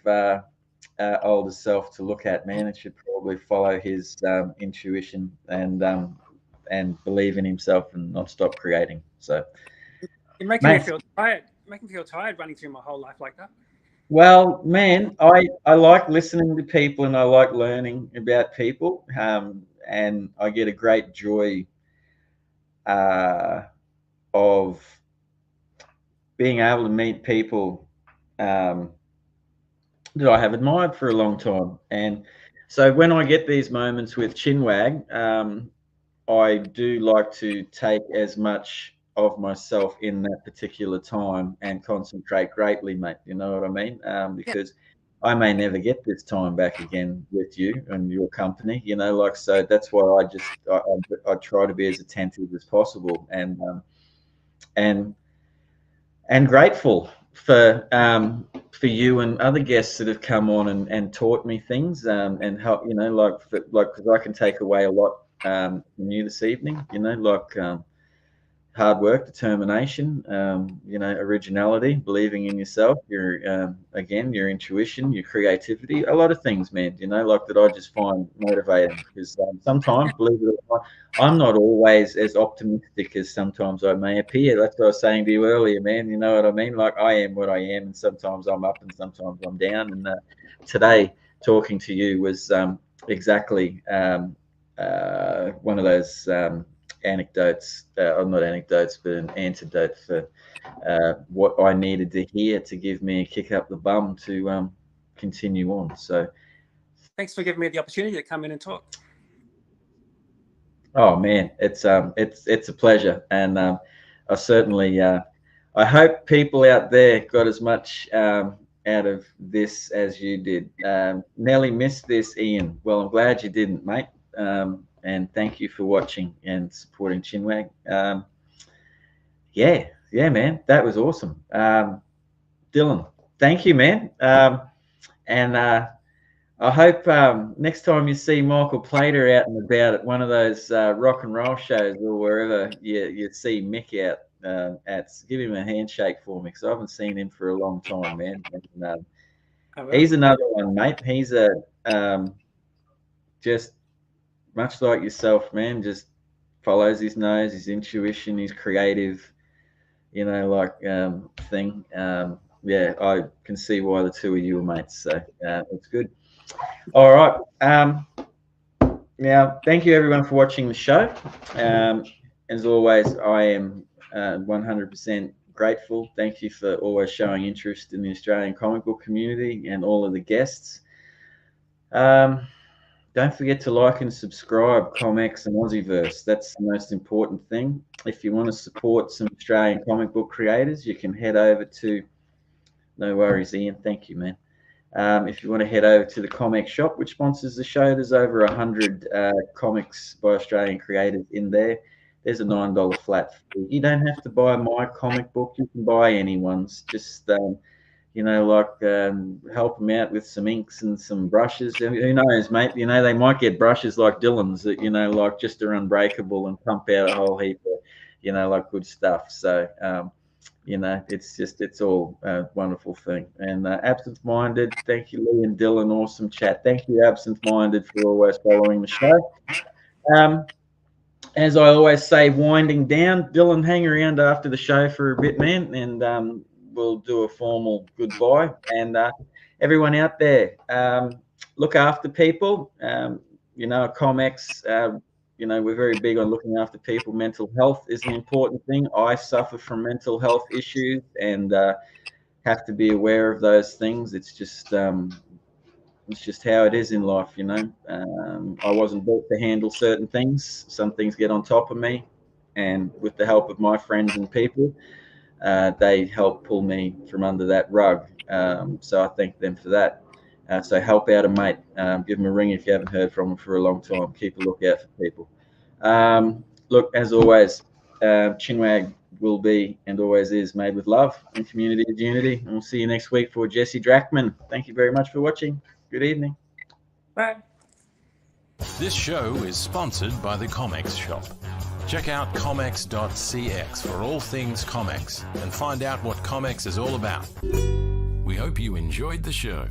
older self to look at, man. It should probably follow his intuition and believe in himself and not stop creating. So You're making me feel tired. Making me feel tired running through my whole life like that. Well, man, I like listening to people and I like learning about people, and I get a great joy of being able to meet people that I have admired for a long time. And so when I get these moments with Chinwag, I do like to take as much of myself in that particular time and concentrate greatly, mate. You know what I mean? Because I may never get this time back again with you and your company. Like, so that's why I try to be as attentive as possible, and grateful for you and other guests that have come on and taught me things, and help, because I can take away a lot from you this evening, hard work, determination, originality, believing in yourself, your intuition, your creativity, a lot of things, man, like, that I just find motivating, because sometimes, believe it or not, I'm not always as optimistic as sometimes I may appear. That's what I was saying to you earlier, man. You know what I mean? Like, I am what I am, and sometimes I'm up and sometimes I'm down. And today, talking to you was exactly one of those anecdotes, not anecdotes, but an antidote for what I needed to hear to give me a kick up the bum to continue on. So thanks for giving me the opportunity to come in and talk. Oh man, it's a pleasure, and I certainly I hope people out there got as much out of this as you did. Nelly missed this, Ian. Well, I'm glad you didn't, mate. And thank you for watching and supporting Chinwag. Yeah, man, that was awesome. Dillon, thank you, man. And I hope next time you see Michael Plater out and about at one of those rock and roll shows or wherever you see Mick out at, give him a handshake for me, because I haven't seen him for a long time, man. And, he's another one, mate. He's just much like yourself, man. Just follows his nose, his intuition, his creative, thing. Yeah, I can see why the two of you are mates. So it's good. All right. Now, thank you everyone for watching the show. As always, I am 100% grateful. Thank you for always showing interest in the Australian comic book community and all of the guests. Don't forget to like and subscribe, Comex and Aussieverse. That's the most important thing. If you want to support some Australian comic book creators, you can head over to, no worries, Ian. Thank you, man. If you want to head over to the Comic Shop, which sponsors the show, there's over 100 comics by Australian creators in there. There's a $9 flat fee. You don't have to buy my comic book. You can buy anyone's. Just help them out with some inks and some brushes. Who knows, mate? They might get brushes like Dillon's that, just are unbreakable and pump out a whole heap of, good stuff. So, it's all a wonderful thing. And absent-minded, thank you, Leigh and Dillon. Awesome chat. Thank you, absent-minded, for always following the show. As I always say, winding down, Dillon, hang around after the show for a bit, man, and we'll do a formal goodbye. And everyone out there, look after people. Comex, we're very big on looking after people. Mental health is an important thing. I suffer from mental health issues and have to be aware of those things. It's just how it is in life, I wasn't built to handle certain things. Some things get on top of me, and with the help of my friends and people, they help pull me from under that rug. So I thank them for that. So help out a mate. Give them a ring if you haven't heard from them for a long time. Keep a lookout for people. Look, as always, Chinwag will be and always is made with love and community is unity. And we'll see you next week for Jesse Drachman. Thank you very much for watching. Good evening. Bye. This show is sponsored by the Comex Shop. Check out comex.cx for all things Comex and find out what Comex is all about. We hope you enjoyed the show.